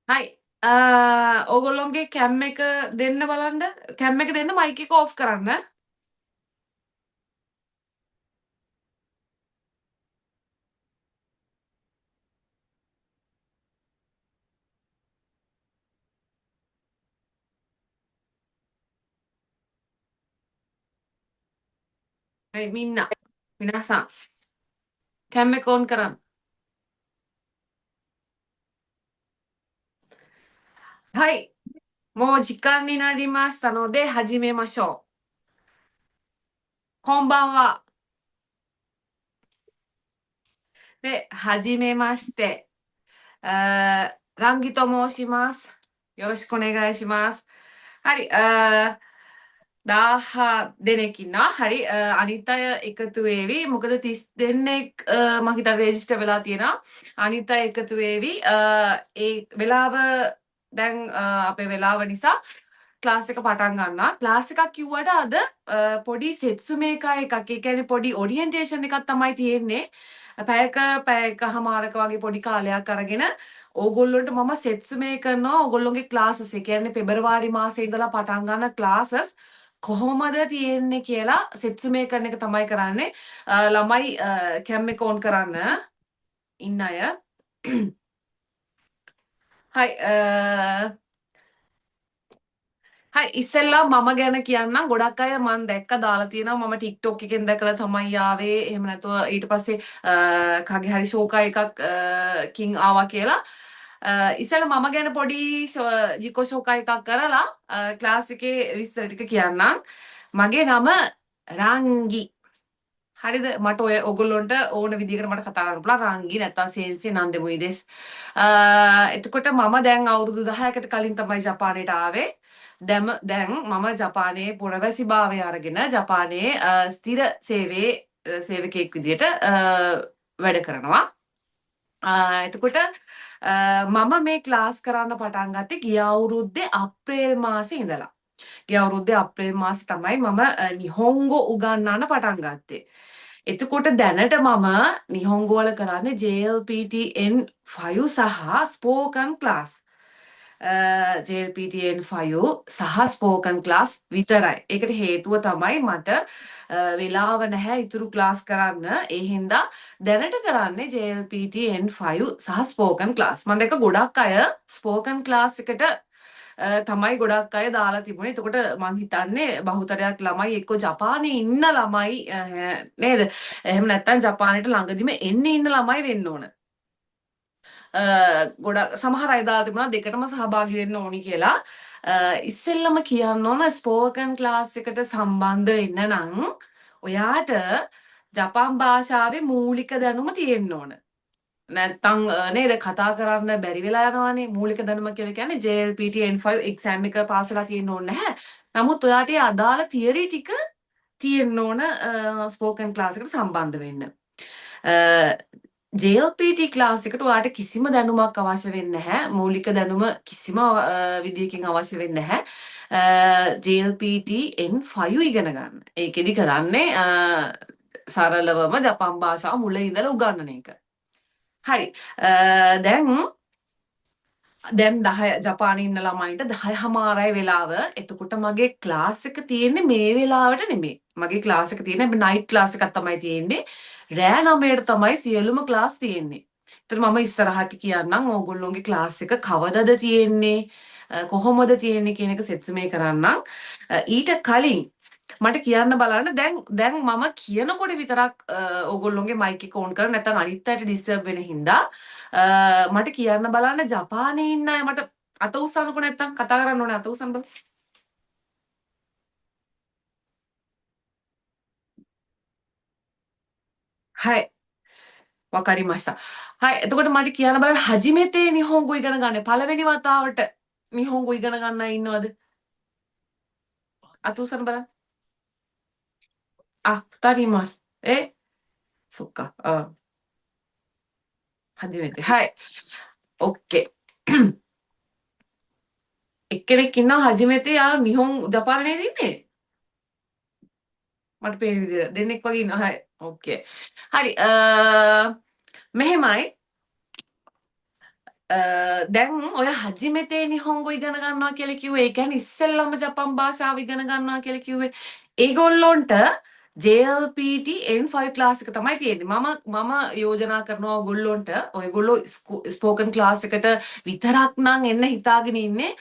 හයි. ඕගොල්ලොන්ගේ කැම් එක දෙන්න බලන්න. කැම් එක දෙන්න මයික් එක ඕෆ් කරන්න. හයි මින්න. මිනාසන්. කැම් එක ඕන් කරන්න. はい。もう時間になりましたので始めましょう。こんばんは。で、はじめまして。ランギと申します。よろしくお願いします。はい。දාහ දෙනෙකින්නා හරි අනිත් අය එකතු වේවි මොකද 30 දෙනෙක් මම හිතන්නේ රෙජිස්ටර් වෙලා තියෙනවා අනිත් අය එකතු වේවි ඒ වෙලාව දැන් අපේ වෙලාව නිසා ක්ලාස් එක පටන් ගන්නවා ක්ලාස් එකක් කිව්වට අද පොඩි සෙත්සුමේකා එකක් ඒ කියන්නේ පොඩි ඔරියන්ටේෂන් එකක් තමයි තියෙන්නේ පැයකමාරක වගේ පොඩි කාලයක් අරගෙන ඕගොල්ලොන්ට මම සෙත්සුමේ කරනවා ඕගොල්ලොන්ගේ ක්ලාසස් ඒ කියන්නේ පෙබරවාරි මාසේ ඉඳලා පටන් ගන්න ක්ලාසස් කොහොමද තියෙන්නේ කියලා සෙත්සුමේ කරන එක තමයි කරන්නේ. ළමයි කැම් එක ඕන් කරන්න ඉන්න අය. හයි හයි ඉස්සෙල්ලා මම ගැන කියන්නම් ගොඩක් අය මම දැක්ක දාලා තියෙනවා මම TikTok එකෙන් දැකලා තමයි ආවේ එහෙම නැතුව ඊට පස්සේ කගේ හරි ෂෝකා එකක් කින් ආවා කියලා ඉස්සෙල්ලා මම ගැන පොඩි ජිකෝ ෂෝකා එකක් කරලා ක්ලාස් එකේ විස්තර ටික කියන්නම් මගේ නම රංගි හරිද මට ඔය ඔයගොල්ලොන්ට ඕන විදිහකට මට කතා කරන්න පුළුවන් රංගි නැත්තම් සේන්සි නන්දෙමුයි දෙස් එතකොට මම දැන් අවුරුදු 10කට කලින් තමයි ජපානයට ආවේ දැන් මම ජපානයේ පුරවැසි භාවය අරගෙන ජපානයේ ස්ථිර සේවයේ සේවකයෙක් විදිහට වැඩ කරනවා එතකොට මම මේ ක්ලාස් කරන්න පටන් ගත්තේ ගිය අවුරුද්දේ අප්‍රේල් මාසේ ඉඳලා ගිය අවුරුද්දේ අප්‍රේල් මාසේ තමයි මම නිහොංගෝ උගන්වන්න පටන් ගත්තේ. එතකොට දැනට මම නිහොංගෝ වල කරන්නේ JLPTN5 සහ ස්පෝකන් ක්ලාස්. JLPTN5 සහ ස්පෝකන් ක්ලාස් විතරයි. ඒකට හේතුව තමයි මට වෙලාව නැහැ ඉතුරු ක්ලාස් කරන්න. ඒ හින්දා දැනට කරන්නේ JLPTN5 සහ ස්පෝකන් ක්ලාස්. මම දැක්ක ගොඩක් අය ස්පෝකන් ක්ලාස් එකට තමයි ගොඩක් අය දාලා තිබුණේ. එතකොට මං හිතන්නේ බහුතරයක් ළමයි එක්ක ජපානයේ ඉන්න ළමයි නේද? එහෙම නැත්නම් ජපානයට ළඟදිම එන්න ඉන්න ළමයි වෙන්න ඕන. ගොඩක් සමහර අය දාලා තිබුණා දෙකටම සහභාගී වෙන්න ඕනි කියලා. ඉස්සෙල්ලම කියන්න ඕන ස්පෝකන් ක්ලාස් එකට සම්බන්ධ වෙන්න නම් ඔයාට ජපන් භාෂාවේ මූලික දැනුම තියෙන්න ඕන. නැත්තම් නේද කතා කරන්න බැරි වෙලා යනවානේ මූලික දැනුම කියලා කියන්නේ JLPT N5 එක්සෑම් එක පාස් වෙලා තියෙන්න ඕනේ නැහැ. නමුත් ඔයාට ඒ අදාළ තියරි ටික තියෙන්න ඕන ස්පෝකන් ක්ලාස් එකට සම්බන්ධ වෙන්න. JLPT ක්ලාස් එකට ඔයාට කිසිම දැනුමක් අවශ්‍ය වෙන්නේ නැහැ. මූලික දැනුම කිසිම විදියකින් අවශ්‍ය වෙන්නේ නැහැ. JLPT N5 ඉගෙන ගන්න. ඒකෙදි කරන්නේ සරලවම ජපන් භාෂාව මුල ඉඳලා උගන්වන එක. හරි දැන් 10 ජපානයේ ඉන්න ළමයින්ට 10:00මාරයි වෙලාව. එතකොට මගේ ක්ලාස් එක තියෙන්නේ මේ වෙලාවට නෙමෙයි. මගේ ක්ලාස් එක තියෙන්නේ නයිට් ක්ලාස් එකක් තමයි තියෙන්නේ. රෑ 9ට තමයි සියලුම ක්ලාස් තියෙන්නේ. එතන මම ඉස්සරහට කියන්නම් ඕගොල්ලෝගේ ක්ලාස් එක කවදද තියෙන්නේ කොහොමද තියෙන්නේ කියන එක සෙත්සුමේ කරන්නම්. ඊට කලින් මට කියන්න බලන්න දැන් මම කියනකොට විතරක් ඕගොල්ලොන්ගේ මයික් එක ඕන් කරලා නැත්නම් අනිත් අයට ඩිස්ටර්බ් වෙන හින්දා මට කියන්න බලන්න ජපානයේ ඉන්න අය මට අත උස්සන්නකො නැත්නම් කතා කරන්න ඕනේ අත උස්සන්න. හයි わかりました。はい。එතකොට මට කියන්න බලන්න හජිමෙතේ නිහොංගු ඉගෙන ගන්න පළවෙනි වතාවට නිහොංගු ඉගෙන ගන්න අය ඉන්නවද? අත උස්සන්න බලන්න. あ、2人います。そっか。初めて。はい。OK。එක්කෙනෙක් ඉන්නවා හජිමෙතේ යා නිහොං ජපානයේද ඉන්නේ? මට පේන විදිහට දෙන්නෙක් වගේ ඉන්නවා. හරි. ඕකේ. හරි. මෙහෙමයි දැන් ඔය හජිමෙතේ නිහොංගෝ ඉගෙන ගන්නවා කියලා කිව්වේ ඒ කියන්නේ ඉස්සෙල්ලම ජපන් භාෂාව ඉගෙන ගන්නවා කියලා කිව්වේ ඒගොල්ලොන්ට JLPT N5 ක්ලාස් එක තමයි තියෙන්නේ. මම යෝජනා කරනවා ඔයගොල්ලොන්ට ඔයගොල්ලෝ ස්පෝකන් ක්ලාස් එකට විතරක් නම් එන්න හිතාගෙන ඉන්නේ.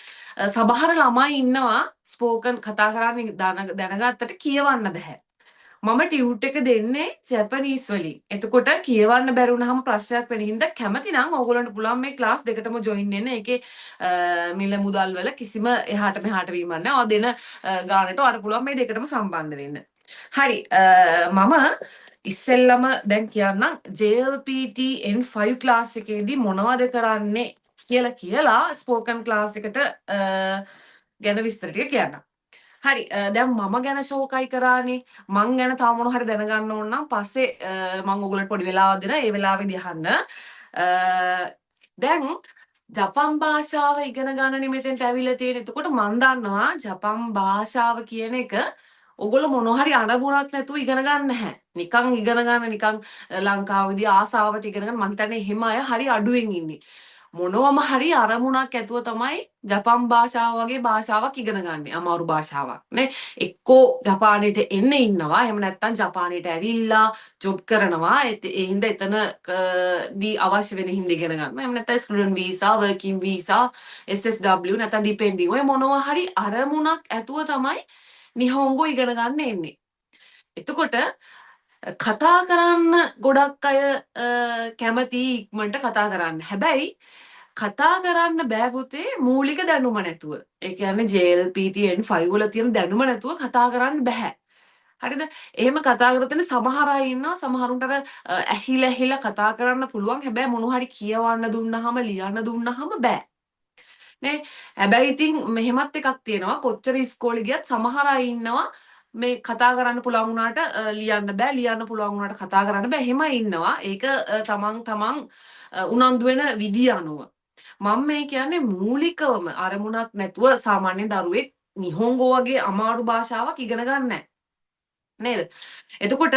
සමහර ළමයි ඉන්නවා ස්පෝකන් කතා කරන්න දැනගත්තට කියවන්න බෑ. මම ටියුට් එක දෙන්නේ ජැපනීස් වලින්. එතකොට කියවන්න බැරි වුණාම ප්‍රශ්නයක් වෙන හින්දා කැමති නම් ඕගොල්ලන්ට පුළුවන් මේ ක්ලාස් දෙකටම ජොයින් වෙන්න. ඒකේ මිල මුදල් වල කිසිම එහාට මෙහාට වීමක් නැහැ. ඔය දෙන ගානට ඔයාලට පුළුවන් මේ දෙකටම සම්බන්ධ වෙන්න. හරි මම ඉස්සෙල්ලම දැන් කියන්නම් JLPT N5 ක්ලාස් එකේදී මොනවද කරන්නේ කියලා ස්පෝකන් ක්ලාස් එකට ගැන විස්තර ටික කියන්නම්. හරි දැන් මම ගැන ශෝකයි කරානේ මං ගැන තව මොන හරි දැනගන්න ඕන නම් පස්සේ මං ඔයගොල්ලන්ට පොඩි වෙලාවක් දෙනවා ඒ වෙලාවේදී අහන්න දැන් ජපන් භාෂාව ඉගෙන ගන්න මෙතෙන්ට ඇවිල්ලා තියෙන. එතකොට මං දන්නවා ජපන් භාෂාව කියන එක ඔයගොල්ලෝ මොන හරි අරමුණක් නැතුව ඉගෙන ගන්න නැහැ. නිකන් ඉගෙන ගන්න නිකන් ලංකාවේදී ආසාවට ඉගෙන ගන්න මං හිතන්නේ එහෙම අය හරි අඩුවෙන් ඉන්නේ. මොනවම හරි අරමුණක් ඇතුව තමයි ජපන් භාෂාව වගේ භාෂාවක් ඉගෙන ගන්න. අමාරු භාෂාවක් නේ. එක්කෝ ජපානයට එන්න ඉන්නවා. එහෙම නැත්නම් ජපානයට ඇවිල්ලා ජොබ් කරනවා. ඒ හින්දා එතන දී අවශ්‍ය වෙන හින්දා ඉගෙන ගන්නවා. එහෙම නැත්නම් student visa, working visa, SSW නැත්නම් ඩිපෙන්ඩින් ඔය මොනවා හරි අරමුණක් ඇතුව තමයි නිහොංගෝ ඉගෙන ගන්න එන්නේ. එතකොට කතා කරන්න ගොඩක් අය කැමති ඉක්මනට කතා කරන්න. හැබැයි කතා කරන්න බෑ පුතේ මූලික දැනුම නැතුව. ඒ කියන්නේ JLPT N5 වල තියෙන දැනුම නැතුව කතා කරන්න බෑ. හරිද? එහෙම කතා කරොත් සමහර අය ඉන්නවා සමහරුන්ට ඇහිලා කතා කරන්න පුළුවන්. හැබැයි මොන හරි කියවන්න දුන්නාම ලියන්න දුන්නාම බෑ. නේ හැබැයි ඉතින් මෙහෙමත් එකක් තියෙනවා කොච්චර ඉස්කෝලේ ගියත් සමහර අය ඉන්නවා මේ කතා කරන්න පුළුවන් වුණාට ලියන්න බෑ ලියන්න පුළුවන් වුණාට කතා කරන්න බෑ එහෙම ඉන්නවා ඒක තමන් උනන්දු වෙන විදිය අනුව මම මේ කියන්නේ මූලිකවම අරමුණක් නැතුව සාමාන්‍ය දරුවෙක් නිහොංගෝ වගේ අමාරු භාෂාවක් ඉගෙන ගන්න නැහැ නේද එතකොට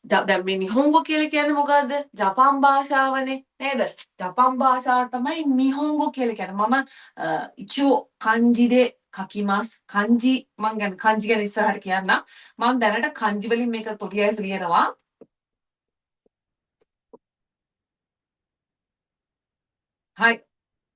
දැන් මේ නිහොංගෝ කියලා කියන්නේ මොකද්ද? ජපන් භාෂාවනේ නේද? ජපන් භාෂාව තමයි නිහොංගෝ කියලා කියන්නේ. මම ඉචෝ කන්ජි දෙ කකිමාස් කන්ජි මං කන්ජි ගැන ඉස්සරහට කියන්නම්. මම දැනට කන්ජි වලින් මේක තොටියයිසු ලියනවා. හයි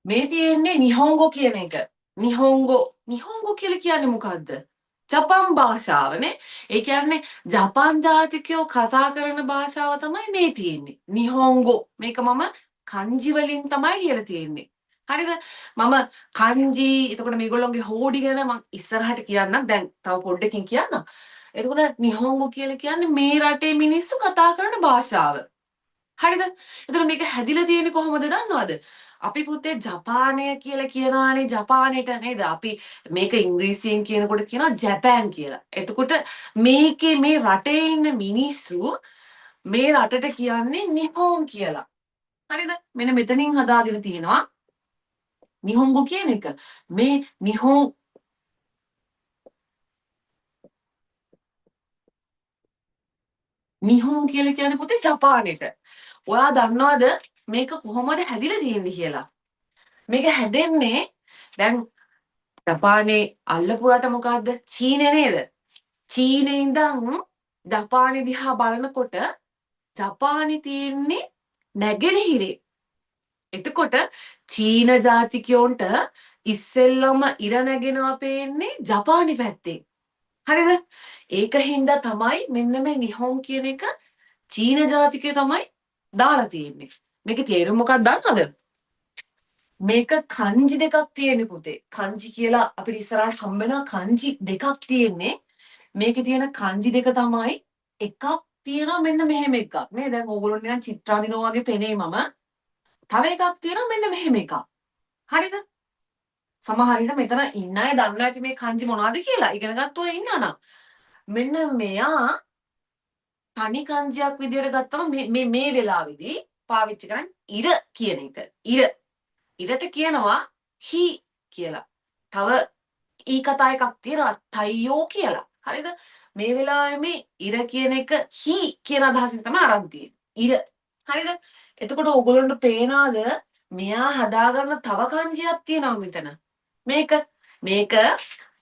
මේ තියෙන්නේ නිහොංගෝ කියන එක. නිහොංගෝ කියලා කියන්නේ මොකද්ද? ජපන් භාෂාවනේ. ඒ කියන්නේ ජපන් ජාතිකයෝ කතා කරන භාෂාව තමයි මේ තියෙන්නේ. නිහොංගෝ. මේක මම කන්ජි වලින් තමයි ලියලා තියෙන්නේ. හරිද? මම කන්ජි එතකොට මේගොල්ලෝගේ හෝඩි ගැන මම ඉස්සරහට කියන්නම්. දැන් තව පොඩ්ඩකින් කියන්නම්. එතකොට නිහොංගෝ කියලා කියන්නේ මේ රටේ මිනිස්සු කතා කරන භාෂාව. හරිද? එතකොට මේක හැදිලා තියෙන්නේ කොහොමද දන්නවද? අපි පුතේ ජපානය කියලා කියනවානේ ජපානෙට නේද? අපි මේක ඉංග්‍රීසියෙන් කියනකොට කියනවා ජපෑන් කියලා. එතකොට මේකේ මේ රටේ ඉන්න මිනිස්සු මේ රටට කියන්නේ නිහොන් කියලා. හරිද? මෙන්න මෙතනින් හදාගෙන තියෙනවා නිහොංගෝ කියන එක. මේ නිහොන් කියලා කියන්නේ පුතේ ජපානෙට. ඔයා දන්නවද මේක කොහොමද හැදිලා තියෙන්නේ කියලා? මේක හැදෙන්නේ දැන් ජපානේ අල්ලපු රට මොකද්ද? චීනේ නේද? චීනේ ඉඳන් ජපානේ දිහා බලනකොට ජපානේ තියෙන්නේ නැගෙනහිරේ. එතකොට චීන ජාතිකයොන්ට ඉස්සෙල්ලම ඉර නැගෙනවා පේන්නේ ජපානි පැත්තේ. හරිද? ඒක හින්දා තමයි මෙන්න මේ නිහොන් කියන එක චීන ජාතිකයෝ තමයි දාලා තියෙන්නේ. මේකේ තේරුම මොකක්ද දන්නවද? මේක කන්ජි දෙකක් තියෙන පුතේ. කන්ජි කියලා අපිට ඉස්සරහට හම්බ වෙනවා කන්ජි දෙකක් තියෙන්නේ. මේකේ තියෙන කන්ජි දෙක තමයි එකක් තියෙනවා මෙන්න මෙහෙම එකක්. නේ දැන් ඕගොල්ලෝ නිකන් චිත්‍ර අඳිනවා වගේ පෙනේ මම. තව එකක් තියෙනවා මෙන්න මෙහෙම එකක්. හරිද? සමහර විට මෙතන ඉන්න අය දන්නවා ඇති මේ කන්ජි මොනවද කියලා. ඉගෙන ගත්තෝ ඉන්නවා නම්. මෙන්න මෙයා තනි කන්ජියක් විදියට ගත්තම මේ වෙලාවේදී පාවිච්චි කරන්නේ ඉර කියන එක. ඉරට කියනවා හි කියලා. තව ඊ කතා එකක් තියෙනවා තයියෝ කියලා. හරිද? මේ වෙලාවේ මේ ඉර කියන එක හි කියන අදහසින් තමයි අරන් තියෙන්නේ. ඉර. හරිද? එතකොට ඕගොල්ලන්ට පේනවාද මෙයා හදාගන්න තව කංජියක් තියෙනවා මෙතන. මේක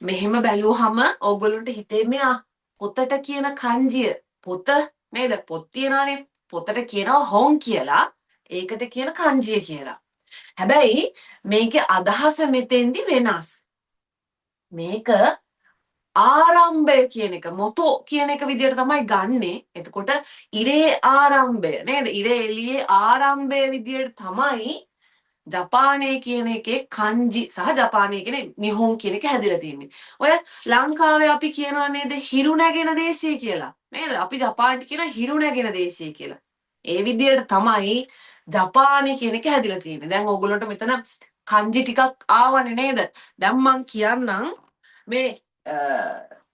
මෙහෙම බැලුවහම ඕගොල්ලන්ට හිතේ මෙයා පොතට කියන කංජිය පොත නේද? පොත් තියනවානේ. පොතට කියනවා හොන් කියලා. ඒකට කියන කංජිය කියලා. හැබැයි මේකේ අදහස මෙතෙන්දි වෙනස්. මේක ආරම්භය කියන එක මොතෝ කියන එක විදිහට තමයි ගන්නෙ. එතකොට ඉරේ ආරම්භය නේද? ඉරේ එළියේ ආරම්භය විදිහට තමයි ජපානය කියන එකේ කංජි සහ ජපානය කියන නිහොන් කියන එක හැදිලා තියෙන්නේ. ඔය ලංකාවේ අපි කියනවා නේද හිරු නැගෙන දේශය කියලා. නේද? අපි ජපාන්ට කියන හිරු නැගෙන දේශය කියලා. ඒ විදිහට තමයි ජපානය කියන එක හැදිලා තියෙන්නේ. දැන් ඕගොල්ලන්ට මෙතන කංජි ටිකක් ආවනේ නේද? දැන් මං කියන්නම් මේ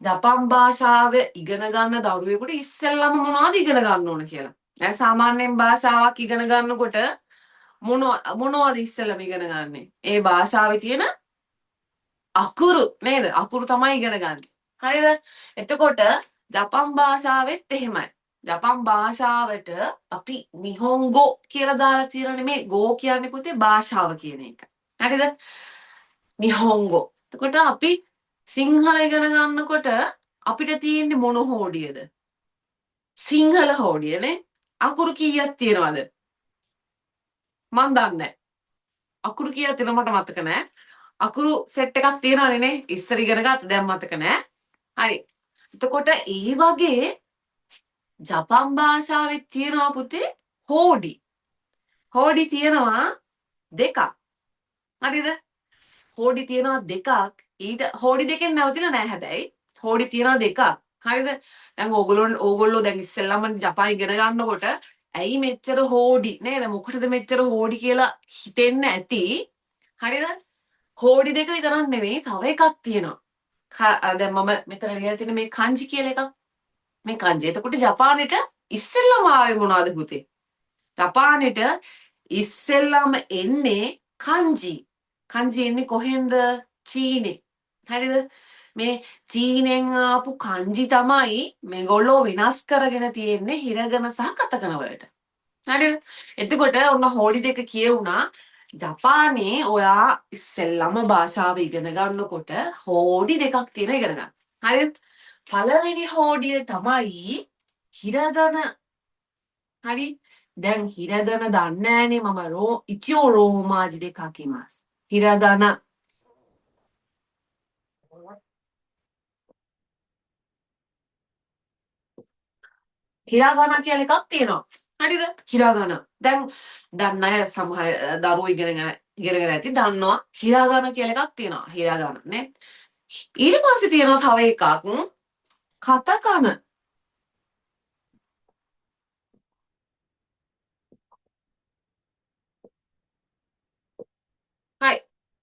ජපන් භාෂාව ඉගෙන ගන්න දරුවෙකුට ඉස්සෙල්ලම මොනවද ඉගෙන ගන්න ඕන කියලා. දැන් සාමාන්‍යයෙන් භාෂාවක් ඉගෙන ගන්නකොට මොනවද ඉස්සෙල්ලම ඉගෙන ගන්නෙ? ඒ භාෂාවේ තියෙන අකුරු නේද? අකුරු තමයි ඉගෙන ගන්න. හරිද? එතකොට ජපන් භාෂාවෙත් එහෙමයි. ජපන් භාෂාවට අපි නිහොන්ගෝ කියලා දාලා තියෙනනේ මේ ගෝ කියන්නේ පුතේ භාෂාව කියන එක. හරිද? නිහොන්ගෝ. එතකොට අපි සිංහල ඉගෙන ගන්නකොට අපිට තියෙන්නේ මොන හෝඩියද? සිංහල හෝඩියනේ. අකුරු කීයක් තියෙනවද? මන් දන්නේ නැහැ. අකුරු කීයක් තියෙනවද මට මතක නැහැ. අකුරු සෙට් එකක් තියෙනවනේ නේ. ඉස්සර ඉගෙන ගත්ත දැන් මතක නැහැ. හරි. එතකොට ඒ වගේ ජපන් භාෂාවේ තියෙනවා පුතේ හෝඩි. හෝඩි තියෙනවා දෙකක්. හරිද? හෝඩි තියෙනවා දෙකක්. ඊට හෝඩි දෙකෙන් නැවතිලා නැහැ හැබැයි. හෝඩි තියෙනවා දෙකක්. හරිද? දැන් ඕගොල්ලෝ දැන් ඉස්සෙල්ලාම ජපාන් ඉගෙන ගන්නකොට ඇයි මෙච්චර හෝඩි නේද? මොකටද මෙච්චර හෝඩි කියලා හිතෙන්න ඇති. හරිද? හෝඩි දෙක විතරක් නෙවෙයි තව එකක් තියෙනවා. දැන් මම මෙතන ලියලා තියෙන මේ කංජි කියලා එකක්. මේ කංජි. එතකොට ජපානෙට ඉස්සෙල්ලාම ආවේ මොනවද පුතේ? ජපානෙට ඉස්සෙල්ලාම එන්නේ කංජි. කංජි එන්නේ කොහෙන්ද? චීනේ. හරිද? මේ චීනෙන් ආපු කංජි තමයි මේගොල්ලෝ වෙනස් කරගෙන තියෙන්නේ හිරගන සහ කතකන වලට. හරිද? එතකොට ඔන්න හෝඩි දෙක කියවුණා. ජපානයේ ඔයා ඉස්සෙල්ලම භාෂාව ඉගෙන ගන්නකොට හෝඩි දෙකක් තියෙන ඉගෙන ගන්න. හරිද? පළවෙනි හෝඩිය තමයි හිරගන. හරි? දැන් හිරගන දන්නේ නැහනේ මම ඉචියෝ රෝමාජි දෙකක් ඉමස්. හිරගන හිරාගානා කියලා එකක් තියෙනවා. හරිද? හිරාගානා. දැන් දන්න අය සමහර දරුවෝ ඉගෙනගෙන ඇති දන්නවා හිරාගානා කියලා එකක් තියෙනවා. හිරාගානා නේ. ඊට පස්සේ තියෙනවා තව එකක් කතකන. හයි.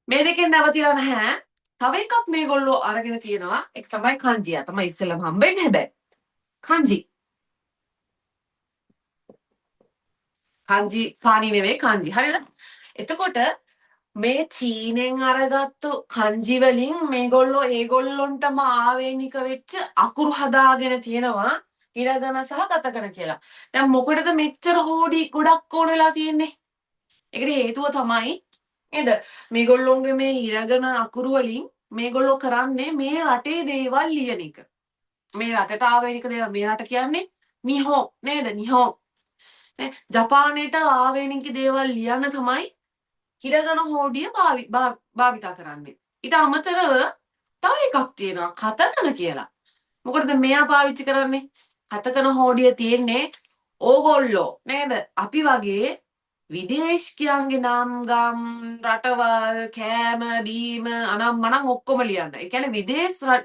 මේ දෙකෙන් නැවතිලා නැහැ. තව එකක් මේගොල්ලෝ අරගෙන තියෙනවා. ඒක තමයි කංජියා. තමයි ඉස්සෙල්ලම හම්බෙන්නේ හැබැයි. කංජි. කංජි පානි නෙවෙයි කංජි. හරිද? එතකොට මේ චීනෙන් අරගත්තු කංජි වලින් මේගොල්ලෝ ඒගොල්ලොන්ටම ආවේනික වෙච්ච අකුරු හදාගෙන තියෙනවා හිරගන සහ කතකන කියලා. දැන් මොකටද මෙච්චර හෝඩි ගොඩක් ඕන වෙලා තියෙන්නේ? ඒකට හේතුව තමයි නේද? මේගොල්ලොන්ගේ මේ හිරගන අකුරු වලින් මේගොල්ලෝ කරන්නේ මේ රටේ දේවල් ලියන එක. මේ රටට ආවේනික දේවල් මේ රට කියන්නේ නිහෝ නේද? නිහෝ. ජපානයට ආවේනික දේවල් ලියන්න තමයි හිරගන හෝඩිය භාවිතා කරන්නේ. ඊට අමතරව තව එකක් තියෙනවා කතකන කියලා. මොකටද මෙයා පාවිච්චි කරන්නේ? කතකන හෝඩිය තියෙන්නේ ඕගොල්ලෝ නේද? අපි වගේ විදේශිකයන්ගේ නම් ගම් රටවල් කෑම බීම අනම් මනම් ඔක්කොම ලියන්න. ඒ කියන්නේ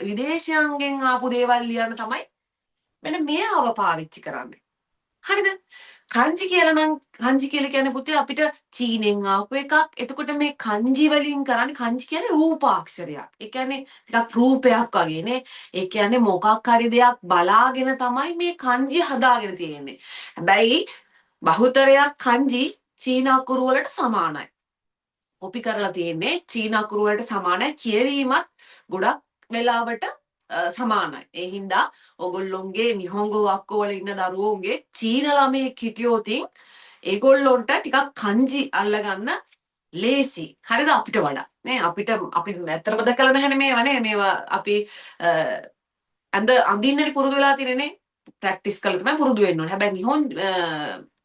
විදේශයන්ගෙන් ආපු දේවල් ලියන්න තමයි මෙන්න මෙයාව පාවිච්චි කරන්නේ. හරිද? කංජි කියලා නම් කංජි කියලා කියන්නේ පුතේ අපිට චීනෙන් ආපු එකක්. එතකොට මේ කංජි වලින් කරන්නේ කංජි කියන්නේ රූපාක්ෂරයක්. ඒ කියන්නේ ටිකක් රූපයක් වගේ නේ. ඒ කියන්නේ මොකක් හරි දෙයක් බලාගෙන තමයි මේ කංජි හදාගෙන තියෙන්නේ. හැබැයි බහුතරයක් කංජි චීන අකුරු වලට සමානයි. කොපි කරලා තියෙන්නේ චීන අකුරු වලට සමානයි. කියවීමත් ගොඩක් වෙලාවට සමානයි. ඒ හින්දා ඔගොල්ලොන්ගේ නිහොංගෝ වක්කෝ වල ඉන්න දරුවෝගේ චීන ළමයෙක් හිටියොතින් ඒගොල්ලොන්ට ටිකක් කංජි අල්ලගන්න ලේසි. හරිද අපිට වඩා. නේ අපිට අපි ඇත්තටම දැකලා නැහැනේ මේවා නේ. මේවා අපි අඳින්නනේ පුරුදු වෙලා තියෙන්නේ. ප්‍රැක්ටිස් කළා තමයි පුරුදු වෙන්න ඕනේ. හැබැයි නිහොන්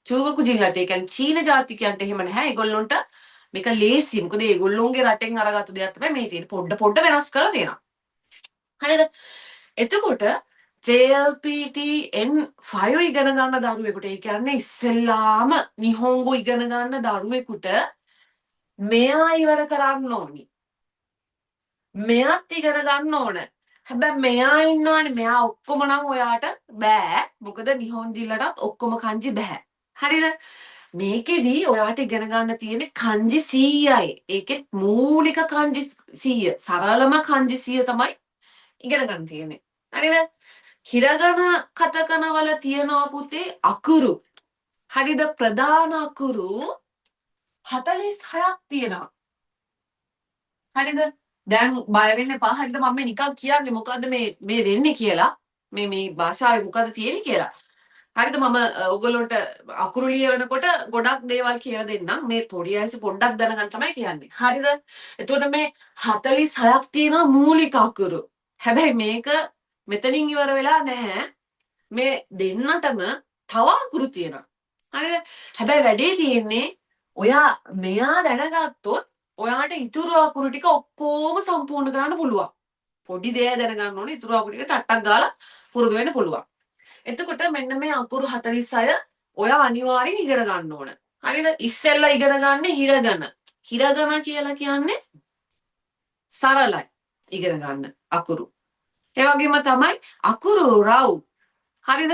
චූගකු ජිල්ලට ඒ කියන්නේ චීන ජාතිකයන්ට එහෙම නැහැ. ඒගොල්ලොන්ට මේක ලේසි. මොකද ඒගොල්ලොන්ගේ රටෙන් අරගත්තු දෙයක් තමයි මේ තියෙන්නේ. පොඩ පොඩ වෙනස් කරලා තියෙනවා. හරිද? එතකොට JLPT N5 ඉගෙන ගන්න දරුවෙකුට ඒ කියන්නේ ඉස්සෙල්ලාම නිහොංගු ඉගෙන ගන්න දරුවෙකුට මෙයා ඉවර කරන්න ඕනි. මෙයාත් ඉගෙන ගන්න ඕන. හැබැයි මෙයා ඉන්නවනේ මෙයා ඔක්කොම නම් ඔයාට බෑ. මොකද නිහොන් ජිල්ලටත් ඔක්කොම කංජි බෑ. හරිද? මේකෙදි ඔයාට ඉගෙන ගන්න තියෙන්නේ කංජි 100යි. ඒකෙත් මූලික කංජි 100. සරලම කංජි 100 තමයි ඉගෙන ගන්න තියෙන්නේ. හරිද? හිරගන කතකන වල තියෙනවා පුතේ අකුරු. හරිද? ප්‍රධාන අකුරු 46ක් තියෙනවා. හරිද? දැන් බය වෙන්න එපා. හරිද? මම මේ නිකන් කියන්නේ මොකද්ද මේ වෙන්නේ කියලා. මේ භාෂාවේ මොකද්ද තියෙන්නේ කියලා. හරිද? මම ඔයගොල්ලන්ට අකුරු ලියනකොට ගොඩක් දේවල් කියලා දෙන්නම්. මේ පොඩි අයස පොඩ්ඩක් දැනගන්න තමයි කියන්නේ. හරිද? එතකොට මේ 46ක් තියෙනවා මූලික අකුරු. හැබැයි මේක මෙතනින් ඉවර වෙලා නැහැ. මේ දෙන්නටම තව අකුරු තියෙනවා. හරිද? හැබැයි වැඩේ තියෙන්නේ ඔයා මෙයා දැනගත්තොත් ඔයාට ඉතුරු අකුරු ටික ඔක්කොම සම්පූර්ණ කරන්න පුළුවන්. පොඩි දෙයක් දැනගන්න ඕනේ ඉතුරු අකුරු ටික ටට්ටක් ගාලා පුරුදු වෙන්න පුළුවන්. එතකොට මෙන්න මේ අකුරු 46 ඔයා අනිවාර්යෙන් ඉගෙන ගන්න ඕන. හරිද? ඉස්සෙල්ලා ඉගෙන ගන්න හිරගන. හිරගන කියලා කියන්නේ සරලයි ඉගෙන ගන්න අකුරු. ඒ වගේම තමයි අකුරු රව්. හරිද?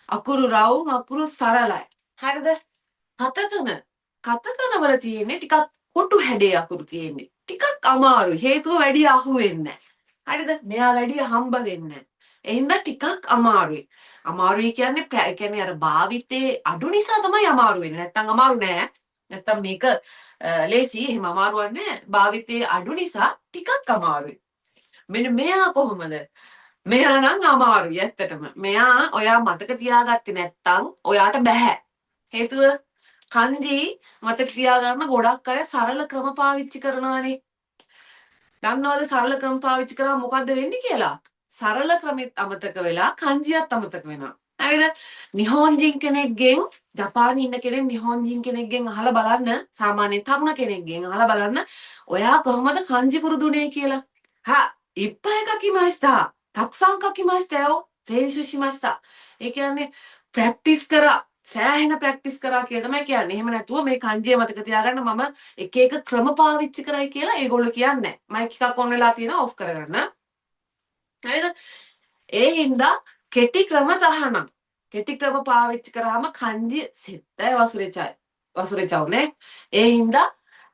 අකුරු රවුම් අකුරු සරලයි. හරිද? කතකන වල තියෙන්නේ ටිකක් කොටු හැඩේ අකුරු තියෙන්නේ. ටිකක් අමාරුයි. හේතුව වැඩි අහු වෙන්නේ නැහැ. හරිද? මෙයා වැඩි හම්බ වෙන්නේ නැහැ. එහෙනම් ටිකක් අමාරුයි. අමාරුයි කියන්නේ අර භාවිතේ අඩු නිසා තමයි අමාරු වෙන්නේ. නැත්තම් අමාරු නෑ. නැත්තම් මේක ලේසි එහෙම අමාරුවක් නෑ. භාවිතේ අඩු නිසා ටිකක් අමාරුයි. මෙන්න මෙයා කොහොමද? මෙයා නම් අමාරුයි ඇත්තටම. මෙයා ඔයා මතක තියාගත්තේ නැත්තම් ඔයාට බෑ. හේතුව කන්ජි මතක තියාගන්න ගොඩක් අය සරල ක්‍රම පාවිච්චි කරනවානේ. දන්නවද සරල ක්‍රම පාවිච්චි කරාම මොකද්ද වෙන්නේ කියලා? සරල ක්‍රමෙත් අමතක වෙලා කන්ජියත් අමතක වෙනවා. හරිද? නිහොන්ජින් කෙනෙක්ගෙන් ජපානයේ ඉන්න කෙනෙක් නිහොන්ජින් කෙනෙක්ගෙන් අහලා බලන්න සාමාන්‍ය තරුණ කෙනෙක්ගෙන් අහලා බලන්න ඔයා කොහොමද කන්ජි පුරුදුනේ කියලා. හා いっぱい書きました。たくさん書きましたよ。練習しました。ඒ කියන්නේ ප්‍රැක්ටිස් කරා. සෑහෙන ප්‍රැක්ටිස් කරා කියලා තමයි කියන්නේ. එහෙම නැතුව මේ කන්ජිය මතක තියාගන්න මම එක එක ක්‍රම පාවිච්චි කරයි කියලා ඒගොල්ලෝ කියන්නේ නැහැ. මයික් එකක් ඔන් වෙලා තියෙනවා ඔෆ් කරගන්න. හරිද? ඒ හින්දා කෙටි ක්‍රම 19. කෙටි ක්‍රම පාවිච්චි කරාම කන්ජි සෙත්තයි වසුරේචයි නේ. ඒ හින්දා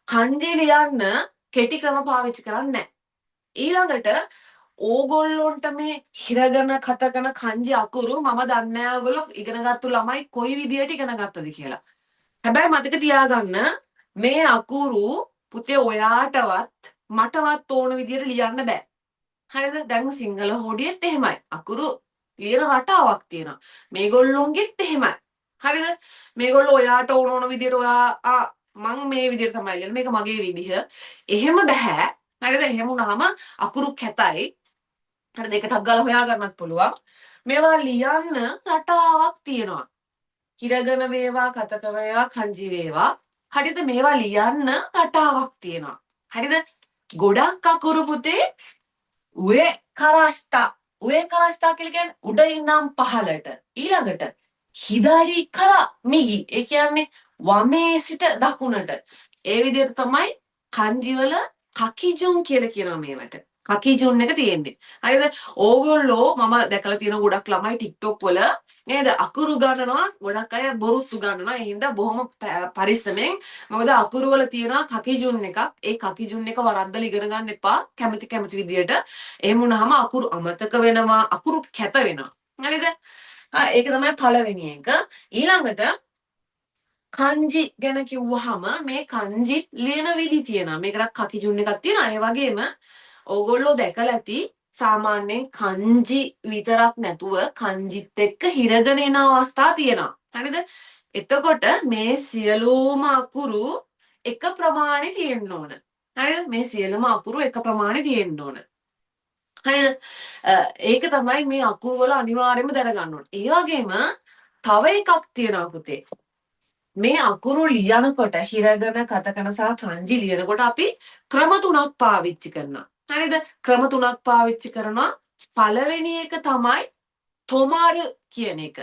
කන්ජි ලියන්න කෙටි ක්‍රම පාවිච්චි කරන්නේ නැහැ. ඊළඟට ඕගොල්ලොන්ට මේ හිරගන කතකන කංජි අකුරු මම දන්නේ නැහැ ඔයගොල්ලෝ ඉගෙනගත්තු ළමයි කොයි විදියට ඉගෙන ගත්තද කියලා. හැබැයි මතක තියාගන්න මේ අකුරු පුතේ ඔයාටවත් මටවත් ඕන විදියට ලියන්න බෑ. හරිද? දැන් සිංහල හොඩියෙත් එහෙමයි. අකුරු ලියන රටාවක් තියෙනවා. මේගොල්ලොන්ගෙත් එහෙමයි. හරිද? මේගොල්ලෝ ඔයාට ඕන විදියට ඔයා මං මේ විදියට තමයි ලියන්නේ. මේක මගේ විදිහ. එහෙම බෑ. හරිද? එහෙම වුණාම අකුරු කැතයි. හරිද? ඒකටක් ගාලා හොයා ගන්නත් පුළුවන්. මේවා ලියන්න රටාවක් තියෙනවා. හිරගන වේවා, කතක වේවා, කංජි වේවා. හරිද? මේවා ලියන්න රටාවක් තියෙනවා. හරිද? ගොඩක් අකුරු පුතේ උවේ කරස්තා. උවේ කරස්තා කියලා කියන්නේ උඩ ඉඳන් පහළට. ඊළඟට හිදාරි කරා මිගි. ඒ කියන්නේ වමේ සිට දකුණට. ඒ විදිහට තමයි කංජි වල කකිජුන් කියලා කියනවා මේවට. කකිජුන් එක තියෙන්නේ. හරිද? ඕගොල්ලෝ මම දැකලා තියෙන ගොඩක් ළමයි TikTok වල නේද අකුරු ගන්නවා ගොඩක් අය බොරුත් උගන්වනවා. ඒ හින්දා බොහොම පරිස්සමෙන් මොකද අකුරු වල තියෙනවා කකිජුන් එකක්. ඒ කකිජුන් එක වරද්දලා ඉගෙන ගන්න එපා. කැමති විදියට. එහෙම වුණාම අකුරු අමතක වෙනවා. අකුරු කැත වෙනවා. හරිද? ඒක තමයි පළවෙනි එක. ඊළඟට කංජි ගැන කිව්වහම මේ කංජි ලියන විදි තියෙනවා. මේකට කකිජුන් එකක් තියෙනවා. ඒ වගේම ඕගොල්ලෝ දැකලා ඇති සාමාන්‍යයෙන් කංජි විතරක් නැතුව කංජිත් එක්ක හිරගෙන එන අවස්ථා තියෙනවා. හරිද? එතකොට මේ සියලුම අකුරු එක ප්‍රමාණෙ තියෙන්න ඕන. හරිද? මේ සියලුම අකුරු එක ප්‍රමාණෙ තියෙන්න ඕන. හරිද? ඒක තමයි මේ අකුරු වල අනිවාර්යයෙන්ම දැනගන්න ඕනේ. ඒ වගේම තව එකක් තියෙනවා පුතේ. මේ අකුරු ලියනකොට හිරගන කතකන සහ kanji ලියනකොට අපි ක්‍රම තුනක් පාවිච්චි කරනවා. හරිද? ක්‍රම තුනක් පාවිච්චි කරනවා. පළවෙනි එක තමයි තොමාරු කියන එක.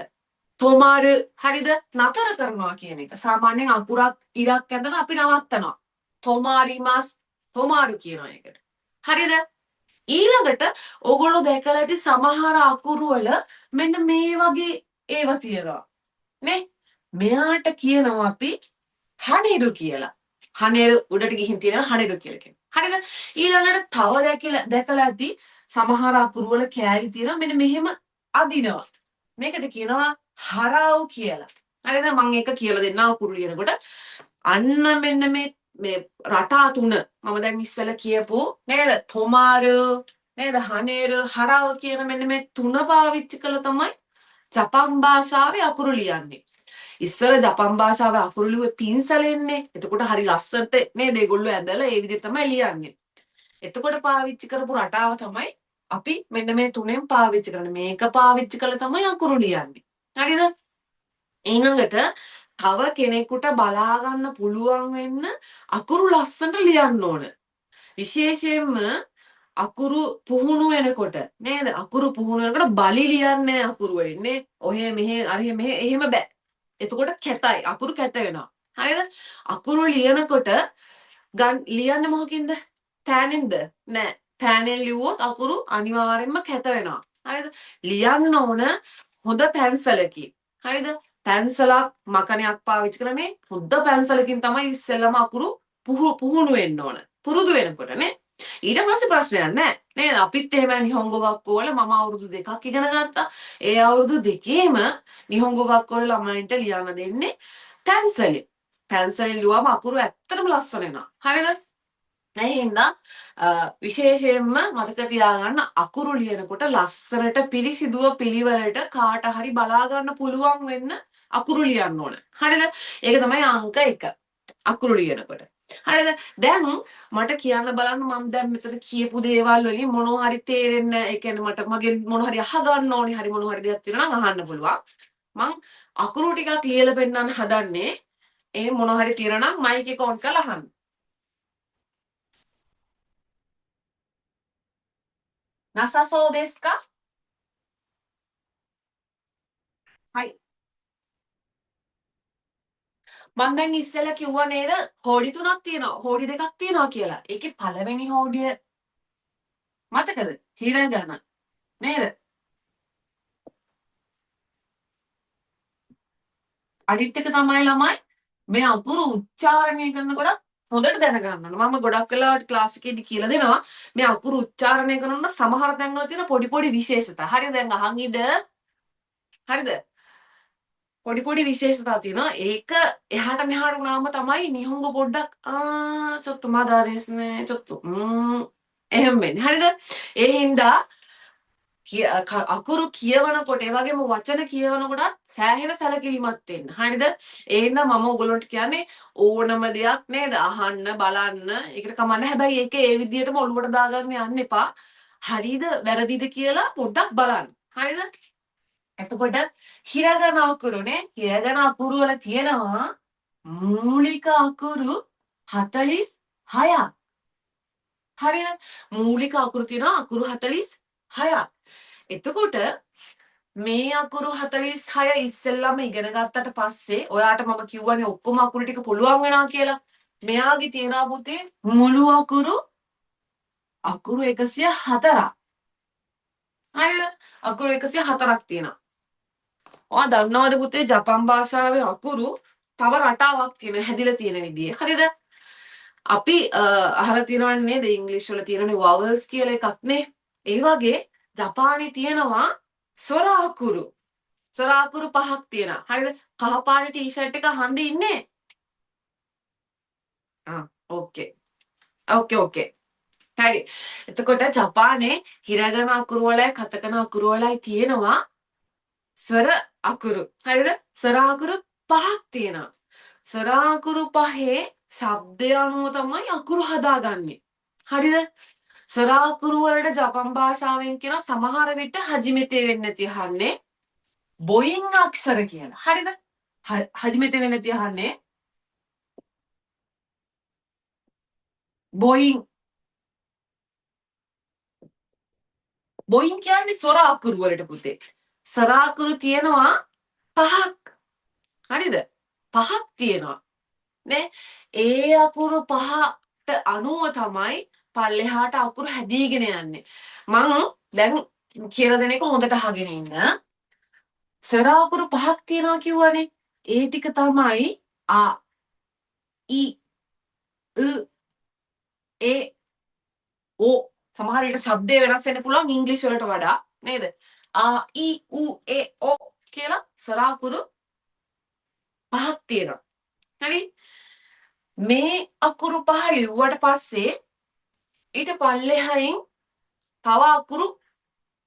තොමාරු හරිද? නතර කරනවා කියන එක. සාමාන්‍යයෙන් අකුරක් ඉරක් ඇඳලා අපි නවත්තනවා. තොමාරිමස් තොමාරු කියන එකට. හරිද? ඊළඟට ඕගොල්ලෝ දැකලා ඇති සමහර අකුරු වල මෙන්න මේ වගේ ඒවා තියෙනවා. නේ? මෙයාට කියනවා අපි හනිරු කියලා. හනිරු උඩට ගිහින් තියෙනවා හනිරු කියලා කියනවා. හරිද? ඊළඟට තව දැකලා ඇති සමහර අකුරු වල කෑලි තියෙනවා මෙන්න මෙහෙම අදිනවා. මේකට කියනවා හරව් කියලා. හරිද? මම ඒක කියලා දෙන්න අකුරු ලියනකොට අන්න මෙන්න මේ රටා තුන මම දැන් ඉස්සෙල්ලා කියපු නේද? තොමාරු නේද? හනේරු හරව් කියන මෙන්න මේ තුන පාවිච්චි කළා තමයි ජපන් භාෂාවේ අකුරු ලියන්නේ. ඉස්සර ජපන් භාෂාවේ අකුරු ලිව්වේ පින්සලෙන්නේ. එතකොට හරි ලස්සනට නේද ඒගොල්ලෝ ඇඳලා ඒ විදිහට තමයි ලියන්නේ. එතකොට පාවිච්චි කරපු රටාව තමයි අපි මෙන්න මේ තුනෙන් පාවිච්චි කරන්නේ. මේක පාවිච්චි කළා තමයි අකුරු ලියන්නේ. හරිද? ඊළඟට තව කෙනෙකුට බලා ගන්න පුළුවන් වෙන්න අකුරු ලස්සනට ලියන්න ඕන. විශේෂයෙන්ම අකුරු පුහුණු වෙනකොට නේද? අකුරු පුහුණු වෙනකොට බලි ලියන්නේ අකුරු වලින් නේ. ඔහෙ මෙහෙ අර මෙහෙ එහෙම බෑ. එතකොට කැතයි. අකුරු කැත වෙනවා. හරිද? අකුරු ලියනකොට ලියන්නේ මොකකින්ද? පෑනෙන්ද? නෑ. පෑනෙන් ලිව්වොත් අකුරු අනිවාර්යෙන්ම කැත වෙනවා. හරිද? ලියන්න ඕන හොඳ පැන්සලකින්. හරිද? පැන්සලක් මකණයක් පාවිච්චි කරන්නේ හොඳ පැන්සලකින් තමයි ඉස්සෙල්ලම අකුරු පුහුණු වෙන්න ඕන. පුරුදු වෙනකොට නේ. ඊට පස්සේ ප්‍රශ්නයක් නෑ. නේද? අපිත් එහෙම නිහොංගෝ ගක්කෝ වල මම අවුරුදු 2ක් ඉගෙන ගත්තා. ඒ අවුරුදු දෙකේම නිහොංගෝ ගක්කෝ වල ළමයින්ට ලියන්න දෙන්නේ පැන්සලෙන්. පැන්සලෙන් ලියුවම අකුරු ඇත්තටම ලස්සන වෙනවා. හරිද? ඒ හින්දා විශේෂයෙන්ම මතක තියාගන්න අකුරු ලියනකොට ලස්සනට පිළිසිදුව පිළිවෙලට කාට හරි බලා ගන්න පුළුවන් වෙන්න අකුරු ලියන්න ඕන. හරිද? ඒක තමයි අංක 1. අකුරු ලියනකොට. හරිද? දැන් මට කියන්න බලන්න මම දැන් මෙතන කියපු දේවල් වලින් මොනවා හරි තේරෙන්නේ නැහැ. ඒ කියන්නේ මට මගෙන් මොනවා හරි අහගන්න ඕනි. හරි මොනවා හරි දෙයක් තියෙනවා නම් අහන්න පුළුවන්. මම අකුරු ටිකක් ලියලා පෙන්නන්න හදන්නේ. ඒ මොනවා හරි තියෙනවා නම් මයික් එක ඔන් කරලා අහන්න. なさそうですか？はい。මං දැන් ඉස්සෙල්ලා කිව්වා නේද හෝඩි 3ක් තියෙනවා. හෝඩි 2ක් තියෙනවා කියලා. ඒකේ පළවෙනි හෝඩිය මතකද? හිරගන නේද? අනිත් එක තමයි ළමයි මේ අකුරු උච්චාරණය කරනකොට හොඳට දැනගන්න ඕන. මම ගොඩක් වෙලාවට ක්ලාස් එකේදී කියලා දෙනවා මේ අකුරු උච්චාරණය කරනකොට සමහර තැන්වල තියෙන පොඩි පොඩි විශේෂතා. හරිද? දැන් අහන් ඉඳ හරිද? පොඩි පොඩි විශේෂතා තියෙනවා. ඒක එහාට මෙහාට වුණාම තමයි නිහොංග පොඩ්ඩක් චොත්තු මදා දෙස් නේ චොත්තු එහෙම වෙන්නේ. හරිද? ඒ හින්දා අකුරු කියවනකොට ඒ වගේම වචන කියවනකොටත් සෑහෙන සැලකිලිමත් වෙන්න. හරිද? ඒ හින්දා මම ඔයගොල්ලන්ට කියන්නේ ඕනම දෙයක් නේද අහන්න බලන්න. ඒකට කමන්නේ. හැබැයි ඒක ඒ විදිහටම ඔළුවට දාගන්න යන්න එපා. හරිද වැරදිද කියලා පොඩ්ඩක් බලන්න. හරිද? එතකොට හිරගන අකුරුනේ හිරගන අකුරු වල තියෙනවා මූලික අකුරු 46ක්. හරිද? මූලික අකුරු තියෙනවා අකුරු 46ක්. එතකොට මේ අකුරු 46 ඉස්සෙල්ලාම ඉගෙන ගත්තට පස්සේ ඔයාට මම කිව්වනේ ඔක්කොම අකුරු ටික පුළුවන් වෙනවා කියලා. මෙයාගේ තියෙනවා පුතේ මුළු අකුරු 104ක්. හරිද? අකුරු 104ක් තියෙනවා. ඔයා දන්නවද පුතේ ජපන් භාෂාවේ අකුරු තව රටාවක් තියෙන හැදිලා තියෙන විදිය. හරිද? අපි අහලා තියෙනවනේ නේද ඉංග්‍රීසි වල තියෙනනේ vowels කියලා එකක් නේ. ඒ වගේ ජපානයේ තියෙනවා ස්වර අකුරු. ස්වර අකුරු 5ක් තියෙනවා. හරිද? කහපාට ටී-ෂර්ට් එක අහන්න ඉන්නේ. ඕකේ. ඕකේ. හරි. එතකොට ජපානයේ හිරගන අකුරු වලයි කතකන අකුරු වලයි තියෙනවා ස්වර අකුරු. හරිද? ස්වර අකුරු 5ක් තියෙනවා. ස්වර අකුරු 5 ශබ්දය අනුව තමයි අකුරු හදාගන්නේ. හරිද? සර අකුරු වලට ජපන් භාෂාවෙන් කියන සමහර විට හජිමෙතේ වෙන්නේ නැති අහන්නේ බොයින් අක්ෂර කියලා. හරිද? හජිමෙතේ වෙන්නේ නැති අහන්නේ බොයින්. බොයින් කියන්නේ සොර අකුරු වලට පුතේ. සර අකුරු තියෙනවා 5ක්. හරිද? 5ක් තියෙනවා. නේ? ඒ අකුරු 5ට අනුව තමයි පල්ලෙහාට අකුරු හැදීගෙන යන්නේ. මම දැන් කියලා දෙන එක හොඳට අහගෙන ඉන්න. සර අකුරු 5ක් තියෙනවා කිව්වනේ. ඒ ටික තමයි ආ යි උ ඒ ඕ. සමහර විට ශබ්දය වෙනස් වෙන්න පුළුවන් ඉංග්‍රීසි වලට වඩා නේද? ආ යි උ ඒ ඕ කියලා සර අකුරු 5ක් තියෙනවා. හරි? මේ අකුරු 5 ලිව්වට පස්සේ ඊට පල්ලෙහායින් තව අකුරු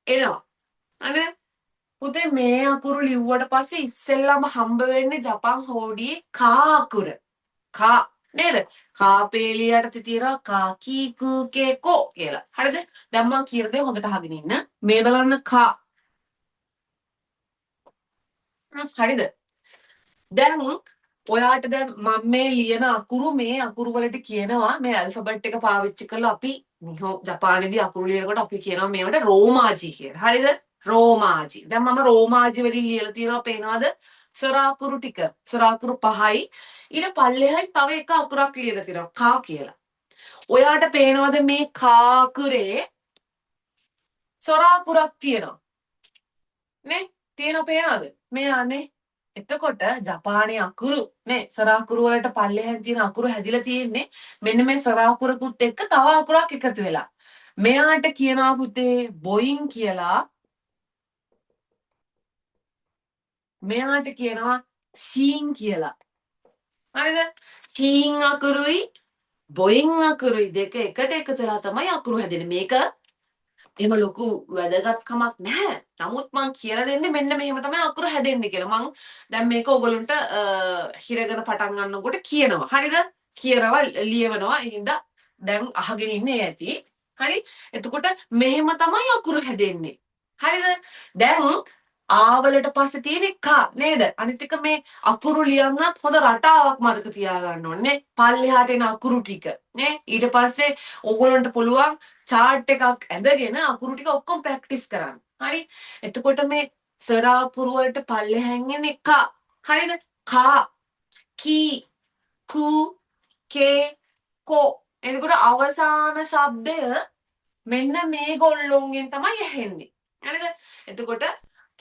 එනවා. හරිද? පුතේ මේ අකුරු ලිව්වට පස්සේ ඉස්සෙල්ලාම හම්බ වෙන්නේ ජපන් හෝඩියේ කා අකුර. කා නේද? කා පේලිය යටතේ තියෙනවා කා කී කූ කේ කෝ කියලා. හරිද? දැන් මම කියන දේ හොඳට අහගෙන ඉන්න. මේ බලන්න කා. හරිද? දැන් ඔයාට දැන් මම මේ ලියන අකුරු මේ අකුරු වලට කියනවා මේ ඇල්ෆබෙට් එක පාවිච්චි කරලා අපි ජපානයේදී අකුරු ලියනකොට අපි කියනවා මේවට රෝමාජි කියලා. හරිද? රෝමාජි. දැන් මම රෝමාජි වලින් ලියලා තියෙනවා පේනවද? සොර අකුරු ටික. සොර අකුරු 5යි. ඊට පල්ලෙහායි තව එක අකුරක් ලියලා තියෙනවා කා කියලා. ඔයාට පේනවද මේ කා අකුරේ සොර අකුරක් තියෙනවා. නේ? තියෙනව පේනවද? මෙයානේ. එතකොට ජපානයේ අකුරු නේ සොර අකුරු වලට පල්ලෙහාන් තියෙන අකුරු හැදිලා තියෙන්නේ මෙන්න මේ සොර අකුරකුත් එක්ක තව අකුරක් එකතු වෙලා. මෙයාට කියනවා පුතේ බොයින් කියලා. මෙයාට කියනවා ෂීන් කියලා. හරිද? ෂීන් අකුරුයි බොයින් අකුරුයි දෙක එකට එකතු වෙලා තමයි අකුරු හැදෙන්නේ. මේක එහෙම ලොකු වැදගත්කමක් නැහැ. නමුත් මං කියලා දෙන්නේ මෙන්න මෙහෙම තමයි අකුරු හැදෙන්නේ කියලා. මං දැන් මේක ඔයගලන්ට හිරගෙන පටන් ගන්නකොට කියනවා. හරිද? කියනවා ලියවනවා. එහෙනම් දැන් අහගෙන ඉන්නේ ඇති. හරි? එතකොට මෙහෙම තමයි අකුරු හැදෙන්නේ. හරිද? දැන් ආවලට පස්සේ තියෙන්නේ ක නේද? අනිත් එක මේ අකුරු ලියන්නත් හොඳ රටාවක් මතක තියාගන්න ඕනේ. පල්ලෙහාට එන අකුරු ටික නේ. ඊට පස්සේ ඕගොල්ලන්ට පුළුවන් chart එකක් ඇඳගෙන අකුරු ටික ඔක්කොම ප්‍රැක්ටිස් කරන්න. හරි? එතකොට මේ සර අකුරු වලට පල්ලෙහාන් එන්නේ ක. හරිද? කා කී කූ කේ කෝ. එතකොට අවසාන ශබ්දය මෙන්න මේගොල්ලොන්ගෙන් තමයි ඇහෙන්නේ. හරිද? එතකොට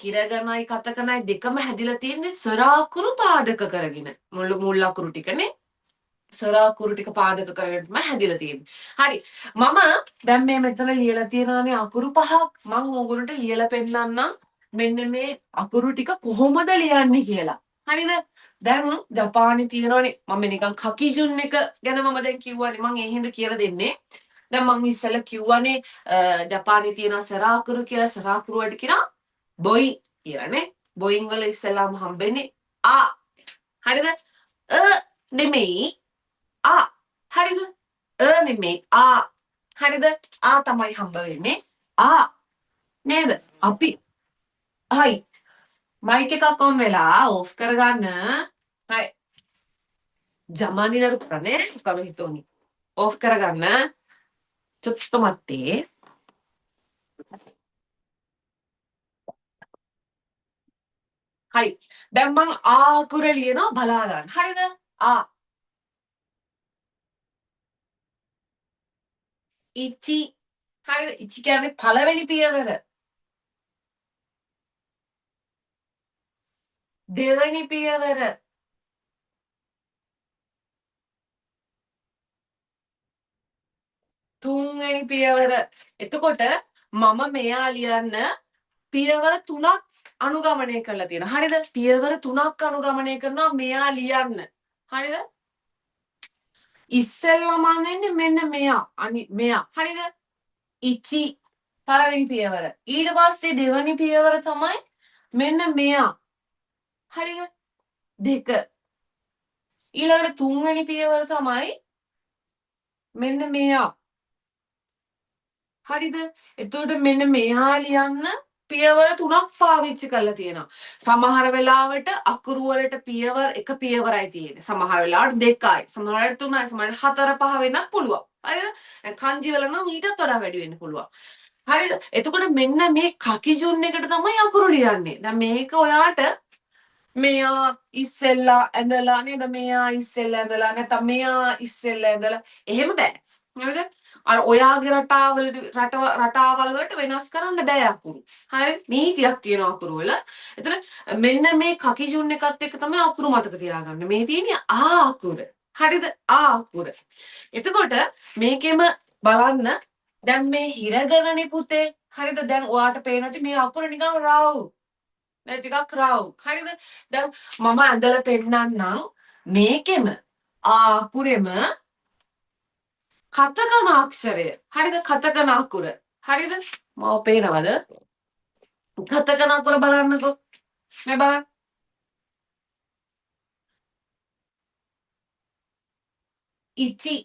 කිරගණයි කතකණයි දෙකම හැදිලා තියෙන්නේ සර අකුරු පාදක කරගෙන. මුල් අකුරු ටිකනේ. සර අකුරු ටික පාදක කරගෙන තමයි හැදිලා තියෙන්නේ. හරි. මම දැන් මේ මෙතන ලියලා තියෙනවානේ අකුරු 5ක්. මම ඕගොල්ලන්ට ලියලා පෙන්නන්නම් මෙන්න මේ අකුරු ටික කොහොමද ලියන්නේ කියලා. හරිද? දැන් ජපානයේ තියෙනවානේ මම නිකන් කකිජුන් එක ගැන මම දැන් කිව්වනේ මම ඒ හින්දා කියලා දෙන්නේ. දැන් මම ඉස්සෙල්ලා කිව්වනේ ජපානයේ තියෙන සර අකුරු කියලා සර අකුරු වලට කියනවා බොයි කියලා නේ. බොයින් වල ඉස්සෙල්ලාම හම්බෙන්නේ ආ. හරිද? නෙමෙයි ආ. හරිද? නෙමෙයි ආ. හරිද? ආ තමයි හම්බ වෙන්නේ. ආ නේද? අපි හයි මයික් එකක් ඔන් වෙලා ඕෆ් කරගන්න. හයි. ජමානි නරුකනේ කම හිතෝනි. ඕෆ් කරගන්න. චොත්ත මත්තේ. හයි. දැන් මං ආ අකුර ලියනවා බලා ගන්න. හරිද? ආ. ඉචි. හරිද? ඉචි කියන්නේ පළවෙනි පියවර. දෙවැනි පියවර. තුන්වෙනි පියවර. එතකොට මම මෙයා ලියන්න පියවර 3ක් අනුගමනය කරලා තියෙනවා. හරිද? පියවර 3ක් අනුගමනය කරනවා මෙයා ලියන්න. හරිද? ඉස්සෙල්ලාම එන්නේ මෙන්න මෙයා. මෙයා. හරිද? ඉචි පළවෙනි පියවර. ඊට පස්සේ දෙවෙනි පියවර තමයි මෙන්න මෙයා. හරිද? දෙක. ඊළඟට තුන්වෙනි පියවර තමයි මෙන්න මෙයා. හරිද? එතකොට මෙන්න මෙයා ලියන්න පියවර 3ක් පාවිච්චි කරලා තියෙනවා. සමහර වෙලාවට අකුරු වලට පියවර එක පියවරයි තියෙන්නේ. සමහර වෙලාවට දෙකයි. සමහර වෙලාවට තුනයි. සමහර වෙලාවට 4 5 වෙන්නත් පුළුවන්. හරිද? කන්ජි වල නම් ඊටත් වඩා වැඩි වෙන්න පුළුවන්. හරිද? එතකොට මෙන්න මේ කකිජුන් එකට තමයි අකුරු ලියන්නේ. දැන් මේක ඔයාට මෙයා ඉස්සෙල්ලා ඇඳලා නේද? මෙයා ඉස්සෙල්ලා ඇඳලා නැත්නම් මෙයා ඉස්සෙල්ලා ඇඳලා එහෙම බෑ. හරිද? අර ඔයාගේ රටාවල් වලට වෙනස් කරන්න බෑ අකුරු. හරි? නීතියක් තියෙනවා අකුරු වල. එතන මෙන්න මේ කකිජුන් එකත් එක්ක තමයි අකුරු මතක තියාගන්න. මේ තියෙන්නේ ආ අකුර. හරිද? ආ අකුර. එතකොට මේකෙම බලන්න දැන් මේ හිරගණනේ පුතේ. හරිද? දැන් ඔයාට පේනවාද මේ අකුර නිකන් රව්. මේ ටිකක් රව්. හරිද? දැන් මම ඇඳලා පෙන්නන්නම් මේකෙම ආ අකුරෙම කතකන අක්ෂරය. හරිද? කතකන අකුර. හරිද? මම පේනවද? කතකන අකුර බලන්නකෝ. මේ බලන්න. ඉචි.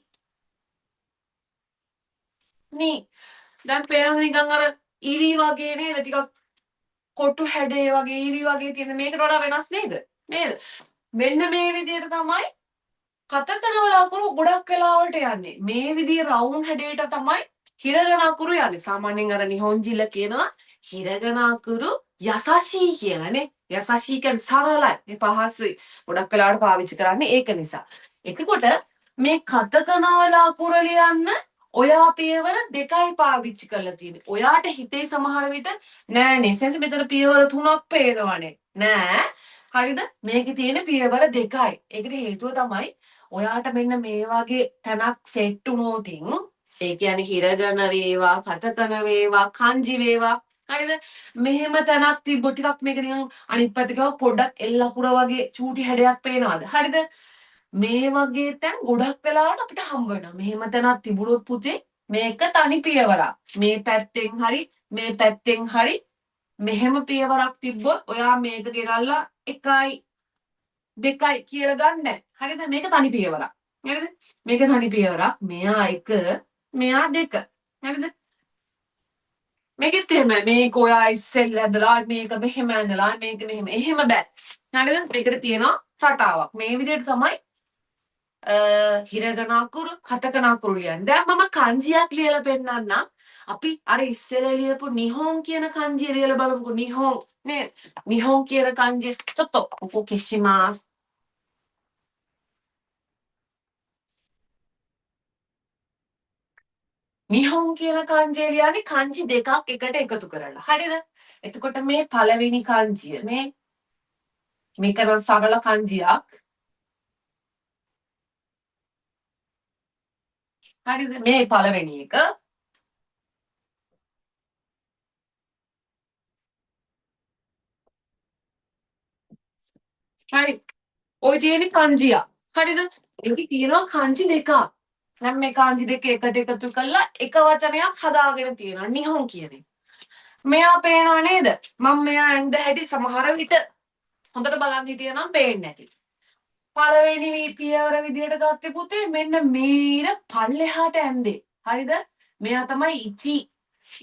නී. දැන් පේනවද නිකන් අර ඉරි වගේ නේද? ටිකක් කොටු හැඩේ වගේ ඉරි වගේ තියෙන මේකට වඩා වෙනස් නේද? නේද? මෙන්න මේ විදිහට තමයි කතකන වල අකුරු ගොඩක් වෙලාවට යන්නේ. මේ විදිහේ රවුම් හැඩයට තමයි හිරගන අකුරු යන්නේ. සාමාන්‍යයෙන් අර නිහොන්ජිල කියනවා හිරගන අකුරු යසෂී කියලානේ. යසෂී කියන්නේ සරලයි. මේ පහසුයි. ගොඩක් වෙලාවට පාවිච්චි කරන්නේ ඒක නිසා. එතකොට මේ කතකන වල අකුර ලියන්න ඔයා පියවර දෙකයි පාවිච්චි කරලා තියෙන්නේ. ඔයාට හිතේ සමහර විට නෑනේ සෙන්ස් මෙතන පියවර තුනක් පේනවනේ. නෑ. හරිද? මේකේ තියෙන පියවර දෙකයි. ඒකට හේතුව තමයි ඔයාට මෙන්න මේ වගේ තැනක් සෙට් වුණොතින් ඒ කියන්නේ හිරගන වේවා කතකන වේවා කංජි වේවා හරිද මෙහෙම තැනක් තිබ්බොත් ටිකක් මේක නිකන් අනිත් පැත්තේ ගාව පොඩ්ඩක් එල් අකුර වගේ චූටි හැඩයක් පේනවාද හරිද මේ වගේ තැන් ගොඩක් වෙලාවට අපිට හම්බ වෙනවා මෙහෙම තැනක් තිබුණොත් පුතේ මේක තනි පියවරක් මේ පැත්තෙන් හරි මේ පැත්තෙන් හරි මෙහෙම පියවරක් තිබ්බොත් ඔයා මේක ගෙනල්ලා 1යි 2යි කියලා ගන්න. හරිද? මේක තනි පියවරක්. හරිද? මේක තනි පියවරක්. මෙයා 1, මෙයා 2. හරිද? මේකෙත් එහෙමයි. මේක ඔයා ඉස්සෙල්ලා ඇඳලා මේක මෙහෙම ඇඳලා මේක මෙහෙම. එහෙම බෑ. හරිද? මේකට තියෙනවා රටාවක්. මේ විදිහට තමයි හිරගන අකුරු, කතකන අකුරු ලියන්නේ. දැන් මම කන්ජියක් ලියලා පෙන්නන්නම්. අපි අර ඉස්සෙල්ලා ලියපු නිහොන් කියන කන්ජිය ලියලා බලමුකෝ. නිහොන් නේද? නිහොන් කියන කන්ජිය. ちょっとここ消します。නිහොන් කියන කංජය ලියන්නේ කංජි දෙකක් එකට එකතු කරලා. හරිද? එතකොට මේ පළවෙනි කංජිය මේක නම් සරල කංජියක්. හරිද? මේ පළවෙනි එක. හරි. ඔය තියෙන කංජිය. හරිද? ඒකේ තියෙනවා කංජි දෙකක්. දැන් මේ කංජි දෙක එකට එකතු කරලා එක වචනයක් හදාගෙන තියෙනවා. නිහොන් කියන්නේ. මෙයා පේනව නේද? මම මෙයා ඇඳ හැටි සමහර විට හොඳට බලන් හිටියනම් පේන්නේ නැති. පළවෙනි පියවර විදියට ගත්තේ පුතේ මෙන්න මේර පල්ලෙහාට ඇන්දේ. හරිද? මෙයා තමයි ඉචි.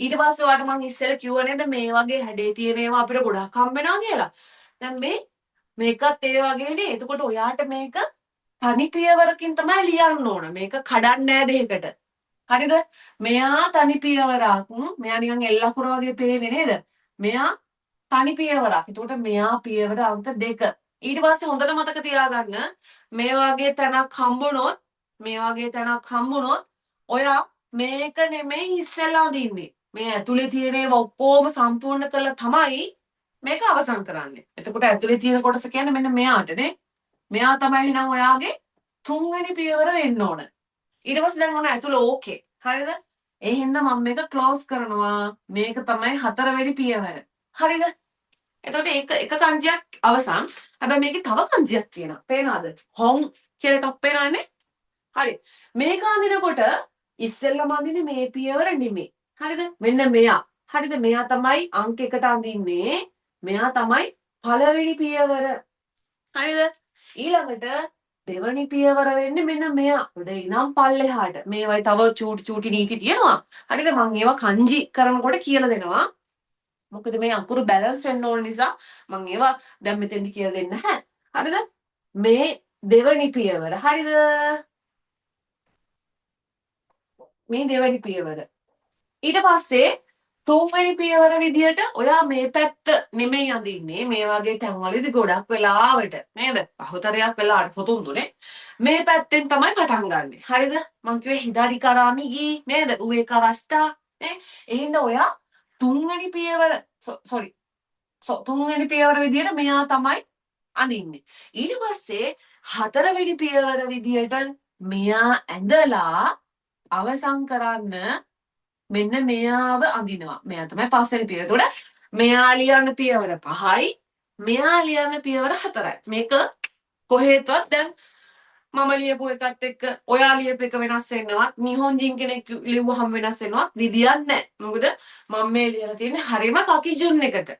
ඊට පස්සේ ඔයාලට මම ඉස්සෙල්ලා කිව්වා නේද මේ වගේ හැඩේ තියෙන ඒවා අපිට ගොඩක් හම්බ වෙනවා කියලා. දැන් මේකත් ඒ වගේනේ. එතකොට ඔයාට මේක තනි පියවරකින් තමයි ලියන්න ඕන. මේක කඩන්නේ නැහැ දෙයකට. හරිද? මෙයා තනි පියවරක්. මෙයා නිකන් එල් අකුර වගේ පේන්නේ නේද? මෙයා තනි පියවරක්. එතකොට මෙයා පියවර අංක 2. ඊට පස්සේ හොඳට මතක තියාගන්න මේ වගේ තැනක් හම්බුනොත් ඔයා මේක නෙමෙයි ඉස්සෙල්ලා අඳින්නේ. මේ ඇතුලේ තියෙන ඒවා ඔක්කොම සම්පූර්ණ කරලා තමයි මේක අවසන් කරන්නේ. එතකොට ඇතුලේ තියෙන කොටස කියන්නේ මෙන්න මෙයාටනේ. මෙයා තමයි එහෙනම් ඔයාගේ තුන්වෙනි පියවර වෙන්න ඕන. ඊට පස්සේ දැන් ඔන්න ඇතුළ ඕකේ. හරිද? ඒ හින්දා මම මේක ක්ලෝස් කරනවා. මේක තමයි හතරවෙනි පියවර. හරිද? එතකොට එක කංජියක් අවසන්. හැබැයි මේකේ තව කංජියක් තියෙනවා. පේනවද? හොන් කියලා එකක් පේනවනේ. හරි. මේක අඳිනකොට ඉස්සෙල්ලම අඳින්නේ මේ පියවර නෙමෙයි. හරිද? මෙන්න මෙයා. හරිද? මෙයා තමයි අංක 1ට අඳින්නේ. මෙයා තමයි පළවෙනි පියවර. හරිද? ඊළඟට දෙවනි පියවර වෙන්නේ මෙන්න මෙයා. උඩ ඉනම් පල්ලෙහාට. මේවයි තව චූටි චූටි නීති තියෙනවා. හරිද? මම ඒවා කංජි කරනකොට කියලා දෙනවා. මොකද මේ අකුරු බැලන්ස් වෙන්න ඕන නිසා මම ඒවා දැන් මෙතෙන්දි කියලා දෙන්නේ නැහැ. හරිද? මේ දෙවනි පියවර. හරිද? මේ දෙවනි පියවර. ඊට පස්සේ තුන්වෙනි පියවර විදියට ඔයා මේ පැත්ත නෙමෙයි අඳින්නේ මේ වගේ තැන්වලදී ගොඩක් වෙලාවට නේද? බහුතරයක් වෙලාවට පොතුන්දුනේ මේ පැත්තෙන් තමයි පටන් ගන්නෙ. හරිද? මං කිව්වේ හිදාරි කරාමිගි නේද? උවේ කරස්ටා නේ? එහෙනම් ඔයා තුන්වෙනි පියවර සෝරි තුන්වෙනි පියවර විදියට මෙයා තමයි අඳින්නේ. ඊට පස්සේ හතරවෙනි පියවර විදියට මෙයා ඇඳලා අවසන් කරන්න මෙන්න මෙයාව අඳිනවා. මෙයා තමයි පස්වෙනි පියවර. එතකොට මෙයා ලියන්න පියවර 5යි. මෙයා ලියන්න පියවර 4යි. මේක කොහෙත්වත් දැන් මම ලියපු එකත් එක්ක ඔයා ලියපු එක වෙනස් වෙන්නවත් නිහොන්ජින් කෙනෙක් ලිව්වහම වෙනස් වෙනවත් විදියක් නැහැ. මොකද මම මේ ලියලා තියෙන්නේ හරිම කකිජුන් එකට.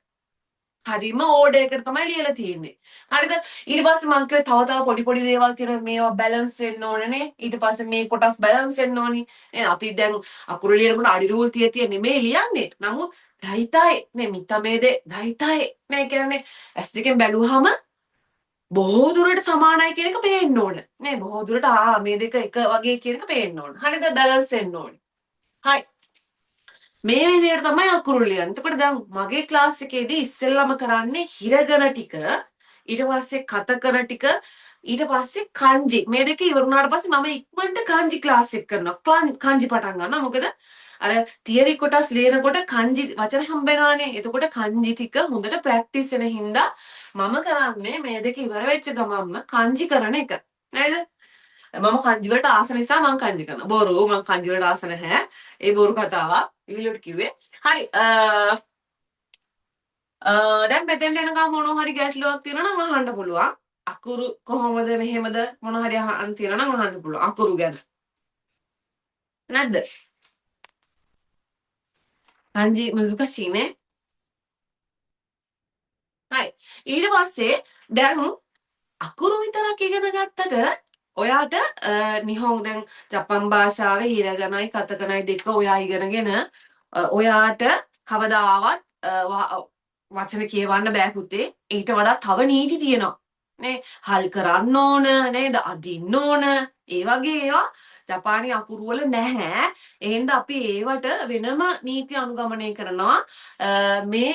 හරිම ඕඩර් එකට තමයි ලියලා තියෙන්නේ. හරිද? ඊට පස්සේ මං කිව්වේ තව පොඩි පොඩි දේවල් තියෙනවා මේවා බැලන්ස් වෙන්න ඕනනේ. ඊට පස්සේ මේ කොටස් බැලන්ස් වෙන්න ඕනි. නේ අපි දැන් අකුරු ලියනකොට අඩි රූල් තිය නෙමෙයි ලියන්නේ. නමුත් දෛතයි නේ මිතමේදේ දෛතයි නේ කියන්නේ ඇස් දෙකෙන් බැලුවාම බොහෝ දුරට සමානයි කියන එක පේන්න ඕන. නේ බොහෝ දුරට මේ දෙක එක වගේ කියන එක පේන්න ඕන. හරිද? බැලන්ස් වෙන්න ඕනේ. හයි. මේ විදිහට තමයි අකුරු ලියන්නේ. එතකොට දැන් මගේ ක්ලාස් එකේදී ඉස්සෙල්ලාම කරන්නේ හිරගන ටික, ඊට පස්සේ කතකන ටික, ඊට පස්සේ කංජි. මේ දෙක ඉවර වුණාට පස්සේ මම ඉක්මනට කංජි ක්ලාස් එක කරනවා. කංජි පටන් ගන්නවා. මොකද අර තියරි කොටස් ලියනකොට කංජි වචන හම්බ වෙනවානේ. එතකොට කංජි ටික හොඳට ප්‍රැක්ටිස් වෙන හින්දා මම කරන්නේ මේ දෙක ඉවර වෙච්ච ගමන්ම කංජි කරන එක. නේද? මම කංජි වලට ආස නිසා මම කංජි කරනවා. බොරු මම කංජි වලට ආස නැහැ. ඒ බොරු කතාවක්. විහිළුවට කිව්වේ. හරි. දැන් මෙතෙන්ට එනකම් මොනවා හරි ගැටලුවක් තියෙනවා නම් අහන්න පුළුවන්. අකුරු කොහොමද මෙහෙමද මොනවා හරි අහන්න තියෙනවා නම් අහන්න පුළුවන්. අකුරු ගැන. නැද්ද? කංජි මුසුකෂි නේ. හරි. ඊට පස්සේ දැන් අකුරු විතරක් ඉගෙන ගත්තට ඔයාට නිහොන් දැන් ජපන් භාෂාවේ හිරගනයි කතකනයි දෙක ඔයා ඉගෙනගෙන ඔයාට කවදාවත් වචන කියවන්න බෑ පුතේ. ඊට වඩා තව නීති තියෙනවා. නේ හල් කරන්න ඕන නේද? අදින්න ඕන. ඒ වගේ ඒවා ජපානයේ අකුරු වල නැහැ. එහෙනම් අපි ඒවට වෙනම නීති අනුගමනය කරනවා මේ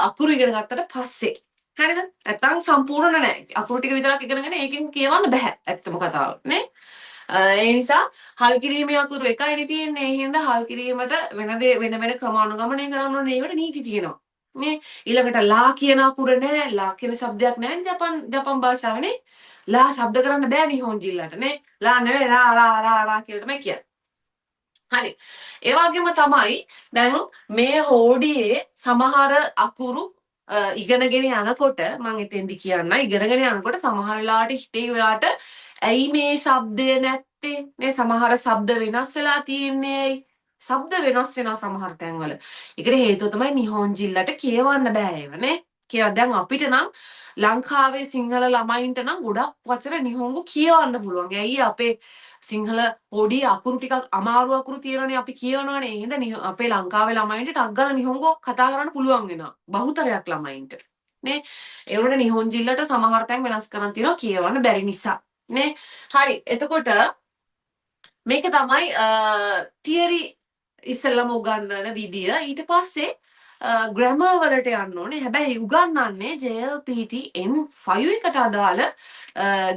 අකුරු ඉගෙන ගත්තට පස්සේ. හරිද? නැත්තම් සම්පූර්ණ නැහැ. අකුරු ටික විතරක් ඉගෙනගෙන ඒකෙන් කියවන්න බෑ. ඇත්තම කතාව නේ. ඒ නිසා හල් කිරීමේ අකුරු එකයිනේ තියෙන්නේ. ඒ හින්දා හල් කිරීමට වෙන ක්‍රම අනුගමනය කරන්න ඕනේ. ඒවට නීති තියෙනවා. නේ ඊළඟට ලා කියන අකුර නෑ. ලා කියන શબ્දයක් නෑනේ ජපන් භාෂාවේ නේ. ලා શબ્ද කරන්න බෑ නිහොන්ජිල්ලට නේ. ලා නෙවෙයි රා කියලා තමයි කියන්නේ. හරි. ඒ වගේම තමයි දැන් මේ හෝඩියේ සමහර අකුරු ඉගෙනගෙන යනකොට මම එතෙන්දි කියන්න ඉගෙනගෙන යනකොට සමහර වෙලාවට හිතේ ඔයාට ඇයි මේ શબ્දය නැත්තේ නේ සමහර શબ્ද වෙනස් වෙලා තියෙන්නේ ඇයි શબ્ද වෙනස් වෙනවා සමහර තැන්වල. ඒකට හේතුව තමයි නිහොන්ජිල්ලට කියවන්න බෑ ඒව නේ. දැන් අපිට නම් ලංකාවේ සිංහල ළමයින්ට නම් ගොඩක් වචන නිහොංගු කියවන්න පුළුවන්. ඇයි අපේ සිංහල පොඩි අකුරු ටිකක් අමාරු අකුරු තියෙනවනේ අපි කියවනවනේ. ඒ හින්දා අපේ ලංකාවේ ළමයින්ට ටක් ගාලා නිහොංගෝ කතා කරන්න පුළුවන් වෙනවා. බහුතරයක් ළමයින්ට. නේ ඒ වුණාට නිහොන්ජිල්ලට සමහර තැන් වෙනස් කරන් තියෙනවා කියවන්න බැරි නිසා. නේ හරි. එතකොට මේක තමයි තියරි ඉස්සෙල්ලම උගන්වන විදිය. ඊට පස්සේ ග්‍රැමර් වලට යන්න ඕනේ. හැබැයි උගන්වන්නේ JLPT N5 එකට අදාළ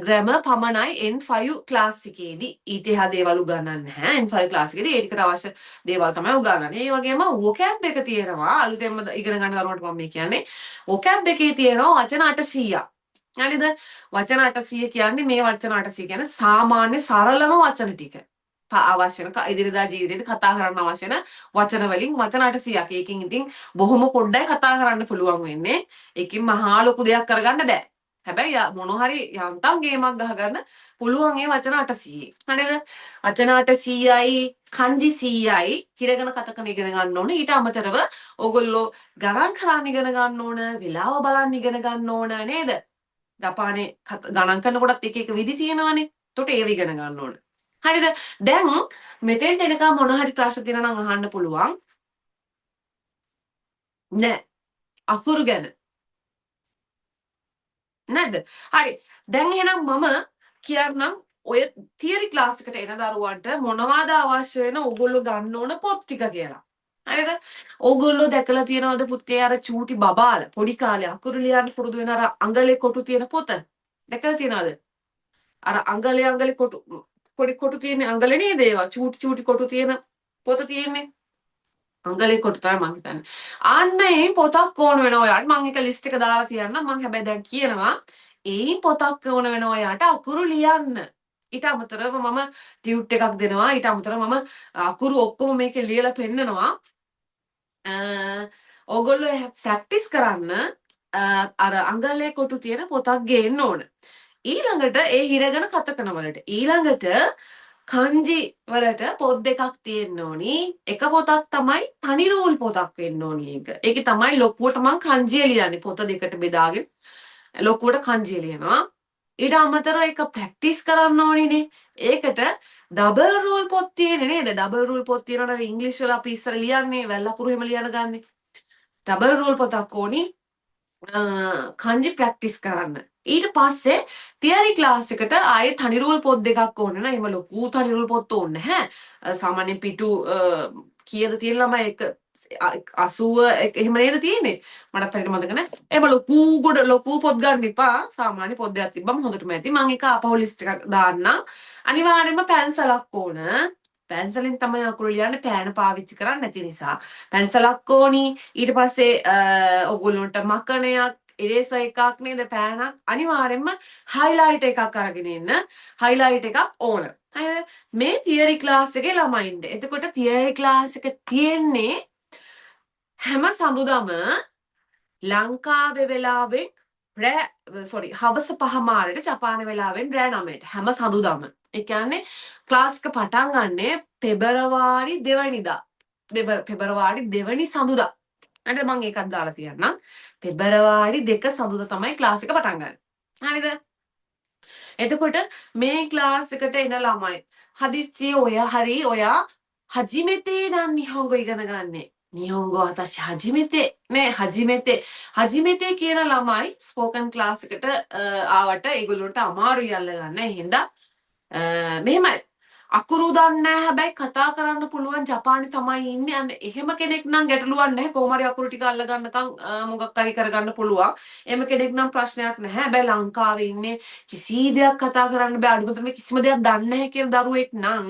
ග්‍රැමර් පමණයි N5 ක්ලාස් එකේදී. ඊට එහා දේවල් උගන්වන්නේ නැහැ. N5 ක්ලාස් එකේදී ඒකට අවශ්‍ය දේවල් තමයි උගන්වන්නේ. ඒ වගේම vocab එක තියෙනවා. අලුතෙන්ම ඉගෙන ගන්න දරුවන්ට මම මේ කියන්නේ. vocab එකේ තියෙනවා වචන 800ක්. හරිද? වචන 800 කියන්නේ මේ වචන 800 කියන්නේ සාමාන්‍ය සරලම වචන ටික. අවශ්‍ය වෙන ඉදිරියදා ජීවිතේදී කතා කරන්න අවශ්‍ය වෙන වචන වලින් වචන 800ක්. ඒකෙන් ඉතින් බොහොම පොඩ්ඩයි කතා කරන්න පුළුවන් වෙන්නේ. ඒකෙන් මහා ලොකු දෙයක් කරගන්න බෑ. හැබැයි මොන හරි යන්තම් ගේමක් ගහගන්න පුළුවන් ඒ වචන 800. හරිද? වචන 800යි කන්ජි 100යි හිරගෙන කතකන ඉගෙන ගන්න ඕනේ. ඊට අමතරව ඕගොල්ලෝ ගණන් කරන්න ඉගෙන ගන්න ඕන, වෙලාව බලන්න ඉගෙන ගන්න ඕන නේද? ජපානේ ගණන් කරනකොටත් එක එක විදි තියෙනවානේ. එතකොට ඒව ඉගෙන ගන්න ඕන. හරිද? දැන් මෙතෙන්ට එනකම් මොන හරි ප්‍රශ්න තියෙනවා නම් අහන්න පුළුවන්. නෑ. අකුරු ගැන. නැද්ද? හරි. දැන් එහෙනම් මම කියන්නම් ඔය තියරි ක්ලාස් එකට එන දරුවන්ට මොනවද අවශ්‍ය වෙන ඕගොල්ලෝ ගන්න ඕන පොත් ටික කියලා. හරිද? ඕගොල්ලෝ දැකලා තියෙනවද පුතේ අර චූටි බබාල පොඩි කාලේ අකුරු ලියන්න පුරුදු වෙන අර අඟලේ කොටු තියෙන පොත? දැකලා තියෙනවද? අර අඟලේ කොටු පොඩි කොටු තියෙන අඟලේ නේද ඒවා? චූටි චූටි කොටු තියෙන පොත තියෙන්නේ. අඟලේ කොටු තමයි මං හිතන්නේ. අන්න ඒ පොතක් ඕන වෙනවා ඔයාලට. මං එක ලිස්ට් එක දාලා තියන්නම්. මං හැබැයි දැන් කියනවා ඒ පොතක් ඕන වෙනවා ඔයාට අකුරු ලියන්න. ඊට අමතරව මම ටියුට් එකක් දෙනවා. ඊට අමතරව මම අකුරු ඔක්කොම මේකේ ලියලා පෙන්නනවා. ඕගොල්ලෝ ප්‍රැක්ටිස් කරන්න අර අඟලේ කොටු තියෙන පොතක් ගේන්න ඕන. ඊළඟට ඒ හිරගන කතකන වලට ඊළඟට කංජි වලට පොත් දෙකක් තියෙන්න ඕනි. එක පොතක් තමයි තනි රූල් පොතක් වෙන්න ඕනි එක. ඒකේ තමයි ලොකුවට මං කංජිය ලියන්නේ. පොත දෙකට බෙදාගෙන ලොකුවට කංජිය ලියනවා. ඊට අමතරව ඒක ප්‍රැක්ටිස් කරන්න ඕනිනේ. ඒකට ඩබල් රූල් පොත් තියෙන්නේ නේද? ඩබල් රූල් පොත් තියෙනවනේ ඉංග්‍රීසි වල අපි ඉස්සර ලියන්නේ වැල් අකුරු එහෙම ලියන ගන්නේ. ඩබල් රූල් පොතක් ඕනි. කංජි ප්‍රැක්ටිස් කරන්න. ඊට පස්සේ තියරි ක්ලාස් එකට ආයේ තනි රූල් පොත් දෙකක් ඕන නේද? එහෙම ලොකු තනි රූල් පොත් ඕනේ නැහැ. සාමාන්‍ය පිටු කීයද තියෙන ළමයි එක 80 එහෙම නේද තියෙන්නේ? මටත් හරියට මතක නැහැ. එහෙම ලොකු පොත් ගන්න එපා. සාමාන්‍ය පොත් දෙකක් තිබ්බම හොඳටම ඇති. මම එක අපහු ලිස්ට් එකක් දාන්නම්. අනිවාර්යයෙන්ම පැන්සලක් ඕන. පැන්සලෙන් තමයි අකුරු ලියන්න පෑන පාවිච්චි කරන්නේ නැති නිසා. පැන්සලක් ඕනි. ඊට පස්සේ ඔයගොල්ලන්ට මකණයක් ඉරේසර් එකක් නේද පෑනක් අනිවාර්යෙන්ම හයිලයිට් එකක් අරගෙන එන්න. හයිලයිට් එකක් ඕන. හරිද? මේ තියරි ක්ලාස් එකේ ළමයින්ට. එතකොට තියරි ක්ලාස් එක තියෙන්නේ හැම සඳුදාම ලංකාවේ වෙලාවෙන් හවස 5:00 ජපාන වෙලාවෙන් රෑ 9:00ට හැම සඳුදාම. ඒ කියන්නේ ක්ලාස් එක පටන් ගන්නේ පෙබරවාරි 2 වෙනිදා. පෙබරවාරි 2 වෙනි සඳුදා. හරිද? මම ඒකත් දාලා තියන්නම්. පෙබරවාරි 2 සඳුදා තමයි ක්ලාස් එක පටන් ගන්නේ. හරිද? එතකොට මේ ක්ලාස් එකට එන ළමයි හදිස්සියේ ඔයා හජිමෙතේ නම් නිහොංගෝ ඉගෙන ගන්නේ. නිහොංගෝ අතශි හජිමෙතේ කියන ළමයි ස්පෝකන් ක්ලාස් එකට ආවට ඒගොල්ලන්ට අමාරුයි අල්ල ගන්න. ඒ හින්දා මෙහෙමයි අකුරු දන්නේ නැහැ හැබැයි කතා කරන්න පුළුවන් ජපානි තමයි ඉන්නේ. අන්න එහෙම කෙනෙක් නම් ගැටලුවක් නැහැ. කොහොම හරි අකුරු ටික අල්ල ගන්නකම් මොකක් හරි කරගන්න පුළුවන්. එහෙම කෙනෙක් නම් ප්‍රශ්නයක් නැහැ. හැබැයි ලංකාවේ ඉන්නේ කිසි දෙයක් කතා කරන්න බෑ. අඩුම තරමේ කිසිම දෙයක් දන්නේ නැහැ කියන දරුවෙක් නම්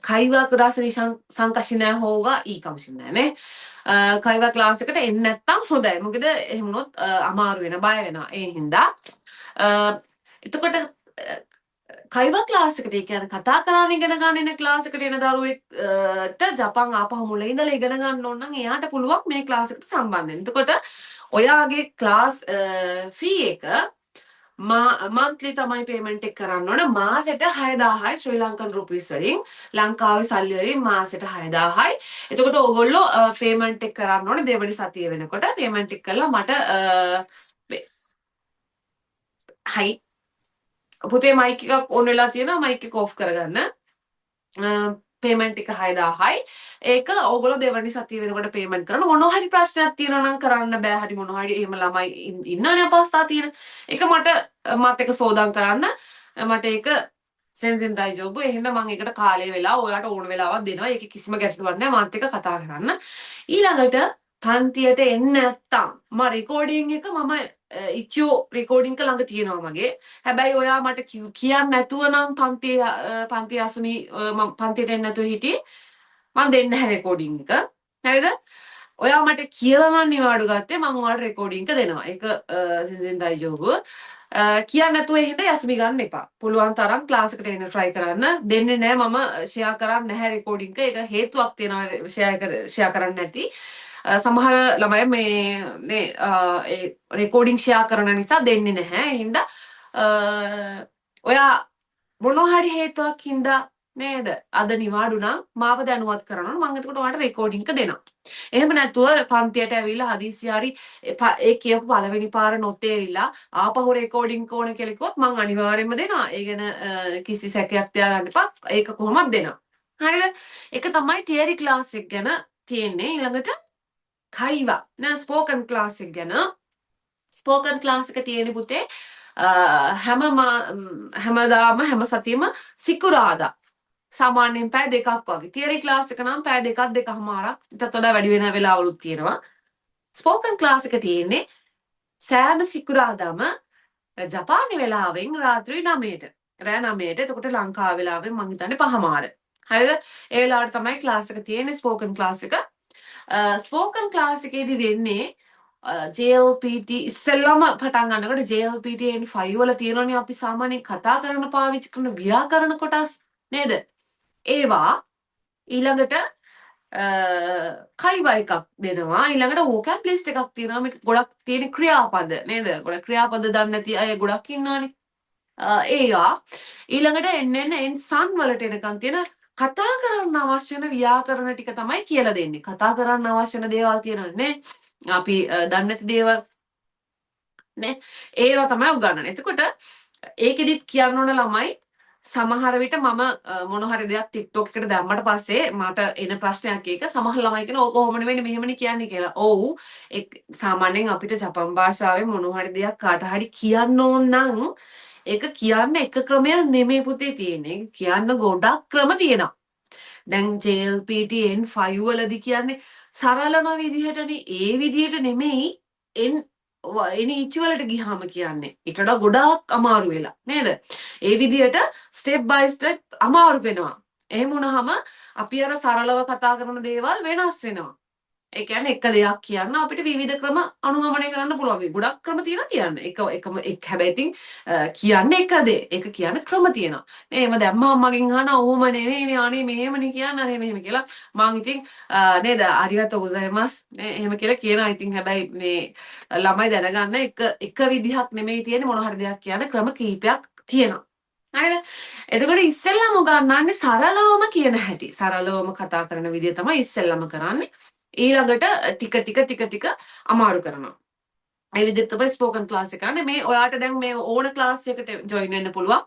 会話クラスに参加しない方がいいかもしれないね.会話ක්ලාස් එකට එන්නේ නැත්තම් හොඳයි. මොකද එහෙම වුණොත් අමාරු වෙන බය වෙනවා. ඒ හින්දා එතකොට කයිවා ක්ලාස් එකට ඒ කියන්නේ කතා කරන්න ඉගෙන ගන්න එන ක්ලාස් එකට එන දරුවෙක්ට ජපන් ආපහු මුල ඉඳලා ඉගෙන ගන්න ඕන නම් එයාට පුළුවන් මේ ක්ලාස් එකට සම්බන්ධ වෙන්න. එතකොට ඔයාගේ ක්ලාස් ෆී එක මන්ත්ලි තමයි පේමන්ට් එක කරන්න ඕන. මාසෙට 6000යි ශ්‍රී ලංකන් රුපීස් වලින්. ලංකාවේ සල්ලි වලින් මාසෙට 6000යි. එතකොට ඕගොල්ලෝ පේමන්ට් එක කරන්න ඕන දෙවනි සතිය වෙනකොට පේමන්ට් එක කළා මට හයි පුතේ මයික් එකක් ඔන් වෙලා තියෙනවා මයික් එක ඔෆ් කරගන්න. පේමන්ට් එක 6000යි. ඒක ඕගොල්ලෝ දෙවනි සතිය වෙනකොට පේමන්ට් කරන මොනවා හරි ප්‍රශ්නයක් තියෙනවා නම් කරන්න බෑ. හරි මොනවා හරි එහෙම ළමයි ඉන්නවනේ අපස්ථා තියෙන. ඒක මට එක සෝදම් කරන්න. මට ඒක සෙන්සෙන් දයිජෝබ්. ඒ හින්දා මම ඒකට කාලය වෙලා ඔයාලට ඕන වෙලාවක් දෙනවා. ඒක කිසිම ගැටලුවක් නැහැ. මාත් එක්ක කතා කරන්න. ඊළඟට පන්තියට එන්නේ නැත්තම් මම රෙකෝඩින් එක මම ඉච්චෝ රෙකෝඩින් එක ළඟ තියෙනවා මගේ. හැබැයි ඔයා මට කියන්න නැතුව නම් පන්ති අසුනි මම පන්තියට එන්නේ නැතුව හිටියේ. මම දෙන්නේ නැහැ රෙකෝඩින් එක. හරිද? ඔයා මට කියලා නම් නිවාඩු ගත්තේ මම ඔයාලට රෙකෝඩින් එක දෙනවා. ඒක සෙන්සෙන් දයිජෝබ්. කියන්න නැතුව ඒ හින්දා යස්මි ගන්න එපා. පුළුවන් තරම් ක්ලාස් එකට එන්න try කරන්න. දෙන්නේ නැහැ මම ෂෙයා කරන්නේ නැහැ රෙකෝඩින් එක. ඒක හේතුවක් තියෙනවා ෂෙයා කරන්න නැති. සමහර ළමයි මේ රෙකෝඩින් ෂෙයා කරන නිසා දෙන්නේ නැහැ. ඒ හින්දා ඔයා මොනවා හරි හේතුවක් හින්දා නේද? අද නිවාඩු නම් මාව දැනුවත් කරනවා. මම එතකොට ඔයාලට රෙකෝඩින් එක දෙනවා. එහෙම නැතුව පන්තියට ඇවිල්ලා හදිස්සි හරි ඒ කියපු පළවෙනි පාර නොතේරිලා ආපහු රෙකෝඩින් ඕන කියලා කිව්වොත් මම අනිවාර්යයෙන්ම දෙනවා. ඒ ගැන කිසි සැකයක් තියාගන්න එපා. ඒක කොහොමද දෙනවා. හරිද? ඒක තමයි තියරි ක්ලාස් එක ගැන තියෙන්නේ. ඊළඟට කයිවා නෑ ස්පෝකන් ක්ලාස් එක ගැන. ස්පෝකන් ක්ලාස් එක තියෙන පුතේ හැමදාම හැම සතියෙම සිකුරාදා සාමාන්‍යයෙන් පැය දෙකක් වගේ. තියරි ක්ලාස් එක නම් පැය දෙකක් දෙකමාරක් ඊටත් වඩා වැඩි වෙන වෙලාවලුත් තියෙනවා. ස්පෝකන් ක්ලාස් එක තියෙන්නේ සෑම සිකුරාදාම ජපානි වෙලාවෙන් රාත්‍රී 9ට. රෑ 9ට. එතකොට ලංකාව වෙලාවෙන් මං හිතන්නේ 5මාර. හරිද? ඒ වෙලාවට තමයි ක්ලාස් එක තියෙන්නේ ස්පෝකන් ක්ලාස් එක. ස්පෝකන් ක්ලාස් එකේදී වෙන්නේ JLPT ඉස්සෙල්ලම පටන් ගන්නකොට JLPT N5 වල තියෙනවනේ අපි සාමාන්‍යයෙන් කතා කරන පාවිච්චි කරන ව්‍යාකරණ කොටස් නේද? ඒවා ඊළඟට කයිවා එකක් දෙනවා. ඊළඟට වොකැබ් ලිස්ට් එකක් තියෙනවා. මේක ගොඩක් තියෙන ක්‍රියාපද නේද? ගොඩක් ක්‍රියාපද දන්නේ නැති අය ගොඩක් ඉන්නවනේ. ඒවා ඊළඟට එන්න සන් වලට එනකන් තියෙන කතා කරන්න අවශ්‍ය වෙන ව්‍යාකරණ ටික තමයි කියලා දෙන්නේ. කතා කරන්න අවශ්‍ය වෙන දේවල් තියෙනවනේ. අපි දන්නේ නැති දේවල් නේ. ඒවා තමයි උගන්වන්නේ. එතකොට ඒකෙදිත් කියන්න ඕන ළමයි සමහර විට මම මොන හරි දෙයක් TikTok එකට දැම්මට පස්සේ මට එන ප්‍රශ්නයක් ඒක සමහර ළමයි කියන ඕක කොහොම නෙවෙයි මෙහෙමනේ කියන්නේ කියලා. ඔව් සාමාන්‍යයෙන් අපිට ජපන් භාෂාවේ මොන හරි දෙයක් කාට හරි කියන්න ඕන නම් ඒක කියන්න එක ක්‍රමයක් නෙමෙයි පුතේ තියෙන්නේ. කියන්න ගොඩක් ක්‍රම තියෙනවා. දැන් JLPT N5 වලදී කියන්නේ සරලම විදිහටනේ ඒ විදිහට නෙමෙයි එනීච් වලට ගියාම කියන්නේ ඊට වඩා ගොඩාක් අමාරු වෙලා නේද? ඒ විදිහට ස්ටෙප් බයි ස්ටෙප් අමාරු වෙනවා. එහෙම වුණාම අපි අර සරලව කතා කරන දේවල් වෙනස් වෙනවා. ඒ කියන්නේ එක දෙයක් කියන්න අපිට විවිධ ක්‍රම අනුගමනය කරන්න පුළුවන්. ගොඩක් ක්‍රම තියෙනවා කියන්න. හැබැයි ඉතින් කියන්නේ එක දේ. ඒක කියන්න ක්‍රම තියෙනවා. මේ එහෙම දැම්මම මගෙන් අහන ඕම නෙවෙයිනේ අනේ මෙහෙමනේ කියන්න අනේ මෙහෙම කියලා. මං ඉතින් නේද අරියතෝ ගොසයිමස් නේ එහෙම කියලා කියනවා. ඉතින් හැබැයි මේ ළමයි දැනගන්න එක විදිහක් නෙමෙයි තියෙන්නේ මොන හරි දෙයක් කියන්න ක්‍රම කීපයක් තියෙනවා. හරිද? එතකොට ඉස්සෙල්ලාම උගන්වන්නේ සරලවම කියන හැටි. සරලවම කතා කරන විදිය තමයි ඉස්සෙල්ලාම කරන්නේ. ඊළඟට ටික අමාරු කරනවා. ඒ විදිහට තමයි ස්පෝකන් ක්ලාස් එක කරන්නේ. මේ ඔයාට දැන් මේ ඕන ක්ලාස් එකට ජොයින් වෙන්න පුළුවන්.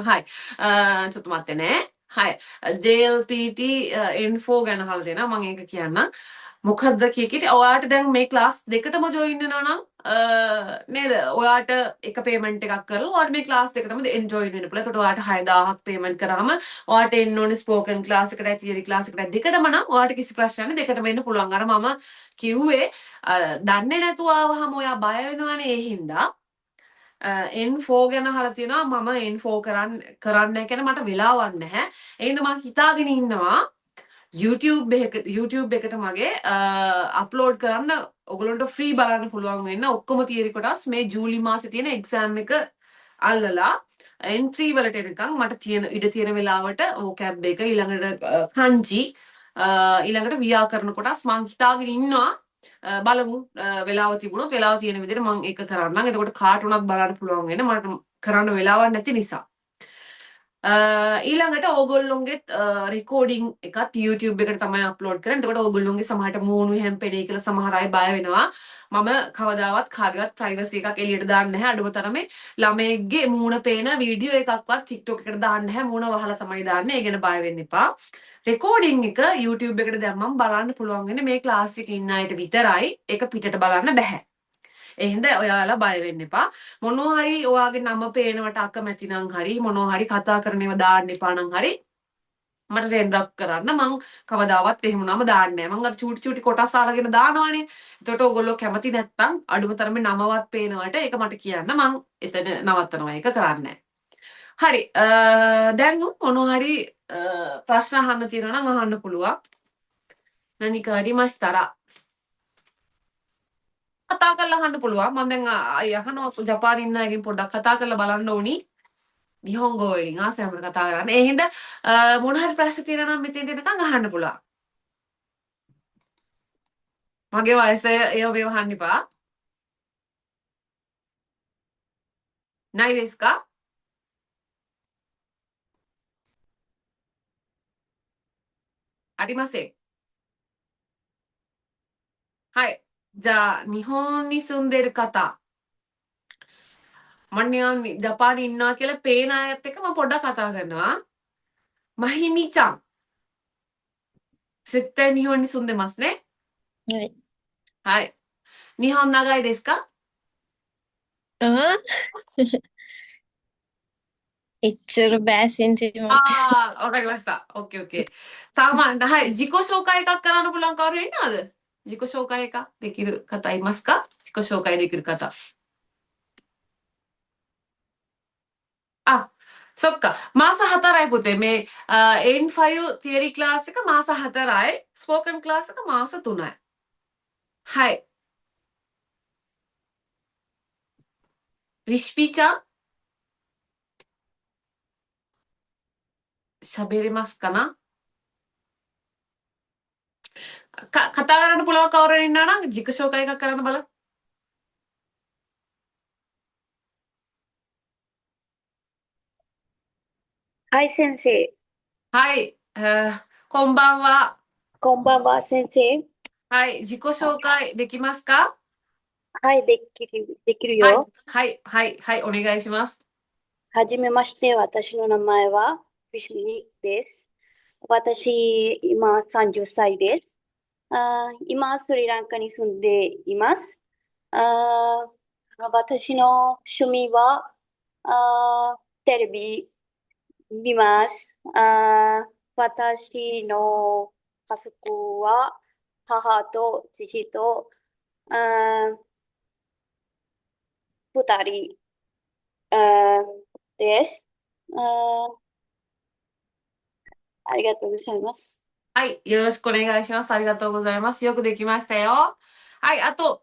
හයි. චොත්තු මත්තේ නෑ. හයි. JLPT info ගැන අහලා දෙනවා. මම ඒක කියන්නම්. මොකද්ද කිය ඔයාට දැන් මේ ක්ලාස් දෙකටම ජොයින් වෙනවා නම් නේද? ඔයාට එක පේමන්ට් එකක් කරලා ඔයාට මේ ක්ලාස් දෙකටම ජොයින් වෙන්න පුළුවන්. එතකොට ඔයාට 6000ක් පේමන්ට් කරාම ඔයාට එන්න ඕනේ ස්පෝකන් ක්ලාස් එකටයි තියරි ක්ලාස් එකටයි දෙකටම නම් ඔයාට කිසි ප්‍රශ්නයක් නැහැ දෙකටම එන්න පුළුවන්. අර මම කිව්වේ දන්නේ නැතුව ආවහම ඔයා බය වෙනවනේ ඒ හින්දා N4 ගැන අහලා තියෙනවා මම N4 කරන්න කියන මට වෙලාවක් නැහැ. ඒ හින්දා මම හිතාගෙන ඉන්නවා YouTube එකට මගේ අප්ලෝඩ් කරන්න ඔයගලන්ට ෆ්‍රී බලන්න පුළුවන් වෙන්න ඔක්කොම තියරි කොටස් මේ ජූලි මාසේ තියෙන එක්සෑම් එක අල්ලලා N3 වලට එනකන් මට තියෙන ඉඩ තියෙන වෙලාවට vocab එක ඊළඟට kanji ඊළඟට ව්‍යාකරණ කොටස් මං හිතාගෙන ඉන්නවා බලමු වෙලාව තිබුණොත් වෙලාව තියෙන විදිහට මම ඒක කරන්නම්. එතකොට කාට උනත් බලන්න පුළුවන් වෙන මට කරන්න වෙලාවක් නැති නිසා. ඊළඟට ඕගොල්ලොන්ගෙත් රෙකෝඩින් එකත් YouTube එකට තමයි අප්ලෝඩ් කරන්නේ. එතකොට ඕගොල්ලොන්ගේ සමහරට මූණු හැම්පෙන්නේ කියලා සමහර අය බය වෙනවා. මම කවදාවත් කාගේවත් ප්‍රයිවසි එකක් එළියට දාන්නේ නැහැ. අඩුම තරමේ ළමයෙක්ගේ මූණ පේන වීඩියෝ එකක්වත් TikTok එකට දාන්නේ නැහැ. මූණ වහලා තමයි දාන්නේ. ඒ ගැන බය වෙන්න එපා. රෙකෝඩින් එක YouTube එකට දැම්මම බලන්න පුළුවන් වෙන්නේ මේ ක්ලාස් එකේ ඉන්න අයට විතරයි. ඒක පිටට බලන්න බෑ. ඒ හින්දා ඔයාලා බය වෙන්න එපා. මොනවා හරි ඔයාගේ නම පේනවට අකමැති නම් හරි මොනවා හරි කතා කරන ඒවා දාන්න එපා නම් හරි මට රෙන්ඩක් කරන්න මං කවදාවත් එහෙම නම දාන්නේ නැහැ. මං අර චූටි කොටස් අරගෙන දානවනේ. එතකොට ඔයගොල්ලෝ කැමති නැත්තම් අඩුම තරමේ නමවත් පේනවට ඒක මට කියන්න මං එතන නවත්තනවා ඒක කරන්නේ හරි දැන් මොනවා හරි ප්‍රශ්න අහන්න තියෙනවා නම් අහන්න පුළුවන්. නනිකාරි මස්තරා කතා කරලා අහන්න පුළුවන්. මම දැන් අහනවා ජපානයේ ඉන්න අයගෙන් පොඩ්ඩක් කතා කරලා බලන්න ඕනි. නිහොංගෝ වලින් ආසයමකට කතා කරන්න. ඒ හින්දා මොන හරි ප්‍රශ්න තියෙනවා නම් මෙතෙන්ට එනකන් අහන්න පුළුවන්. මගේ වයස ඒව මේව අහන්න එපා. නයි දෙස්කා? りません。はい。じゃあ、日本に住んでる方。මං ජපානයේ ඉන්නවා කියලා පේන අයත් එක්ක මම පොඩ්ඩක් කතා කරනවා. මහිමිちゃん. 絶対日本に住んでますね。はい。はい。日本長いですか？あIt's bashingあ Timor. あ、わかりました。オッケーオッケー。さあ、はい。自己紹介がからのブランカールイナーズ。自己紹介ができる方いますか？自己紹介できる方。あ、そっか。Masa hataray puti. May N5 theory class ka masa hataray. Spoken class ka masa tunay. はい。リシピちゃん喋れますかな？kata ka na pula ka orin na lang. 自己紹介がからのバラ。はい、先生。はい。こんばんは。こんばんは、先生。はい。自己紹介できますか？はい、できるはい。よ。はい。はい。はい。お願いします。はじめまして、私の名前はフィシミです。私、今30歳です。今、スリランカに住んでいます。私の趣味はテレビ見ます。私の家族は母と父と二人です。ありがとうございます。はい。よろしくお願いします。ありがとうございます。よくできましたよ。はい。あと、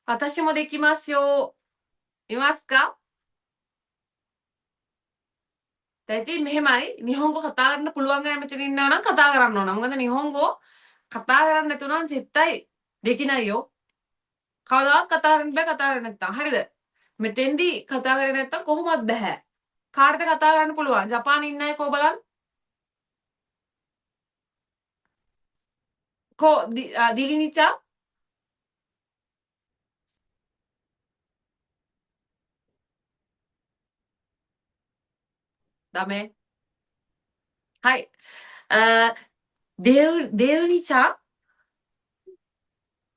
私もできますよ。いますか？大体メヘマイ、日本語カターラのプロアンガやめてるんだな、カターラのなもがね、日本語、カターラのとなん絶対できないよ。カダーカターラのべカターラのたん、はりで。メテンディカターラのたん、こほまっべへ。カーテカターラのプロアン、ジャパンにないこばらん、こ、ディリニチャダメ。はい。デウニチャ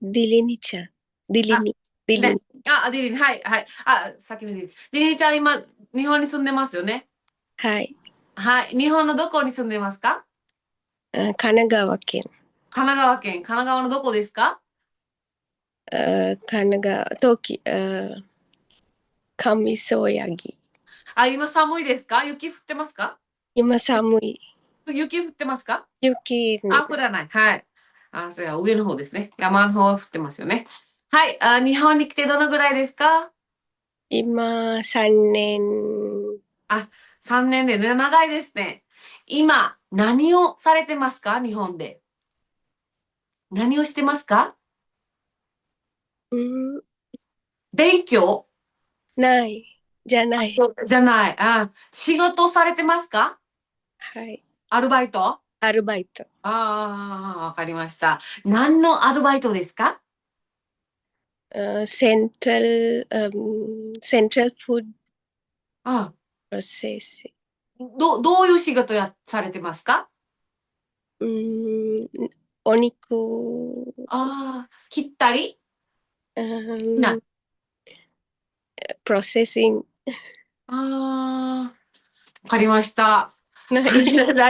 Dilini-chan. あ、Dilini. ね。Dilini. ディリニ、はい、はい。先にディリニ。ディリニちゃん今、日本に住んでますよね。はい。はい。日本のどこに住んでますか？神奈川県。神奈川県。神奈川のどこですか？神奈川、上総谷ぎ。今寒いですか？雪降ってますか？今寒い。雪降ってますか？雪、降らない。はい。それは上の方ですね。山の方は降ってますよね。はい。日本に来てどのぐらいですか？今3年。3年でね、長いですね。今、何をされてますか？日本で。何をしてますか？うん、勉強ない。じゃない。じゃない。仕事されてますか？はい。アルバイトアルバイト。わかりました。何のアルバイトですか？セントラルフードあプロセス。どういう仕事されてますか？うん、お肉、切ったりな。プロセッシング。わかりました。な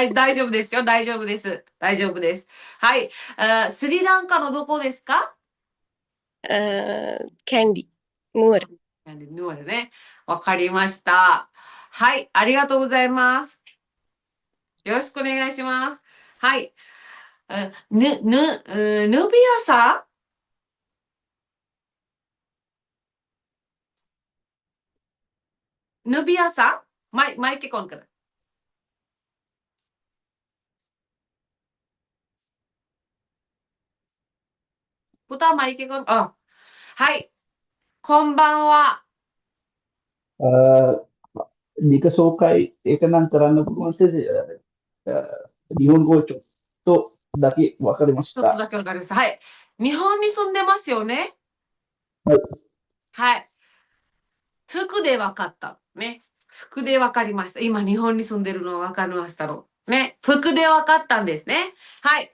い。大丈夫ですよ。大丈夫です。大丈夫です。はい。スリランカのどこですか？キャンディ、ヌール。なんで、ヌアルね。わかりました。はい。ありがとうございます。よろしくお願いします。はい。ヌビアさんヌビアさんマイケコンから。부터 마이크건はい。こんばんは。自己紹介、なんたらの部分で、日本語をちょっとだけわかりましちょっとた。だけわかります。はい。日本に住んでますよね。はい。はい。服でわかった。ね。服でわかりました。今、日本に住んでるのわかりましたの。ね。服でわかったんですね。はい。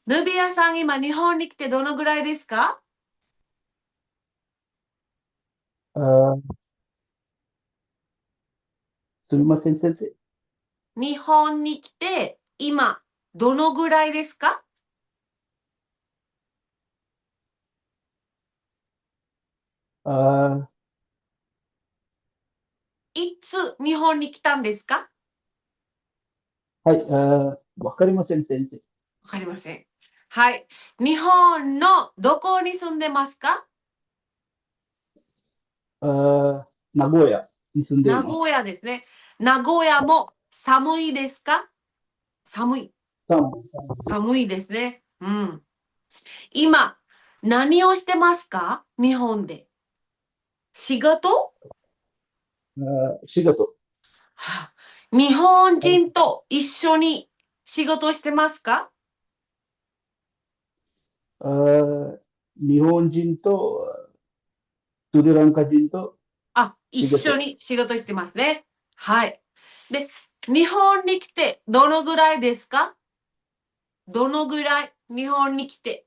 ヌビアさん、今、日本に来てどのぐらいですか？あーすみません、先生。日本に来て、今、どのぐらいですか？あいつ日本に来たんですか？はい、わかりません、先生。わかりません。はい。日本のどこに住んでますか？名古屋に住んでい名ます。古屋ですね。名古屋も寒いですか？寒い。寒寒いですね。うん。今、何をしてますか？日本で。仕事？仕事。はあ日本人と一緒に仕事してますか？あー日本人とスリランカ人とあ、一仕事。緒に仕事してますね。はい。で、日本に来てどのぐらいですか？どのぐらい日本に来て。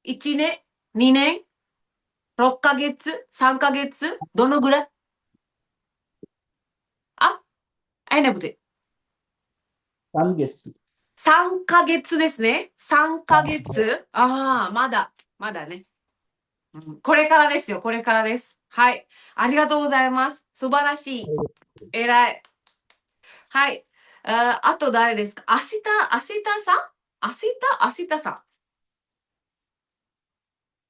1年 ?2 年 ?6 ヶ月 ?3 ヶ月どのぐらい？あ、あいなくて。3月。3ヶ月ですね。3ヶ月ああ、まだね。これからですよ、これからです。はい。ありがとうございます。素晴らしい。偉い。はい。あと誰ですか？アシタさんアシタさん。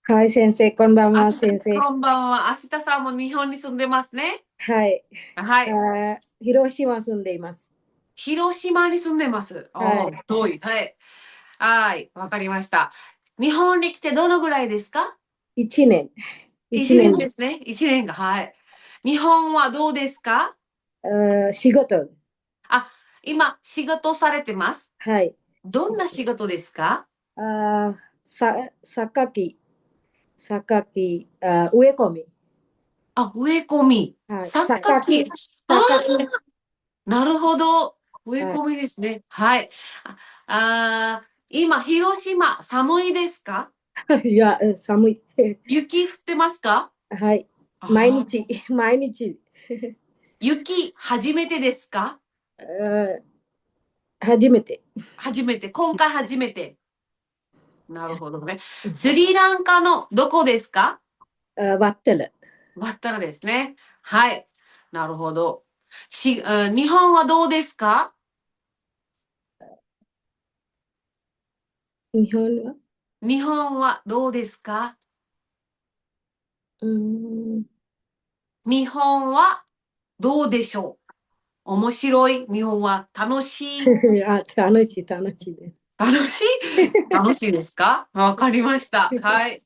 はい、先生、こんばんは、先生。こんばんは。アシタさんも日本に住んでますね。はい。はい。広島住んでいます。広島に住んでます。はいおー、遠い。はい。はい。わかりました。日本に来てどのぐらいですか1年。？1年ですね。1年が。はい。日本はどうですか？仕事。あ、今、仕事されてます。はい。どんな仕事ですか？榊、植え込み。あ、植え込み。はい。榊。あ榊。あ、なるほど。植えはい。込みですね。はい。今、広島、寒いですか？いや、寒い。雪降ってますか？はい。毎あー日、毎日。雪、初めてですか？初めて。今回初めて。なるほどね。スリランカのどこですか？割ってる。割ったらですね。はい。なるほど。日本はどうですか？日本は日本はどうですか？うーん。日本はどうでしょう？面白い。日本は楽しい。楽しい、楽しいです。楽しいですか？わかりました。はい。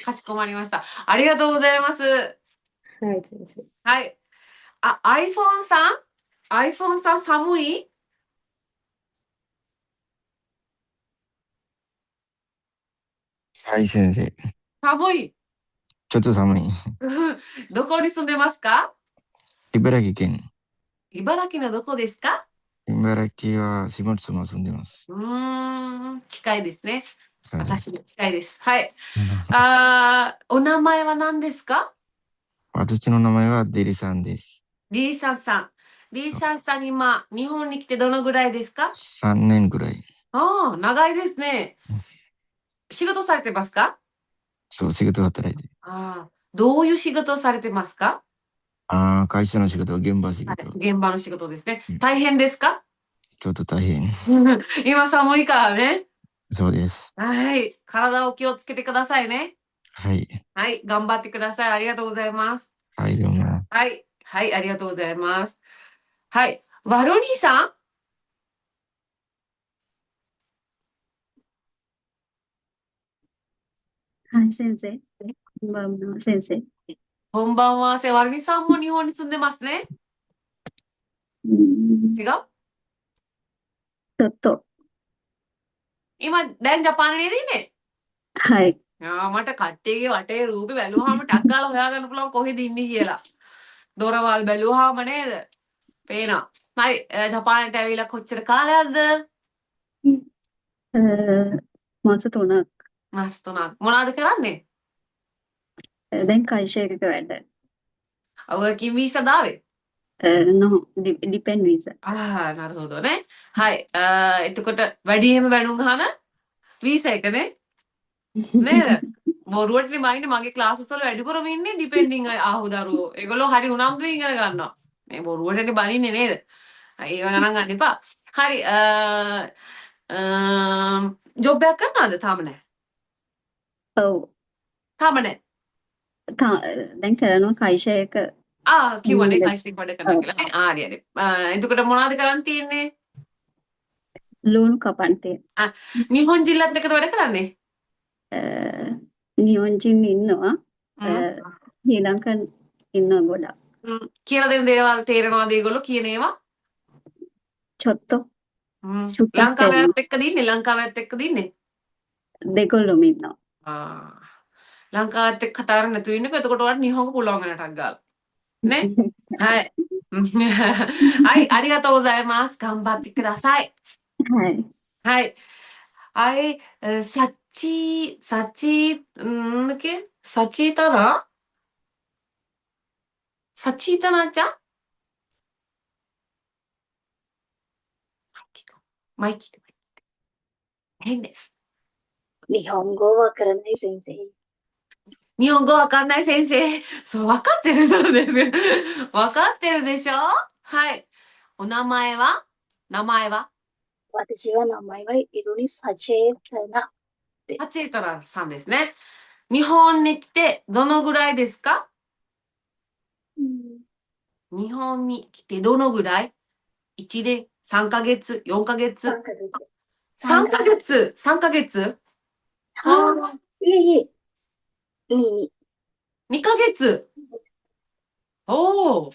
かしこまりました。ありがとうございます。はい、先生。はい。iPhone さん ?iPhone さん寒い？はい、先生。寒い。ちょっと寒い。どこに住んでますか？茨城県。茨城のどこですか？茨城は下妻住んでます。近いですね。そうです。私も近いです。はい。うんお名前は何ですか？私の名前はデリさんです。リーシャンさん。リーシャンさん今、日本に来てどのぐらいですか？ 3年ぐらい。ああ、長いですね。仕事されてますか？そう、仕事働いて。どういう仕事をされてますか？会社の仕事、現場仕はい、事。現場の仕事ですねうん。大変ですか？ちょっと大変。今寒いからね。そうです。はい。体を気をつけてくださいね。はい。はい。頑張ってください。ありがとうございます。はい、どうも。はい。はい。ありがとうございます。はい。ワロニーさんはい、先生。こんばんは、先生。こんばんは。ワロニーさんも日本に住んでますね。うん違う？ちょっと、今දැන් ජපානයේ නේද ඉන්නේ? はい。 මට කට්ටියගේ වටේ රූපේ බැලුවාම ටක් ගාලා හොයාගන්න පුළුවන් කොහෙද ඉන්නේ කියලා. දොරවල් බැලුවාම නේද? පේනවා. හරි ජපානයට ඇවිල්ලා කොච්චර කාලයක්ද? මාස 3ක්. මාස 3ක්. මොනවද කරන්නේ? දැන් කයිෂයක වැඩ. working visa だවේ. no, depend visa. なるほどね。はい。එතකොට වැඩියෙන්ම බැනුම් අහන වීසා එකනේ. නේද? බොරුවටනේ මයින්නේ මගේ ක්ලාසස් වල වැඩිපුරම ඉන්නේ ඩිපෙන්ඩින් ආහු දරුවෝ. ඒගොල්ලෝ හරි උනන්දුවෙන් ඉගෙන ගන්නවා. මේ බොරුවටනේ බනින්නේ නේද? ඒව ගණන් ගන්න එපා. හරි ජොබ් එකක් කරනවද? තාම නැහැ. ඔව්. තාම නැහැ. දැන් කරනවා කයිෂයක. කිව්වනේ කයිස්ටික් වැඩ කරනවා කියලා නේ. හරි හරි. එතකොට මොනවද කරන් තියෙන්නේ? ලුණු කපන් තියෙන. නිහොන් ජිල්ලත් එක්කද වැඩ කරන්නේ? නියෝන්ජින් ඉන්නවා. ශ්‍රී ලංකන් ඉන්නවා ගොඩක්. කියලා දෙන දේවල් තේරෙනවද ඒගොල්ලෝ කියන ඒවා? චොත්ත. ලංකාවත් එක්කද ඉන්නේ? ලංකාවත් එක්කද ඉන්නේ? දෙකොල්ලොම ඉන්නවා. ලංකාවත් එක්ක කතා කරන්නේ නැතුව ඉන්නකෝ. එතකොට ඔයාලට නිහොන්ග පුළුවන් වෙනටක් ගාලා. නේ? はい。はい、ありがとうございます。頑張ってください。はい。はい。はい、サチー、だっけサチータナサチータナちゃんマイキー。変です。日本語わからない先生。日本語わかんない先生。そう、わかってるじゃないですか。わかってるでしょ？はい。お名前は？私は名前はイロニサチェータナ。サチータナさんですね。日本に来てどのぐらいですか？日本に来てどのぐらい ?1 年、3ヶ月、4ヶ月。3ヶ月 ?3 ヶ月いえいえ。2ヶ月。おー。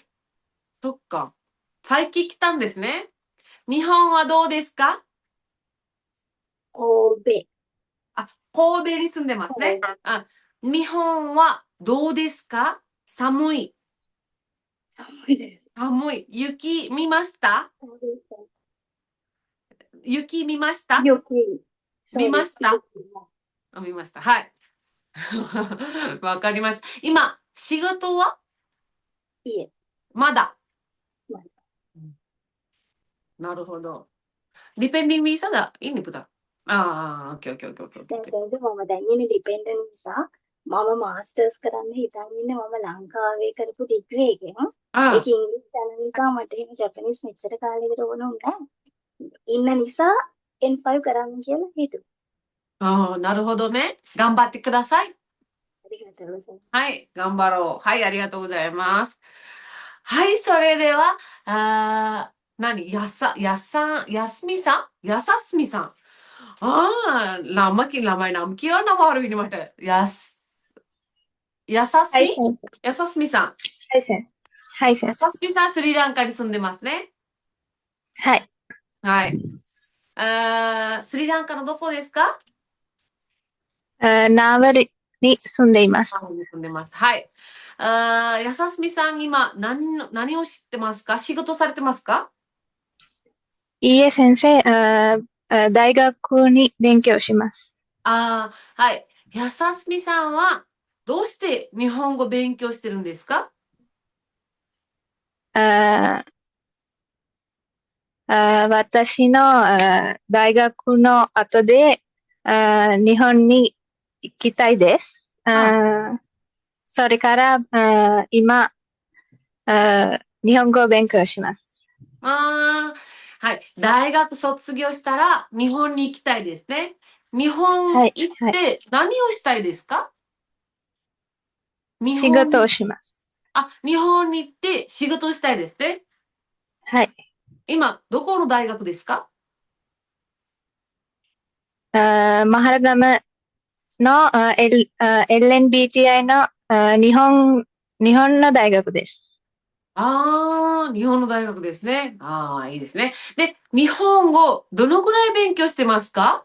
そっか。最近来たんですね。日本はどうですか？神神戸に住んでますね。日本はどうですか？寒い。戸。寒いです。寒い。雪見ました？雪見ました？見ました？見ました。はい。わかります。今、仕事はいえ。まだ。まだ。なるほど。Depending visa dah ini putar. Okey. දැන් මම දැන් ඉන්නේ ඩිපෙන්ඩන්ට් නිසා මම මාස්ටර්ස් කරන්න හිතන් ඉන්නේ මම ලංකාවේ කරපු ඩිග්‍රී එකෙන්. ඒක ඉංග්‍රීසි දන්න නිසා මට එහෙම ජපනිස් මෙච්චර කාලෙකට ඕන උන්නේ ඉන්න නිසා N5 කරන්න කියලා හිතුවා. なるほどね。頑張ってください。ありがとうございます。はい、頑張ろう。はい、ありがとうございます。はい、それでは、やさみさん。lamay nam kiyo na maru ini mata. Yasasmiさん。はい、先生。はい、先生。Yasasmiさん、スリランカに住んでますね。はい。はい。スリランカのどこですか？ナーワルに住んでいます。住んでます。はい。やさすみさん、今、何を知ってますか？仕事されてますか？いいえ、先生、大学に勉強します。はい。やさすみさんは、どうして日本語勉強してるんですか？私の大学の後で日本に行きたいです。それから今日本語を勉強します。はい。大学卒業したら日本に行きたいですね。日本行って何をしたいですか？仕事をします。日本に行って仕事をしたいですね。はい。今、どこの大学ですか？マハラガムのLNBTI の日本の大学です。日本の大学ですね。いいですね。で、日本語、どのぐらい勉強してますか？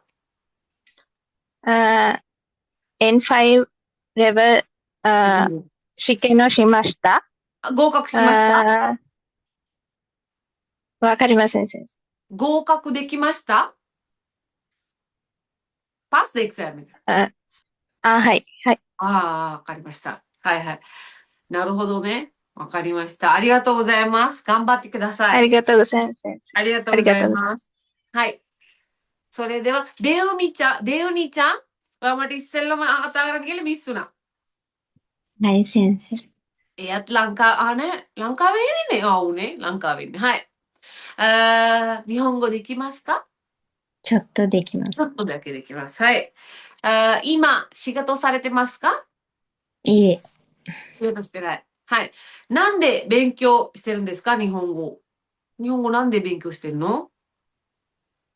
N5 レベル、試験をしました。合格しました？わかりません、先生。合格できました？パスでエクザム。はい。わかりました。はいはい。なるほどね。わかりました。ありがとうございます。頑張ってください。ありがとうございます、先生。ありがとうございます。はい。それでは、デウニちゃんはまりっせらまあたがらんげるミスな。はい、先生。ランカーベリね。ランカーベリね。はい。日本語できますか？ちょっとできます。ちょっとだけできます。はい。今、仕事されてますか？いえ、仕事してない。はい。なんで勉強してるんですか？日本語。日本語なんで勉強してるの？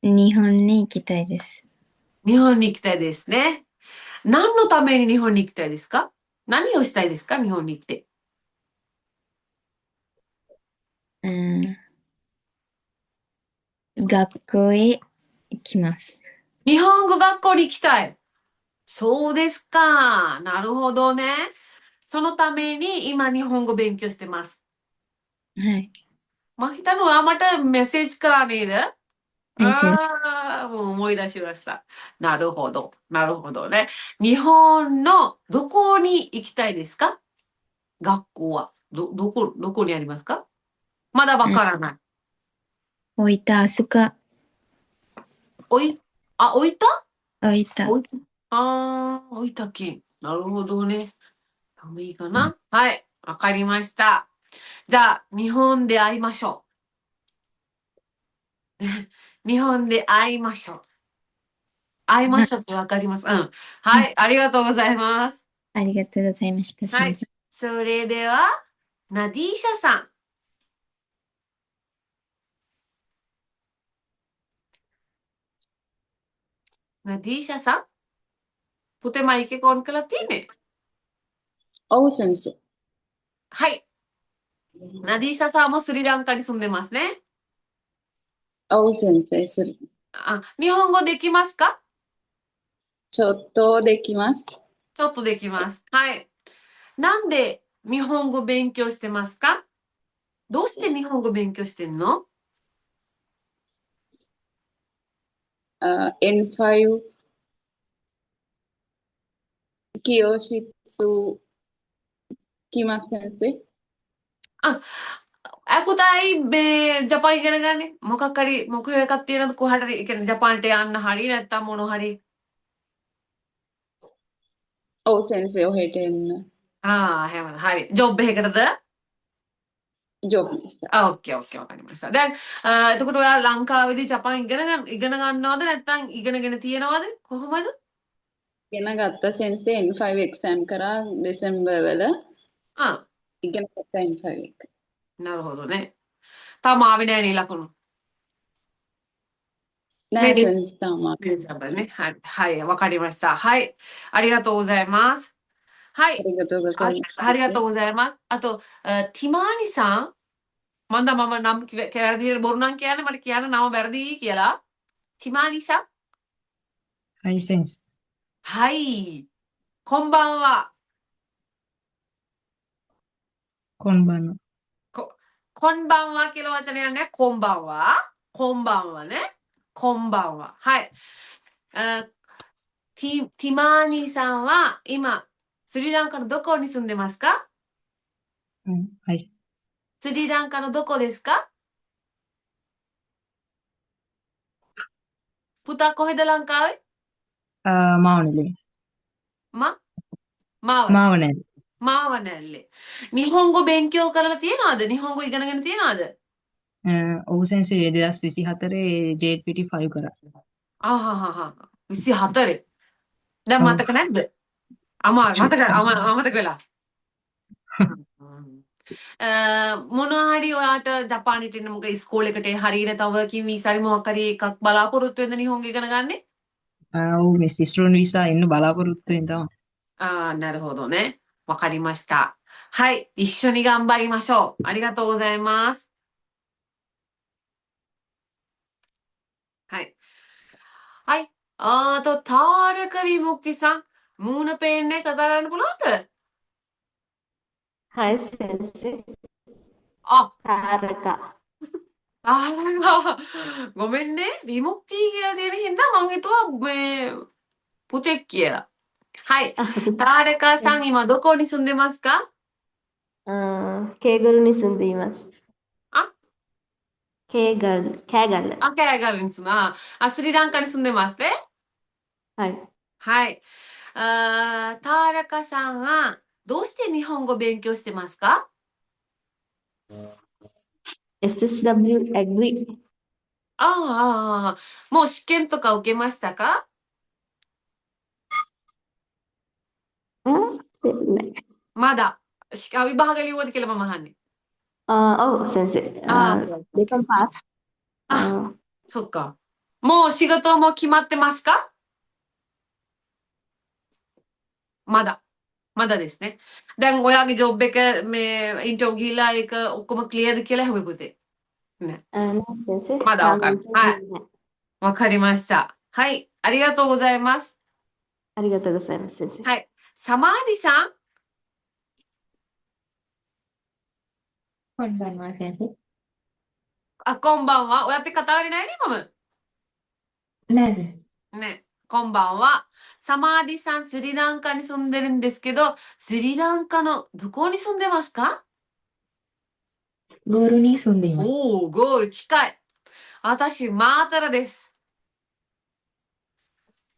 日本に行きたいです。日本に行きたいですね。何のために日本に行きたいですか？何をしたいですか？日本に行って。学校へ行きます。日本語学校に行きたい。そうですか。なるほどね。そのために今日本語勉強してます。はい。Makita mo, mata message kaねで。はい、もう思い出しました。なるほど。なるほどね。日本のどこに行きたいですか？学校は。どこにありますか？まだわからない。大分、飛鳥、置いた？大分。大分県。なるほどね。もいいかな？はい。わかりました。じゃあ、日本で会いましょう。日本で会いましょう。会いましょうってわかります。はい。ありがとうございます。ありがとうございました、はい先生。それでは、ナディーシャさん。ナディーシャさんPute maike kon ka latine. ඔව් සෙන්සර්. はい。ナディーシャさんもスリランカに住んでますね。 ඔව් sensor. 日本語できますか？ちょっとできます。ちょっとできます。はい。なんで日本語勉強してますか？どうして日本語勉強してんの？ N5 清きます、先生。Ako tayo Japan igan gani. Mukakari mukha katira ko hari ikan Japan te anna hari natta mono hari. ඔව් sensor ඔහෙට එන්න. Heman hari. Job behekarada? ジョブです. Okay, okay, わかりました. දැන් එතකොට ඔයා ලංකාවේදී ජපාන් ඉගෙන ගන්නවද නැත්නම් ඉගෙනගෙන තියෙනවද? කොහොමද? ඉගෙන ගත්ත සෙන්සර් N5 එක්සෑම් කරා දෙසැම්බර් වල. ඉගෙන ගත්ත N5 එක. なるほどね. තාම ආවේ නැහැ නේ ලකුණු. නෑ සෙන්සර් තාම. ね。はい、わかりました。はい。ありがとうございます。はい。ありがとうございます。ありがとうございます。あと、ティマーニさんමන්ද මම නම් කැරදිට බොරු නම් කියන්නේ මට කියන්න නම වැරදි කියලා. ティマーニさんはい、先生。はい。こんばんは。こんばんは。こんばんはකියලා වචනයක්ね。こんばんは。こんばんはね。こんばんは。はい。ティマーニさんは今、スリランカのどこに住んでますか？はい。スリランカのどこですか？Puta kohe da lang ka? マウネです。ママウネ。マーワネル。日本語勉強からතියෙනවද? 日本語ඉගෙනගෙන තියෙනවද? ඔහු සෙන්සේ 2024 JPT5 කරා. 24. දැන් මතක නැද්ද? මතක වෙලා. මොනවා හරි ඔයාට ජපානයට එන්න මොකද ඉස්කෝල එකට හරියට තව වර්කින් වීසා හරි මොකක් හරි එකක් බලාපොරොත්තු වෙනද නිහොන්ග ඉගෙන ගන්නේ? ඔව් මේ සිස්ටර් වීසා එන්න බලාපොරොත්තු වෙන තමයි. なるほどね。わかりました。はい。一緒に頑張りましょう。ありがとうございます。はい。はい。طارق بمukti san. Muna penne kataran pulawද? はい、先生。あ、タールか。ごめんね. විමුක්තිය කියලා තියෙන හින්දා මං හිතුවා මේ පුතෙක් කියලා. はい。ターレカさん、今どこに住んでますか？ケーガルに住んでいます。あ、ケーガル。ケーガルに住む。スリランカに住んでますね。はい。はい。ターレカさんはどうして日本語勉強してますか？ SSW agree。もう試験とか受けましたか？まだ。Ibahagi liwat kila mamahan. Oh, 先生。they can pass。そっか。もう仕事も決まってますか？まだ。まだですね。දැන් ඔයාගේ ජොබ් එක මේ ඉන්ටර්වයුව ගිහිල්ලා ඒක ඔක්කොම ක්ලියර්ද කියලා ඇහුවේ පුතේ. නේ. 先生。まだわかる。はい。わかりました。はい。ありがとうございます。ありがとうございます、先生。はい。サマーディさん。こんばんは、先生。こんばんは。親って片割りないにもねえ、先生。ね。こんばんは。サマーディさん、スリランカに住んでるんですけど、スリランカのどこに住んでますか？ゴールに住んでいます。おー、ゴール近い。私、マータラです。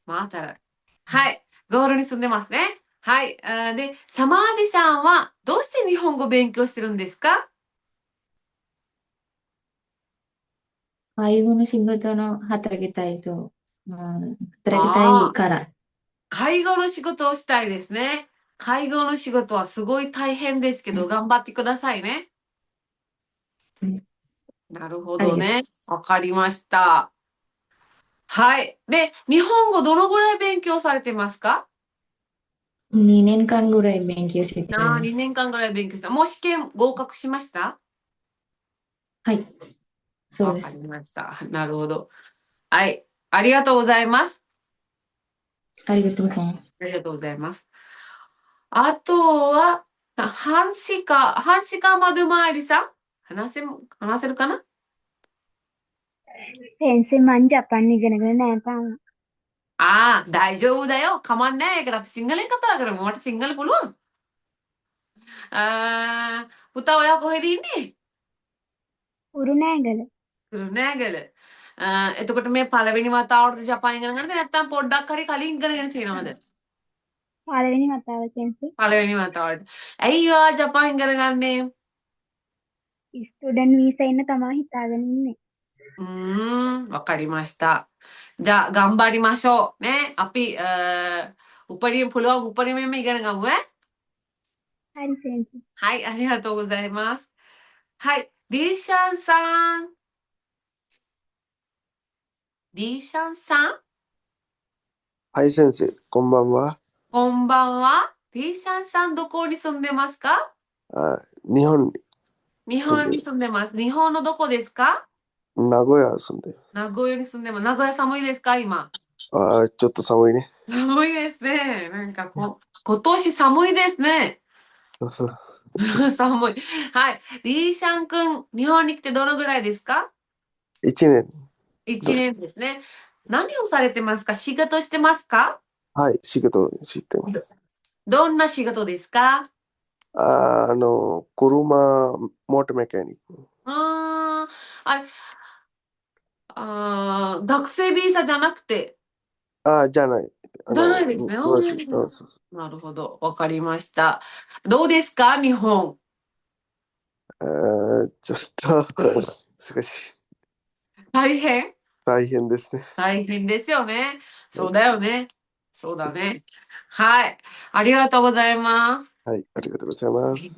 マータラ。はい。ゴールに住んでますね。はい。で、サマーディさんはどうして日本語勉強してるんですか？介護の仕事の働きたいと、働きたいから。介護の仕事をしたいですね。介護の仕事はすごい大変ですけど、頑張ってくださいね。なるほどね。わかりました。はい。で、日本語どのぐらい勉強されてますか2年間ぐらい勉強しています。2年間ぐらい勉強した。もう試験合格しました？はい。そうでわかす。りました。なるほど。はい。ありがとうございます。ありがとうございます。ありがとうございます。あとは、ハンシカマドゥマーリさん話せるかな？先生、මං ජපන් ඉගෙනගෙන නෑ තාම. 大丈夫だよ。කමක් නැහැ. ඒක අපි සිංහලෙන් කතා කරමු. මට සිංහල පුළුවන්. පුතා ඔයා කොහෙද ඉන්නේ? උරුණෑගල. කුරුණෑගල. එතකොට මේ පළවෙනි වතාවටද ජපන් ඉගෙන ගන්නද නැත්නම් පොඩ්ඩක් හරි කලින් ඉගෙනගෙන තියෙනවද? පළවෙනි වතාව සෙන්සර්. පළවෙනි වතාවට. ඇයි ඔයා ජපන් ඉගෙන ගන්නේ? ස්ටුඩන්ට් වීසා ඉන්න තමා හිතාගෙන ඉන්නේ. わかりました。じゃあ、頑張りましょう。ね。අපි පුළුවන් උපරිමයෙන්ම ඉගෙන ගමු ඈ. හරි සෙන්සර්. はい、ありがとうございます。はい、ディシャンさん。ディシャンさん。はい、先生、こんばんは。こんばんは。ディシャンさん、どこに住んでますか？日本に。日本に住んでます。日本のどこですか？名古屋住んでます。名古屋に住んでます。名古屋寒いですか、今？ちょっと寒いね。寒いですね。なんか今年寒いですね。そう。寒い。はい。リーシャン君、日本に来てどのぐらいですか？1年。1年ですね。何をされてますか？仕事してますか？はい、仕事してます。どんな仕事ですか？車、モートメカニック。学生ビザじゃなくて。じゃない。じゃないですね。なるほど。わかりました。どうですか、日本？ちょっと、少し。大変？大変ですね。大変ですよね。そうだよね。そうだね。はい。ありがとうございます。はい、ありがとうございます。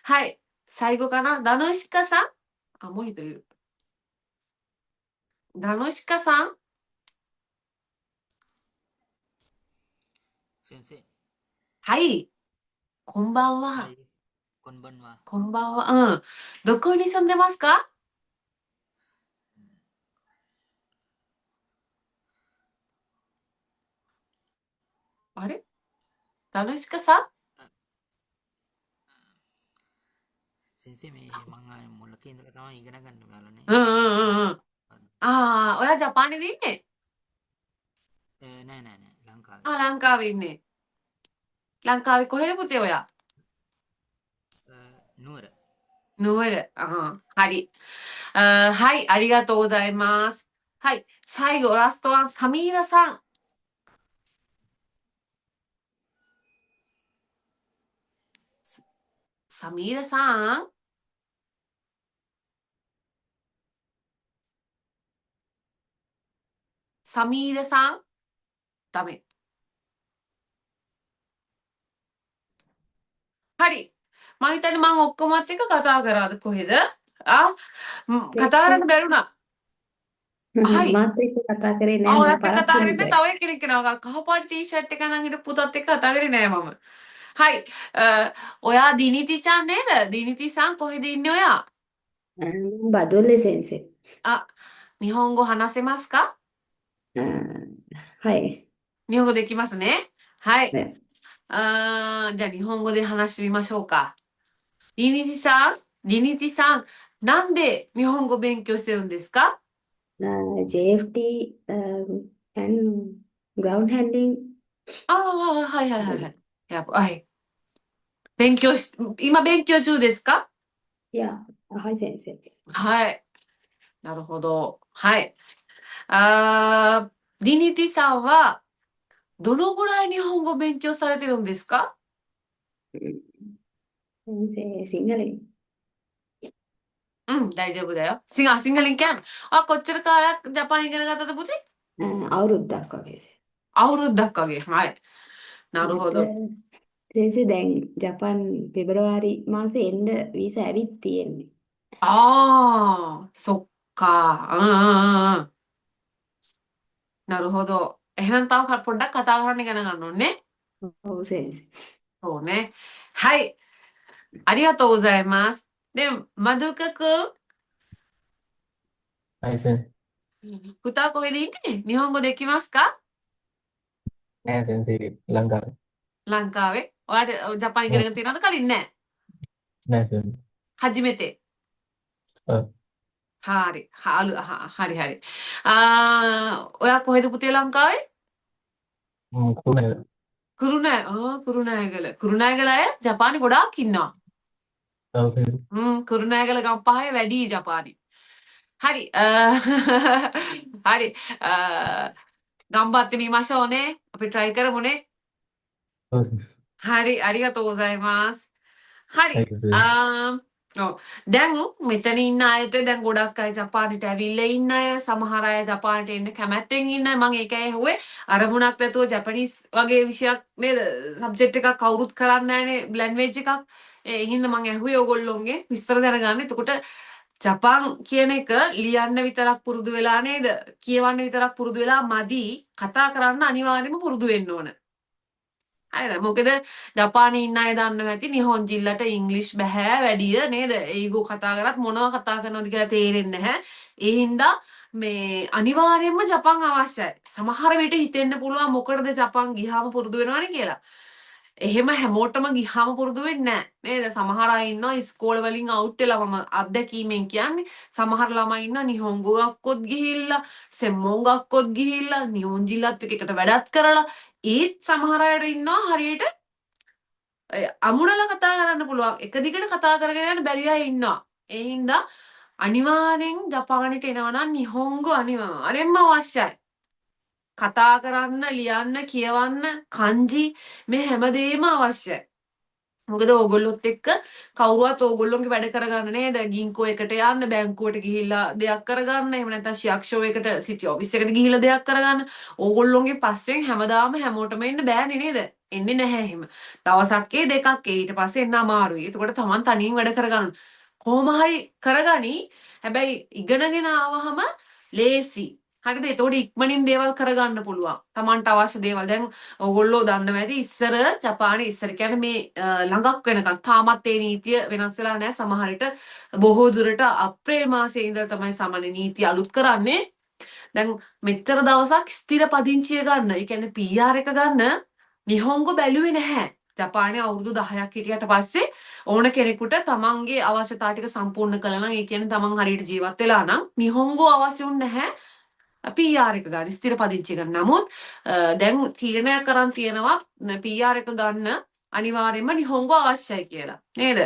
はい。最後かな。ダノシカさん？もう一人いる。ダノシカさん？先生。はい。こんばんは。こんばんは。こんばんは。うん。どこに住んでますか？あれダルシカさん？先生මේ මං මුලක ඉඳලා තමයි ඉගෙන ගන්න ඔයාලනේ. うんうんうんうん。ああ、ඔයා ජපානේද ඉන්නේ? නෑ නෑ නෑ ලංකාවේ. ආ ලංකාවේ ඉන්නේ. ලංකාවේ කොහෙද පුතේ ඔයා? නුවර. නුවර. はい。はい、ありがとうございます。はい、最後ラストワン、サミーラさん。サミーラさん？サミーラさん？ダメ。හරි. මං හිතන්නේ මං ඔක්කොමත් එක්ක කතා කරාද කොහෙද? කතා කරන්න බැරුණා. හරි. මාත් එක්ක කතා කරේ නෑ මම ඔයත් එක්ක පරක්කු කතා කරේ නිසායි. නැහැ. තව කෙනෙක් කෙනා කහපාට ටී-ෂර්ට් එක අරන් හිටපු පුතත් එක්ක කතා කරේ නෑ මම. හරි. ඔයා දිනිති චන් නේද? දිනිතිさん කොහෙද ඉන්නේ ඔයා? バドレ先生。日本語話せますか？はい。日本語できますね。はい。ね。じゃあ日本語で話してみましょうか。リニティさん、なんで日本語勉強してるんですか？ JFT and ground handling。はいはいはいはい。はい。今勉強中ですか？いや、はい先生。はい。なるほど。はい。リニティさんは、どのぐらい日本語勉強されてるんですか？先生、シンガリン。大丈夫だよ. 싱글링 can. කොච්චර කාලයක් ජපාන් ඉගෙන ගත්තද පුතේ? අවුරුද්දක් වගේ. අවුරුද්දක් වගේ.はい. なるほど.先生දැන් ජපාන් පෙබරවාරි මාසේ එන්න වීසා ඇවිත් තියෙන්නේ. そっか. なるほど. එහෙනම් තව පොඩ්ඩක් කතා කරන්න ඉගෙන ගන්න ඕනේ. ඔව්先生. そうね. はい。ありがとうございます。で、マドゥカ君。はい、先歌声でいいね。日本語できますか？生、ランカー。 ලංකාවේ? ඔයාට ජපාන් ඉගෙන ගන්න තියෙනවද කලින් නෑ? නෑ සර්.初めて. ඔව්. හරි. හරි. ඔයා කොහෙද පුතේ ලංකාවේ? කුරුණෑගල. කුරුණෑගල. කුරුණෑගල අය ජපානි ගොඩාක් ඉන්නවා. ඔව් සර්. කුරුණෑගල ගම්පහේ වැඩි ජපානි. හරි. හරි. 頑張ってみましょうね. අපි try කරමු නේ. そうです。はい、ありがとうございます。はい。はい、先生。 දැන් මෙතන ඉන්න අයට දැන් ගොඩක් අය ජපානට ඇවිල්ලා ඉන්න අය සමහර අය ජපානට එන්න කැමැත්තෙන් ඉන්න අය. මම ඒකයි ඇහුවේ අරමුණක් නැතුව ජපනීස් වගේ විෂයක් නේද සබ්ජෙක්ට් එකක් කවුරුත් කරන්නේ නැහැනේ ලැන්ග්වේජ් එකක්. ඒ හින්දා මම ඇහුවේ ඕගොල්ලෝන්ගේ විස්තර දැනගන්න. එතකොට ජපාන් කියන එක ලියන්න විතරක් පුරුදු වෙලා නේද? කියවන්න විතරක් පුරුදු වෙලා මදි. කතා කරන්න අනිවාර්යයෙන්ම පුරුදු වෙන්න ඕන. හරිද? මොකද ජපානයේ ඉන්න අය දන්නවා ඇති නිහොන්ජිල්ලට ඉංග්‍රීසි බෑ වැඩිය නේද? ඒගොල්ලෝ කතා කරත් මොනවා කතා කරනවද කියලා තේරෙන්නේ නැහැ. ඒ හින්දා මේ අනිවාර්යයෙන්ම ජපාන් අවශ්‍යයි. සමහර විට හිතෙන්න පුළුවන් මොකටද ජපාන් ගියාම පුරුදු වෙනවනේ කියලා. එහෙම හැමෝටම ගියාම පුරුදු වෙන්නේ නැහැ නේද? සමහර අය ඉන්නවා ඉස්කෝල වලින් අවුට් වෙලා මම අත්දැකීමෙන් කියන්නේ. සමහර ළමයි ඉන්නවා නිහොන්ගෝ ගක්කොත් ගිහිල්ලා, සෙම්මොන් ගක්කොත් ගිහිල්ලා, නිහොන්ජිල්ලත් එක්ක වැඩත් කරලා ඒත් සමහර අයට ඉන්නවා හරියට අමුණලා කතා කරන්න පුළුවන්. එක දිගට කතා කරගෙන යන්න බැරි අය ඉන්නවා. ඒ හින්දා අනිවාර්යෙන් ජපානයට එනවා නම් නිහොන්ගෝ අනිවාර්යෙන්ම අවශ්‍යයි. කතා කරන්න, ලියන්න, කියවන්න, kanji මේ හැමදේම අවශ්‍යයි. මොකද ඕගොල්ලොත් එක්ක කවුරුවත් ඕගොල්ලොන්ගේ වැඩ කරගන්න නේද? ගින්කෝ එකට යන්න, බැංකුවට ගිහිල්ලා දෙයක් කරගන්න, එහෙම නැත්නම් ශික්ෂෝ එකට සිටි ඔෆිස් එකට ගිහිල්ලා දෙයක් කරගන්න. ඕගොල්ලොන්ගේ පස්සෙන් හැමදාම හැමෝටම එන්න බෑනේ නේද? එන්නේ නැහැ එහෙම. දවසක් දෙකක් ඊට පස්සේ එන්න අමාරුයි. එතකොට Taman තනියෙන් වැඩ කරගන්න. කොහොම හරි කරගනි. හැබැයි ඉගෙනගෙන ආවහම ලේසි. හරිද? එතකොට ඉක්මනින් දේවල් කරගන්න පුළුවන්. Tamanට අවශ්‍ය දේවල්. දැන් ඔයගොල්ලෝ දන්නවා ඇති ඉස්සර ජපානයේ ඉස්සර කියන්නේ මේ ළඟක් වෙනකන් තාමත් ඒ නීතිය වෙනස් වෙලා නැහැ. සමහර විට බොහෝ දුරට අප්‍රේල් මාසයේ ඉඳලා තමයි සාමාන්‍ය නීතිය අලුත් කරන්නේ. දැන් මෙච්චර දවසක් ස්ථිර පදිංචිය ගන්න, ඒ කියන්නේ PR එක ගන්න නිහොංගෝ බැලුවේ නැහැ. ජපානයේ අවුරුදු 10ක් හිටියට පස්සේ ඕන කෙනෙකුට තමන්ගේ අවශ්‍යතා ටික සම්පූර්ණ කළා නම්, ඒ කියන්නේ තමන් හරියට ජීවත් වෙලා නම් නිහොංගෝ අවශ්‍ය වුන්නේ නැහැ. PR එක ගන්න, ස්ථිර පදිංචි ගන්න. නමුත් දැන් තීරණයක් කරන් තියෙනවා PR එක ගන්න අනිවාර්යයෙන්ම නිහොංගෝ අවශ්‍යයි කියලා. නේද?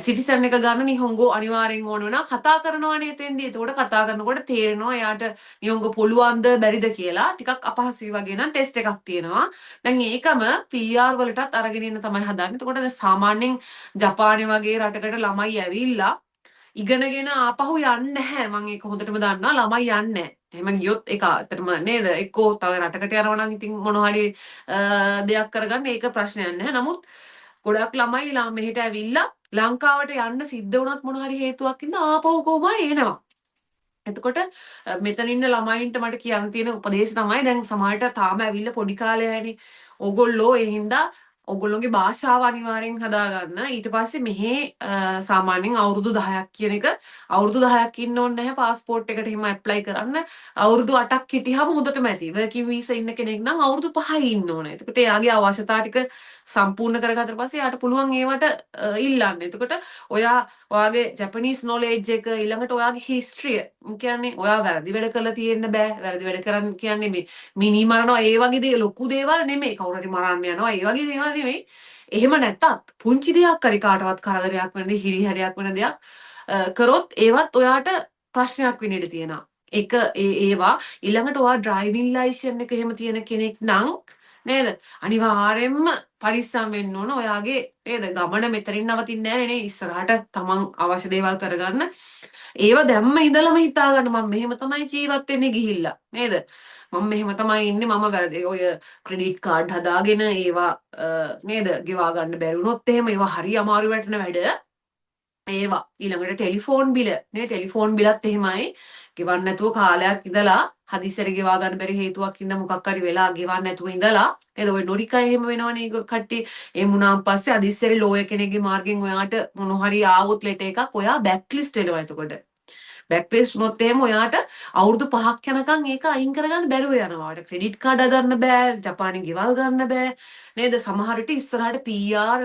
සිටිසන් එක ගන්න නිහොංගෝ අනිවාර්යෙන් ඕන වෙනවා. කතා කරනවානේ එතෙන්දී. එතකොට කතා කරනකොට තේරෙනවා එයාට නිහොංගෝ පුළුවන්ද බැරිද කියලා. ටිකක් අපහසුයි වගේ නම් ටෙස්ට් එකක් තියෙනවා. දැන් ඒකම PR වලටත් අරගෙන ඉන්න තමයි හදන්නේ. එතකොට දැන් සාමාන්‍යයෙන් ජපානයේ වගේ රටකට ළමයි ඇවිල්ලා ඉගෙනගෙන ආපහු යන්නේ නැහැ. මම ඒක හොඳටම දන්නවා. ළමයි යන්නේ නැහැ. එහෙම ගියොත් ඒක ඇත්තටම නේද? එක්කෝ තව රටකට යනවා නම් ඉතින් මොනවා හරි දෙයක් කරගන්න ඒක ප්‍රශ්නයක් නැහැ. නමුත් ගොඩක් ළමයි මෙහෙට ඇවිල්ලා ලංකාවට යන්න සිද්ධ වුණත් මොන හරි හේතුවක් ඉඳලා ආපහු කොහොම හරි එනවා. එතකොට මෙතන ඉන්න ළමයින්ට මට කියන්න තියෙන උපදේශය තමයි දැන් සමහරට තාම ඇවිල්ලා පොඩි කාලේ යන්නේ. ඕගොල්ලෝ ඒ හින්දා ඔගොල්ලෝගේ භාෂාව අනිවාර්යෙන් හදාගන්න. ඊට පස්සේ මෙහි සාමාන්‍යයෙන් අවුරුදු 10ක් කියන එක අවුරුදු 10ක් ඉන්න ඕනේ නැහැ પાස්පෝර්ට් එකට එහෙම ඇප්ලයි කරන්න. අවුරුදු 8ක් හිටියාම හොඳටම ඇති. වර්කින් වීසා ඉන්න කෙනෙක් නම් අවුරුදු 5යි ඉන්න ඕනේ. එතකොට එයාගේ අවශ්‍යතා ටික සම්පූර්ණ කරගත්තට පස්සේ එයාට පුළුවන් ඒවට ඉල්ලන්න. එතකොට ඔයාගේ ජපනීස් නොලෙජ් එක ඊළඟට ඔයාගේ හිස්ටරිය කියන්නේ ඔයා වැරදි වැඩ කරලා තියෙන්න බෑ. වැරදි වැඩ කරන්න කියන්නේ මේ මිනි මරනවා ඒ වගේ ලොකු දේවල් නෙමෙයි. කවුරු හරි මරන්න යනවා ඒ වගේ දේවල් නෙමෙයි. එහෙම නැත්තත් පුංචි දෙයක් හරි කාටවත් කරදරයක් වෙන දේ හිරිහැරයක් වෙන දෙයක් කරොත් ඒවත් ඔයාට ප්‍රශ්නයක් වෙන්න ඉඩ තියෙනවා. ඒවා ඊළඟට ඔයා ඩ්‍රයිවිං ලයිසන් එක එහෙම තියෙන කෙනෙක් නම් නේද? අනිවාර්යෙන්ම පරිස්සම් වෙන්න ඕන. ඔයාගේ නේද ගමන මෙතනින් නවතින්නේ නැහැ නේ. ඉස්සරහට තමන් අවශ්‍ය දේවල් කරගන්න. ඒව දැම්ම ඉඳලම හිතා ගන්න මම මෙහෙම තමයි ජීවත් වෙන්නේ ගිහිල්ලා නේද? මම මෙහෙම තමයි ඉන්නේ. මම වැරදි ඔය ක්‍රෙඩිට් කාඩ් හදාගෙන ඒවා නේද ගෙවා ගන්න බැරි වුණොත් එහෙම ඒවා හරි අමාරු වැටෙන වැඩ. ඒවා ඊළඟට ටෙලිෆෝන් බිල නේ ටෙලිෆෝන් බිලත් එහෙමයි. ගෙවන්න නැතුව කාලයක් ඉඳලා හදිසියට ගෙවා ගන්න බැරි හේතුවක් ඉඳ මොකක් හරි වෙලා ගෙවන්න නැතුව ඉඳලා නේද ඔය නොරිකා එහෙම වෙනවනේ කට්ටිය. ඒ වුණාන් පස්සේ හදිසියට ලෝයර් කෙනෙක්ගේ මාර්ගෙන් ඔයාට මොන හරි ආවොත් ලෙටර් එකක් ඔයා බෑක් ලිස්ට් වෙනවා. එතකොට බෑක් ලිස්ට් වුණොත් එහෙම ඔයාට අවුරුදු 5ක් යනකම් ඒක අයින් කරගන්න බැරුව යනවා. ඔයාට ක්‍රෙඩිට් කාඩ් හදන්න බෑ, ජපානයේ ගෙවල් ගන්න බෑ නේද? සමහර විට ඉස්සරහට PR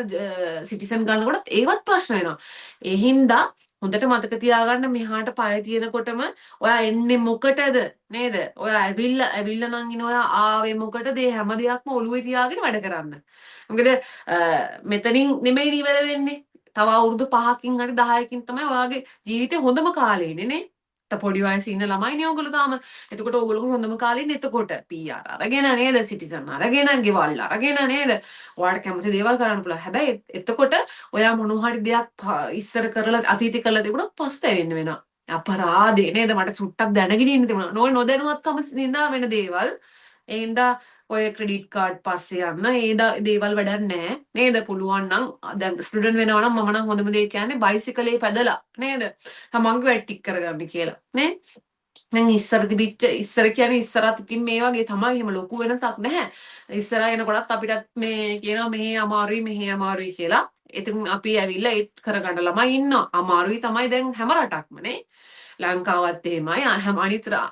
සිටිසන් ගන්නකොට ඒවත් ප්‍රශ්න වෙනවා. ඒ හින්දා හොඳට මතක තියාගන්න මෙහාට පය තියෙනකොටම ඔයා එන්නේ මොකටද නේද? ඔයා ඇවිල්ලා නම් ඉන ඔයා ආවේ මොකටද? ඒ හැම දෙයක්ම ඔළුවේ තියාගෙන වැඩ කරන්න. මොකද මෙතනින් නෙමෙයි ඉවර වෙන්නේ. තව අවුරුදු 5කින් හරි 10කින් තමයි ඔයාගේ ජීවිතේ හොඳම කාලේ ඉන්නේ නේ. පොඩි වයසේ ඉන්න ළමයිනේ ඕගොල්ලෝ තාම. එතකොට ඕගොල්ලෝ හොඳම කාලේ ඉන්නේ. එතකොට PR අරගෙන නේද? සිටිසන් අරගෙන ගෙවල් අරගෙන නේද? ඔයාලට කැමති දේවල් කරන්න පුළුවන්. හැබැයි එතකොට ඔයා මොන හරි දෙයක් ඉස්සර කරලා අතීතේ කරලා තිබුණොත් පස්තැවෙන්න වෙනවා. අපරාධේ නේද? මට සුට්ටක් දැනගෙන ඉන්න තිබුණා. නොදැනුවත්කම නින්දා වෙන දේවල්. ඒ හින්දා ඔය ක්‍රෙඩිට් කාඩ් පස්සේ යන්න ඒ දේවල් වැඩක් නැහැ නේද? පුළුවන් නම් දැන් ස්ටුඩන්ට් වෙනවා නම් මම නම් හොඳම දේ කියන්නේ බයිසිකලේ පැදලා නේද? තමන්ගේ වැඩ ටික කරගන්න කියලා නේ? දැන් ඉස්සර කියන්නේ ඉස්සරත් ඉතින් මේ වගේ තමයි. එහෙම ලොකු වෙනසක් නැහැ. ඉස්සර එනකොටත් අපිටත් මේ කියනවා මෙහෙ අමාරුයි කියලා. ඉතින් අපි ඇවිල්ලා ඒත් කරගන්න ළමයි ඉන්නවා. අමාරුයි තමයි දැන් හැම රටක්ම නේ. ලංකාවත් එහෙමයි.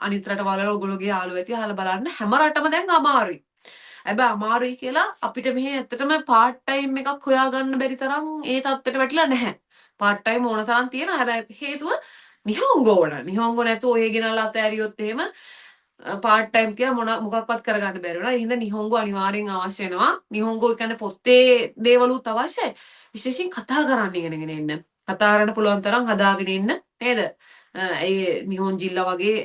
අනිත් රටවල් වල ඔයගොල්ලෝගේ යාළුවෝ ඇති අහලා බලන්න හැම රටම දැන් අමාරුයි. හැබැයි අමාරුයි කියලා අපිට මෙහෙ ඇත්තටම පාර්ට් ටයිම් එකක් හොයාගන්න බැරි තරම් ඒ තත්ත්වයට වැටිලා නැහැ. පාර්ට් ටයිම් ඕන තරම් තියෙනවා. හැබැයි හේතුව නිහොංගෝ ඕන. නිහොංගෝ නැතුව ඔය ගෙනල්ලා අතෑරියොත් එහෙම පාර්ට් ටයිම් තියා මොකක්වත් කරගන්න බැරි වෙනවා. ඒ හින්දා නිහොංගෝ අනිවාර්යෙන් අවශ්‍ය වෙනවා. නිහොංගෝ කියන්නේ පොත්තේ දේවලුත් අවශ්‍යයි. විශේෂයෙන් කතා කරන්න ඉගෙනගෙන ඉන්න. කතා කරන්න පුළුවන් තරම් හදාගෙන ඉන්න නේද? ඒ නිහොන් ජිල්ලා වගේ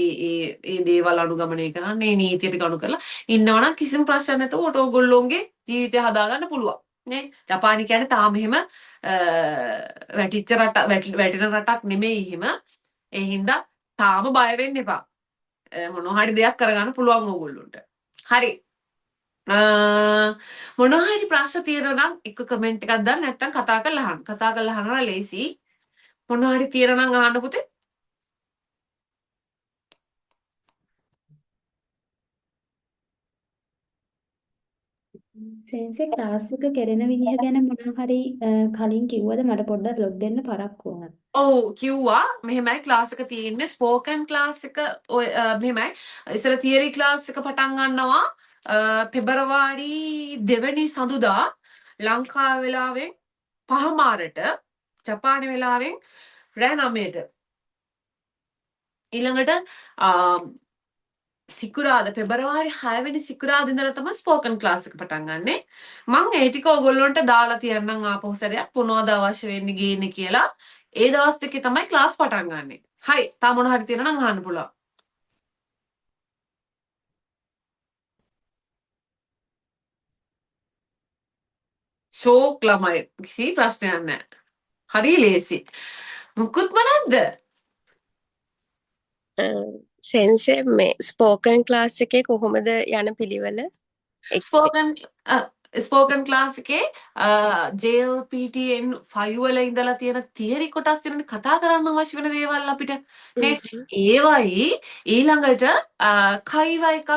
ඒ දේවල් අනුගමනය කරන්න ඒ නීතියට ගනු කරලා ඉන්නවනම් කිසිම ප්‍රශ්නයක් නැතුව ඕගොල්ලෝගේ ජීවිතය හදාගන්න පුළුවන් නේ. ජපානි කියන්නේ තාම එහෙම වැටෙන රටක් නෙමෙයි එහෙම. ඒ හින්දා තාම බය වෙන්න එපා. මොනවා හරි දෙයක් කරගන්න පුළුවන් ඕගොල්ලොන්ට. හරි. මොනවා හරි ප්‍රශ්න තියෙනවා නම් එක කමෙන්ට් එකක් දාන්න නැත්නම් කතා කරලා අහන්න. කතා කරලා අහනවා ලේසි. මොනවා හරි තියෙනවා නම් අහන්න පුතේ. සෙන්සේ ක්ලාස් එක කරන විදිහ ගැන මොනවා හරි කලින් කිව්වද මට පොඩ්ඩක් ලොග් වෙන්න පරක්කු වුණා. ඔව් කිව්වා මෙහෙමයි ක්ලාස් එක තියෙන්නේ ස්පෝකන් ක්ලාස් එක ඔය මෙහෙමයි ඉස්සර තියරි ක්ලාස් එක පටන් ගන්නවා පෙබරවාරි 2 වෙනි සඳුදා ලංකා වෙලාවෙන් 5 මාරට ජපාන වෙලාවෙන් රෑ 9ට ඊළඟට සිකුරාදා පෙබරවාරි 6 වෙනි සිකුරාදා ඉඳලා තමයි ස්පෝකන් ක්ලාස් එක පටන් ගන්නෙ. මම ඒ ටික ඔයගොල්ලන්ට දාලා තියන්නම් ආපහු සැරයක් මොනවද අවශ්‍ය වෙන්නේ ගේන්නේ කියලා. ඒ දවස් දෙකේ තමයි ක්ලාස් පටන් ගන්නෙ. හයි, තා මොන හරි තියෙනවා නම් අහන්න පුළුවන්. ෂෝක් ළමයි කිසි ප්‍රශ්නයක් නැහැ. හරි ලේසි. මුකුත්ම නැද්ද? සෙන්සේ මේ ස්පෝකන් ක්ලාස් එකේ කොහොමද යන පිළිවෙල? ස්පෝකන් ක්ලාස් එකේ JLPTN 5 වල ඉඳලා තියෙන තියරි කොටස් තියෙනනේ කතා කරන්න අවශ්‍ය වෙන දේවල් අපිට නේ ඒවයි ඊළඟට කයිවා එකක්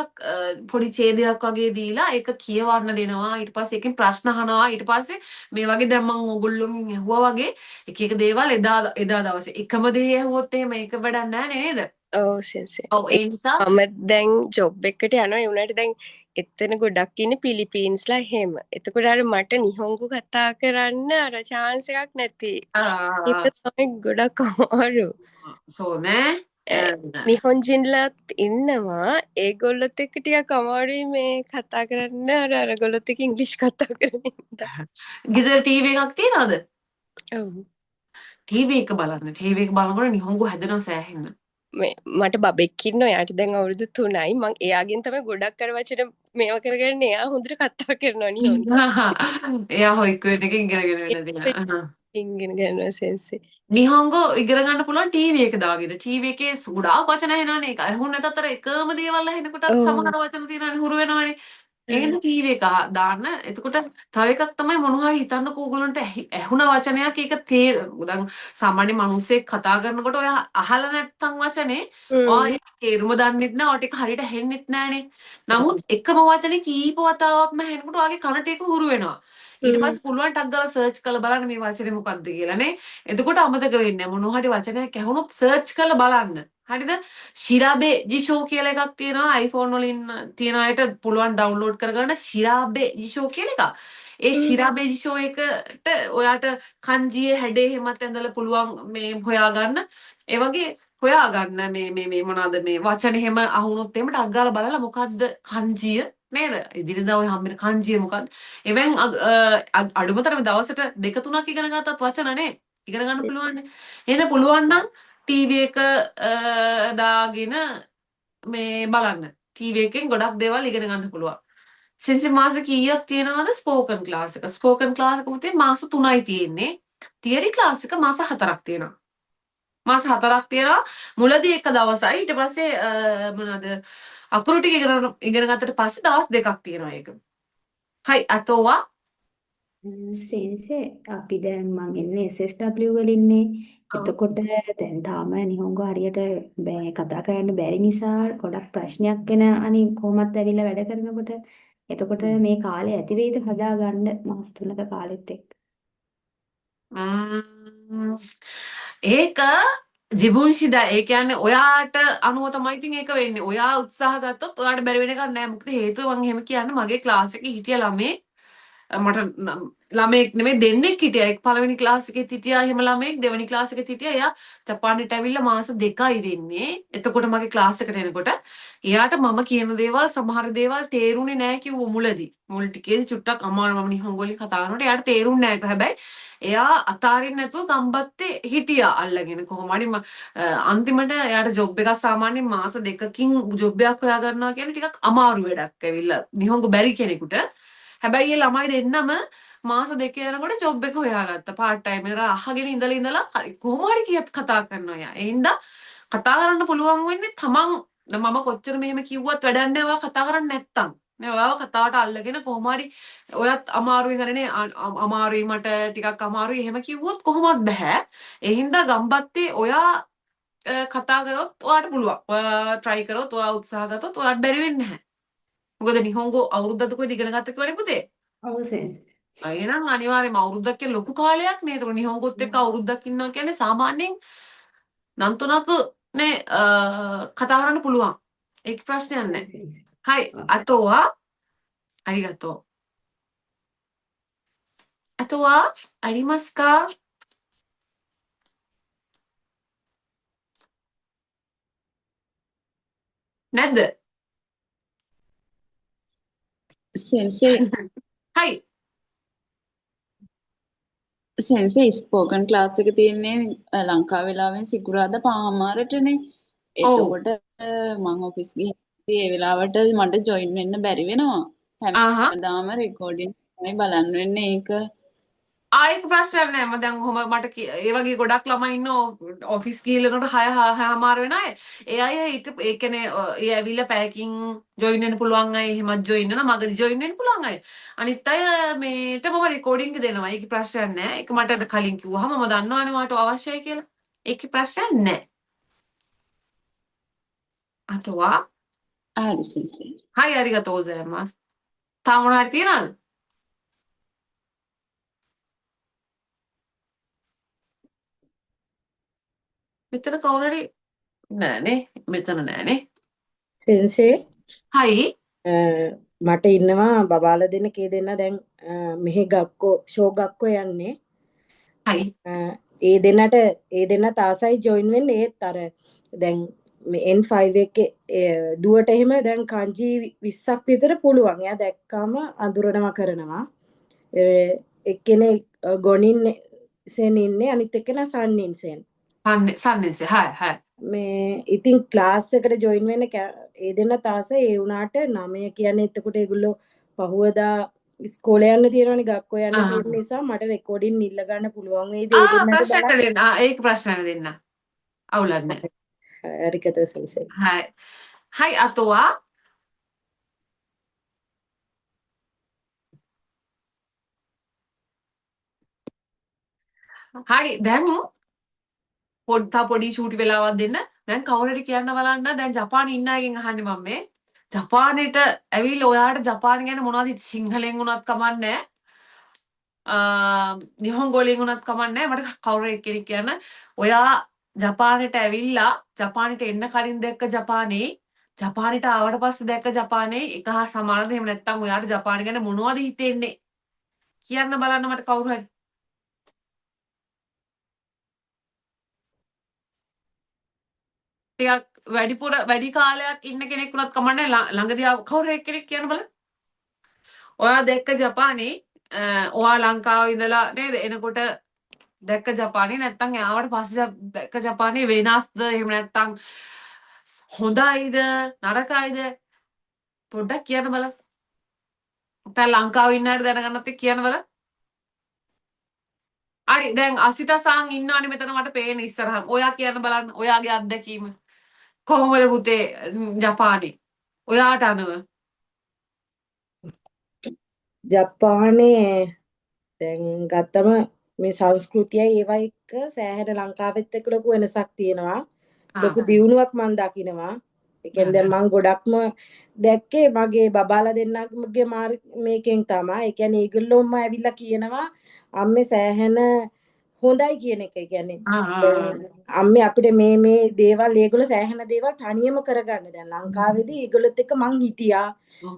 පොඩි ඡේදයක් වගේ දීලා ඒක කියවන්න දෙනවා ඊට පස්සේ එකෙන් ප්‍රශ්න අහනවා ඊට පස්සේ මේ වගේ දැන් මම ඕගොල්ලෝගෙන් ඇහුවා වගේ එක එක දේවල් එදා දවසේ එකම දේ ඇහුවොත් එහෙම ඒක වැඩක් නැහැ නේද? ඔව් සෙන්සේ. ඔව් ඒ නිසා මම දැන් ජොබ් එකට යනවා ඒ උනාට දැන් එතන ගොඩක් ඉන්නේ පිලිපීන්ස්ලා එහෙම. එතකොට අර මට නිහොංගු කතා කරන්න අර chance එකක් නැති. ඒක තමයි ගොඩක් අමාරු. නිහොන්ජින්ලාත් ඉන්නවා ඒගොල්ලොත් එක්ක ටිකක් අමාරුයි මේ කතා කරන්න අර අරගොල්ලොත් එක්ක ඉංග්‍රීසි කතා කරන හින්දා. ගෙදර ටීවී එකක් තියනවද? ඔව්. ටීවී එක බලන්න. ටීවී එක බලනකොට නිහොංගු හැදෙනවා සෑහෙන්න. මට බබෙක් ඉන්නවා එයාට දැන් අවුරුදු 3යි මං එයාගෙන් තමයි ගොඩක් අර වචන මේව කරගෙන එයා හොඳට කතා කරනවා නිහොන්ගු. එයා හොයිකු එක ඉගෙනගෙන දෙනවා. ඉගෙන ගන්නවා සෙන්සේ. නිහොංගු ඉගෙන ගන්න පුළුවන් ටීවී එක දාගෙන. ටීවී එකේ ගොඩාක් වචන ඇහෙනවනේ. ඒක ඇහුන් නැතත් අර එකම දේවල් ඇහෙනකොටත් සමහර වචන තියෙනවනේ හුරු වෙනවනේ. එහෙනම් ටීවී එක දාන්න. එතකොට තව එකක් තමයි මොනවා හරි හිතන්නකෝ ඕගොල්ලන්ට ඇහුණ වචනයක් ඒක දැන් සාමාන්‍ය මිනිස්සෙක් කතා කරනකොට ඔය අහලා නැත්තම් වචනේ ඔය තේරුම දන්නෙත් නෑ. ඔය ටික හරියට ඇහෙන්නෙත් නෑනේ. නමුත් එකම වචනේ කීප වතාවක්ම ඇහෙනකොට ඔයගේ කනට ඒක හුරු වෙනවා. ඊට පස්සේ පුළුවන් ටක් ගාලා සර්ච් කරලා බලන්න මේ වචනේ මොකක්ද කියලා නේ. එතකොට අමතක වෙන්නේ නැහැ. මොනවා හරි වචනයක් ඇහුනොත් සර්ච් කරලා බලන්න. හරිද? ශිරාබේ ජිෂෝ කියලා එකක් තියෙනවා iPhone වලින් තියෙන අයට පුළුවන් ඩවුන්ලෝඩ් කරගන්න ශිරාබේ ජිෂෝ කියලා එකක්. ඒ ශිරාබේ ජිෂෝ එකට ඔයාට කන්ජියේ හැඩේ හැමත් ඇඳලා පුළුවන් මේ හොයාගන්න. ඒ වගේ හොයාගන්න මේ මොනවාද මේ වචන එහෙම අහුනොත් එහෙම ටක් ගාලා බලලා මොකද්ද කන්ජිය නේද? ඉදිරියදා ඔය හම්බෙන කන්ජිය මොකද්ද? එවෙන් අඩුමතරම දවසට 2-3ක් ඉගෙන ගත්තත් වචනනේ ඉගෙන ගන්න පුළුවන්. එහෙනම් පුළුවන් නම් ටීවී එක දාගෙන මේ බලන්න. ටීවී එකෙන් ගොඩක් දේවල් ඉගෙන ගන්න පුළුවන්. සෙන්සේ මාස කීයක් තියෙනවද ස්පෝකන් ක්ලාස් එක? ස්පෝකන් ක්ලාස් එක පුතේ මාස 3යි තියෙන්නේ. තියරි ක්ලාස් එක මාස 4ක් තියෙනවා. මාස 4ක් තියෙනවා. මුලදී එක දවසයි ඊට පස්සේ මොනවාද අකුරු ටික ඉගෙන ගත්තට පස්සේ දවස් 2ක් තියෙනවා ඒක. හයි අතෝවා සෙන්සේ අපි දැන් මං එන්නේ SSW වල ඉන්නේ. එතකොට දැන් තාම නිහොංගු හරියට කතා කරන්න බැරි නිසා ගොඩක් ප්‍රශ්නයක් එන අනේ කොහොමත් ඇවිල්ලා වැඩ කරනකොට එතකොට මේ කාලේ ඇති වෙයිද හදාගන්න මාස 3ක කාලෙත් එක්ක. ඒක ජිබුන්ෂිදා ඒ කියන්නේ ඔයාට අනුව තමයි ඉතින් ඒක වෙන්නේ. ඔයා උත්සාහ ගත්තොත් ඔයාට බැරි වෙන එකක් නෑ. මොකද හේතුව මම එහෙම කියන්නේ මගේ ක්ලාස් එකේ හිටිය ළමේ මට ළමෙක් නෙමෙයි දෙන්නෙක් හිටියා. එක් පළවෙනි ක්ලාස් එකෙත් හිටියා එහෙම ළමෙක්. දෙවෙනි ක්ලාස් එකෙත් හිටියා. එයා ජපානයට ඇවිල්ලා මාස 2යි වෙන්නේ. එතකොට මගේ ක්ලාස් එකට එනකොට එයාට මම කියන දේවල් සමහර දේවල් තේරුනේ නෑ කිව්ව මුලදී. මුල් ටිකේදී චුට්ටක් අමාරු මම නිහොංගොලි කතා කරනකොට එයාට තේරුන්නේ නෑ. හැබැයි එයා අතාරින්න නැතුව ගම්බත්තේ හිටියා අල්ලගෙන කොහොම හරි අන්තිමට එයාට ජොබ් එකක් සාමාන්‍යයෙන් මාස 2කින් ජොබ් එකක් හොයා ගන්නවා කියන්නේ ටිකක් අමාරු වැඩක් ඇවිල්ලා නිහොංගු බැරි කෙනෙකුට. හැබැයි ඒ ළමයි දෙන්නම මාස 2 යනකොට ජොබ් එක හොයාගත්තා. පාර්ට් ටයිම් එක අහගෙන ඉඳලා කොහොම හරි කීයක් කතා කරනවා එයා. ඒ හින්දා කතා කරන්න පුළුවන් වෙන්නේ තමන් මම කොච්චර මෙහෙම කිව්වත් වැඩක් නැහැ ඔයා කතා කරන්නේ නැත්තම්. නේ ඔයාව කතාවට අල්ලගෙන කොහොම හරි ඔයත් අමාරුයි කරන්නේ අමාරුයි මට ටිකක් අමාරුයි එහෙම කිව්වොත් කොහොමවත් බෑ. ඒ හින්දා ගම්බත්තේ ඔයා කතා කරොත් ඔයාට පුළුවන්. ඔයා try කරොත් ඔයා උත්සාහ ගත්තොත් ඔයාට බැරි වෙන්නේ නැහැ. මොකද නිහොංගෝ අවුරුද්දක් කොහෙද ඉගෙන ගත්ත කිව්වනේ පුතේ. ඔව් සෙන්ස්. එහෙනම් අනිවාර්යයෙන්ම අවුරුද්දක් කියන්නේ ලොකු කාලයක් නේ. ඒක නිහොංගොත් එක්ක අවුරුද්දක් ඉන්නවා කියන්නේ සාමාන්‍යයෙන් නම් තුනක් නේ කතා කරන්න පුළුවන්. ඒක ප්‍රශ්නයක් そう නැහැ. 先生。はい。あ、あとはありがとう。あとはありますか නැද්ද? සෙන්සේはい. සෙන්සේ ස්පෝකන් ක්ලාස් එක තියෙන්නේ ලංකා වෙලාවෙන් සිකුරාදා පහමාරටනේ. ඔව්. එතකොට මම ඔෆිස් ගිහින් ඒ වෙලාවට මට ජොයින් වෙන්න බැරි වෙනවා. ආහා. හැමදාම රෙකෝඩින් තමයි බලන්න වෙන්නේ ඒක. ඒක ප්‍රශ්නයක් නෑ. මම දැන් කොහොම මට ඒ වගේ ගොඩක් ළමයි ඉන්නෝ ඔෆිස් ගිහලා යනකොට 6:00මාර වෙන අය. ඒ අය ඒ කියන්නේ ඒ ඇවිල්ලා පැයකින් ජොයින් වෙන්න පුළුවන් අය එහෙමත් ජොයින් වෙනවා. මගදී ජොයින් වෙන්න පුළුවන් අය. අනිත් අය මේට මම රෙකෝඩින් එක දෙනවා. ඒක ප්‍රශ්නයක් නෑ. ඒක මට කලින් කිව්වහම මම දන්නවනේ ඔයාලට අවශ්‍යයි කියලා. ඒක ප්‍රශ්නයක් නෑ. あとは හරි සෙන්සේ. はい、ありがとうございます。තාම මොනවා හරි තියනවද? මෙතන කවුරු හරි නෑනේ. මෙතන නෑනේ. සෙන්සේ හයි. මට ඉන්නවා බබාලා දෙන්න දෙන්න දැන් මෙහි ගක්කෝ ෂෝ ගක්කෝ යන්නේ. හයි. ඒ දෙන්න තාසයි ජොයින් වෙන්න ඒත් අර දැන් N5 එකේ දුවට එහෙම දැන් කංජි 20ක් විතර පුළුවන්. එයා දැක්කම අඳුරනවා කරනවා. එක්කෙනෙක් ගොනින් සෙන් ඉන්නේ අනිත් එක්කෙනා සන්නින් සෙන්. සන්නින්සේ හයි හයි. මේ ඉතින් ක්ලාස් එකට ජොයින් වෙන්න ඒ දෙන්න තාස ඒ වුණාට 9 කියන්නේ එතකොට ඒගොල්ලෝ පහුවදා ඉස්කෝලේ යන්න තියෙනවනේ ගක්කෝ යන්න තියෙන නිසා මට රෙකෝඩින් ඉල්ල ගන්න පුළුවන් වෙයිද ඒ දෙන්නට ප්‍රශ්නයක් බලන්න. දෙන්න. ඒක ප්‍රශ්නයක් දෙන්න. අවුලක් නැහැ. ありがとう先生。はい。はい、あとは හරි දැන් පොඩි චූටි වෙලාවක් දෙන්න. දැන් කවුරු හරි කියන්න බලන්න. දැන් ජපානයේ ඉන්න අයගෙන් අහන්නේ මම මේ. ජපානයේට ඇවිල්ලා ඔයාලට ජපාන ගැන මොනවද සිංහලෙන් වුණත් කමන්නේ නිහොංගෝලෙන් වුණත් කමන්නේ මට කවුරු හරි කෙනෙක් කියන්න. ඔයා ජපානයට ඇවිල්ලා ජපානයට එන්න කලින් දැක්ක ජපානයේ ජපානයට ආවට පස්සේ දැක්ක ජපානයේ එක හා සමානද? එහෙම නැත්නම් ඔයාට ජපාන ගැන මොනවද හිතෙන්නේ? කියන්න බලන්න මට කවුරු හරි. ටිකක් වැඩි කාලයක් ඉන්න කෙනෙක් වුණත් කමන්නේ ළඟදී කවුරු හරි කෙනෙක් කියන්න බලන්න. ඔයා දැක්ක ජපානයේ ඔයා ලංකාවේ ඉඳලා නේද එනකොට දැක්ක ජපානයේ නැත්නම් ආවට පස්සේ දැක්ක ජපානයේ වෙනස්ද? එහෙම නැත්නම් හොඳයිද නරකයිද පොඩ්ඩක් කියන්න බලන්න. දැන් ලංකාවේ ඉන්න අයට දැනගන්නත් එක්ක කියන්න බලන්න. හරි දැන් අසිතාසං ඉන්නවනේ මෙතන මට පේන ඉස්සරහම. ඔයා කියන්න බලන්න ඔයාගේ අත්දැකීම. කොහොමද පුතේ ජපානයේ? ඔයාට අනුව. ජපානයේ දැන් ගත්තම මේ සංස්කෘතියයි ඒවා එක්ක සෑහෙන ලංකාවෙත් එක්ක ලොකු වෙනසක් තියෙනවා. ලොකු දියුණුවක් මම දකිනවා. ඒ කියන්නේ දැන් මම ගොඩක්ම දැක්කේ මගේ බබාලා දෙන්නගේ මේකෙන් තමයි. ඒ කියන්නේ ඒගොල්ලෝම ඇවිල්ලා කියනවා අම්මේ සෑහෙන හොඳයි කියන එක. ඒ කියන්නේ අම්මේ අපිට මේ දේවල් ඒගොල්ලෝ සෑහෙන දේවල් තනියම කරගන්න. දැන් ලංකාවේදී ඒගොල්ලොත් එක්ක මං හිටියා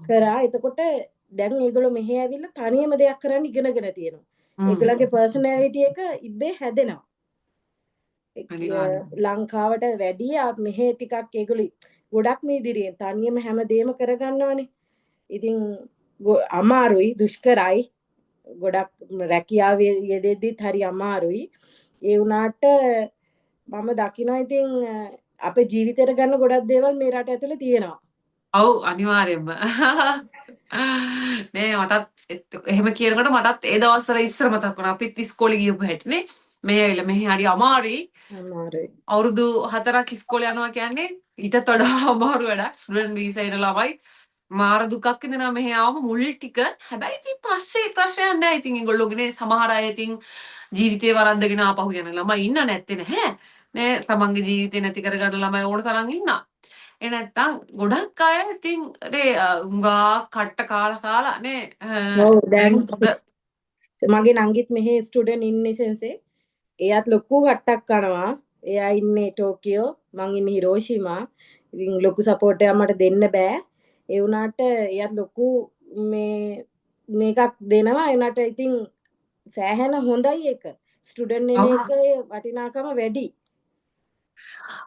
කරා. එතකොට දැන් ඒගොල්ලෝ මෙහෙ ඇවිල්ලා තනියම දෙයක් කරන්න ඉගෙනගෙන තියෙනවා. ඒගොල්ලන්ගේ පර්සනැලිටි එක ඉබ්බේ හැදෙනවා. ලංකාවට වැඩිය මෙහෙ ටිකක් ඒගොල්ලෝ ගොඩක් මේ ඉදිරියෙන් තනියම හැමදේම කරගන්නවනේ. ඉතින් අමාරුයි දුෂ්කරයි. ගොඩක් රැකියාවේ යෙදෙද්දිත් හරි අමාරුයි. ඒ වුණාට මම දකිනවා ඉතින් අපේ ජීවිතේට ගන්න ගොඩක් දේවල් මේ රට ඇතුලේ තියෙනවා. ඔව් අනිවාර්යෙන්ම. නේ මටත් එහෙම කියනකොට මටත් ඒ දවස්වල ඉස්සර මතක් වුණා. අපිත් ඉස්කෝලේ ගියපු හැටිනේ. මේ ඇවිල්ලා මෙහි හරි අමාරුයි. අවුරුදු 4ක් ඉස්කෝලේ යනවා කියන්නේ ඊටත් වඩා අමාරු වැඩක්. ස්ටුඩන්ට් වීසා එන ළමයි මාර දුකක් ඉඳනවා මෙහි ආවම මුල් ටික. හැබැයි ඉතින් පස්සේ ප්‍රශ්නයක් නැහැ. ඉතින් ඒගොල්ලෝගේ සමහර අය ඉතින් ජීවිතේ වරද්දගෙන ආපහු යන ළමයි ඉන්න නැත්තේ නැහැ. නේ තමන්ගේ ජීවිතේ නැති කරගන්න ළමයි ඕන තරම් ඉන්නා. ඒ නැත්තම් ගොඩක් අය ඉතින් උඟා කට්ට කාලා නේ ඔව් දැන් දැන් මගේ නංගිත් මෙහි ස්ටුඩන්ට් ඉන්නේ සෙන්සේ. එයාත් ලොකු කට්ටක් කනවා. එයා ඉන්නේ ටෝකියෝ, මං ඉන්නේ හිරෝෂිමා. ඉතින් ලොකු සපෝට් එකක් මට දෙන්න බෑ. ඒ වුණාට එයාත් ලොකු මේකක් දෙනවා. ඒ වුණාට ඉතින් සෑහෙන හොඳයි ඒක. ස්ටුඩන්ට් එන එක වටිනාකම වැඩි.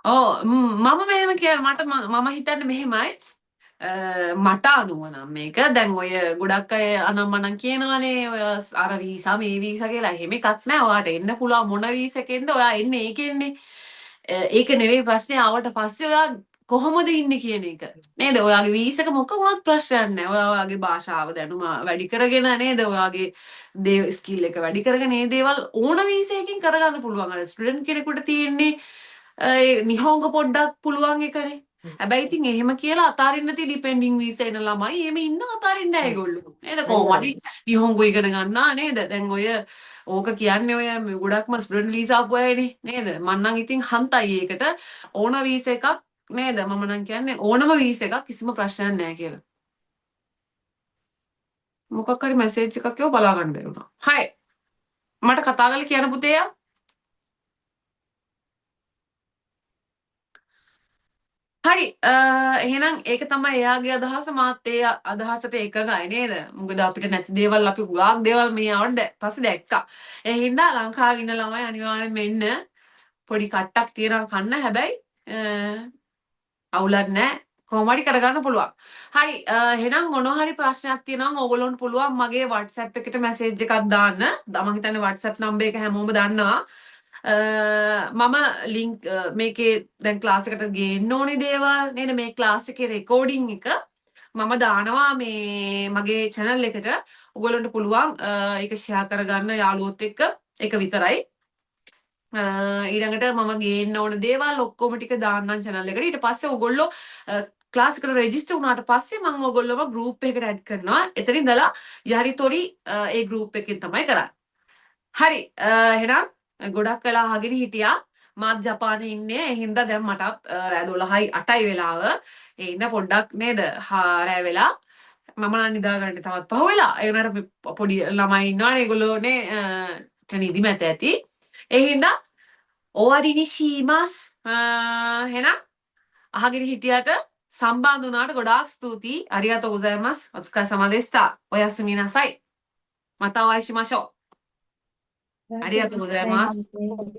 ඔව් මම මෙහෙම මට මම හිතන්නේ මෙහෙමයි මට අනුව නම් මේක දැන් ඔය ගොඩක් අය අනම්මනම් කියනවනේ ඔය අර වීසා මේ වීසා කියලා එහෙම එකක් නෑ ඔයාට එන්න පුළුවන් මොන වීසකෙන්ද ඔයා එන්නේ ඒකෙන්නේ ඒක නෙවෙයි ප්‍රශ්නේ ආවට පස්සේ ඔයා කොහොමද ඉන්නේ කියන එක නේද ඔයාගේ වීසක මොක වුණත් ප්‍රශ්නයක් නෑ ඔයාගේ භාෂාව දැනුම වැඩි කරගෙන නේද ඔයාගේ ස්කිල් එක වැඩි කරගෙන මේ දේවල් ඕන වීසයකින් කරගන්න පුළුවන් අර ස්ටුඩන්ට් කෙනෙකුට තියෙන්නේ නිහෝංග පොඩ්ඩක් පුළුවන් එකනේ හැබැයි ඉතින් එහෙම කියලා අතාරින්න නැති ඩිපෙන්ඩින් වීසා එන ළමයි එහෙම ඉන්න අතාරින්නේ නැහැ ඒගොල්ලෝ. නේද? කොහොම හරි නිහොංගු ඉගෙන ගන්නා නේද? දැන් ඔය ඕක කියන්නේ ඔය ගොඩක්ම ස්ටුඩන්ට් වීසා ආපු අයනේ නේද? මං නම් ඉතින් හන්තයි ඒකට ඕන වීසා එකක් නේද? මම නම් කියන්නේ ඕනම වීසා එකක් කිසිම ප්‍රශ්නයක් නැහැ කියලා. මොකක් හරි මැසේජ් එකක් ඒව බලා ගන්න බැරුණා. හයි. මට කතා කරලා කියන්න පුතේ හරි එහෙනම් ඒක තමයි එයාගේ අදහස මාත් ඒ අදහසට එකගයි නේද? මොකද අපිට නැති දේවල් අපි ගොඩාක් දේවල් මේ ආවට පස්සේ දැක්කා. ඒ හින්දා ලංකාවේ ඉන්න ළමයි අනිවාර්යෙන් මෙන්න පොඩි කට්ටක් තියනවා කන්න හැබැයි අවුලක් නැහැ. කොහොම හරි කරගන්න පුළුවන්. හරි එහෙනම් මොනවා හරි ප්‍රශ්නයක් තියෙනවා නම් ඕගොල්ලන්ට පුළුවන් මගේ WhatsApp එකට මැසේජ් එකක් දාන්න. මම හිතන්නේ WhatsApp නම්බර් එක හැමෝම දන්නවා. මම ලින්ක් මේකේ දැන් ක්ලාස් එකට ගේන්න ඕනේ දේවල් නේද මේ ක්ලාස් එකේ රෙකෝඩින් එක මම දානවා මේ මගේ channel එකට ඔයගොල්ලන්ට පුළුවන් ඒක share කරගන්න යාළුවොත් එක්ක ඒක විතරයි ඊළඟට මම ගේන්න ඕන දේවල් ඔක්කොම ටික දාන්නම් channel එකට ඊට පස්සේ ඔයගොල්ලෝ ක්ලාස් එකට රෙජිස්ටර් වුණාට පස්සේ මම ඔයගොල්ලෝව group එකකට add කරනවා එතන ඉඳලා යරිතොරි ඒ group එකෙන් තමයි කරන්නේ හරි එහෙනම් ගොඩක් වෙලා අහගෙන හිටියා මාත් ජපානයේ ඉන්නේ ඒ හින්දා දැන් මටත් රෑ 12යි 8යි වෙලාව ඒ හින්දා පොඩ්ඩක් නේද රෑ වෙලා මම නම් නිදාගන්න තවත් පහ වෙලා ඒ උනාට පොඩි ළමයි ඉන්නවනේ ඒගොල්ලෝනේ නිදි මැත ඇති ඒ හින්දා ඕවරිනි ශීමස් එහෙනම් අහගෙන හිටියට සම්බන්ධ වුණාට ගොඩාක් ස්තුතියි අරිගාතෝ ගොසයිමස් ඔත්ස්කා සමාදෙස්තා ඔයස්මි නසයි මතා ඔයයි ශිමාෂෝ ありがとうございます。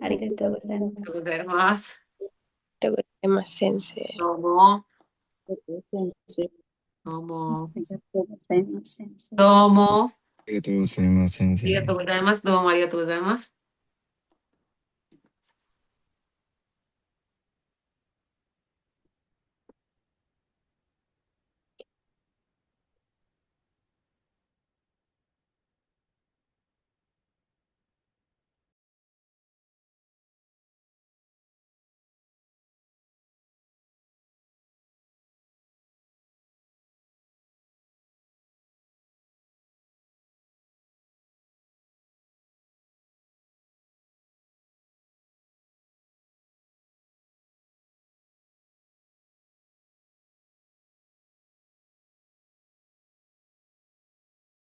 ありがとうございます。ありがとうございます。ありがとうございます、先生。どうも。先生。どうも。ありがとうございます、先生。どうも。ありがとうございます、先生。ありがとうございます。どうもありがとうございます。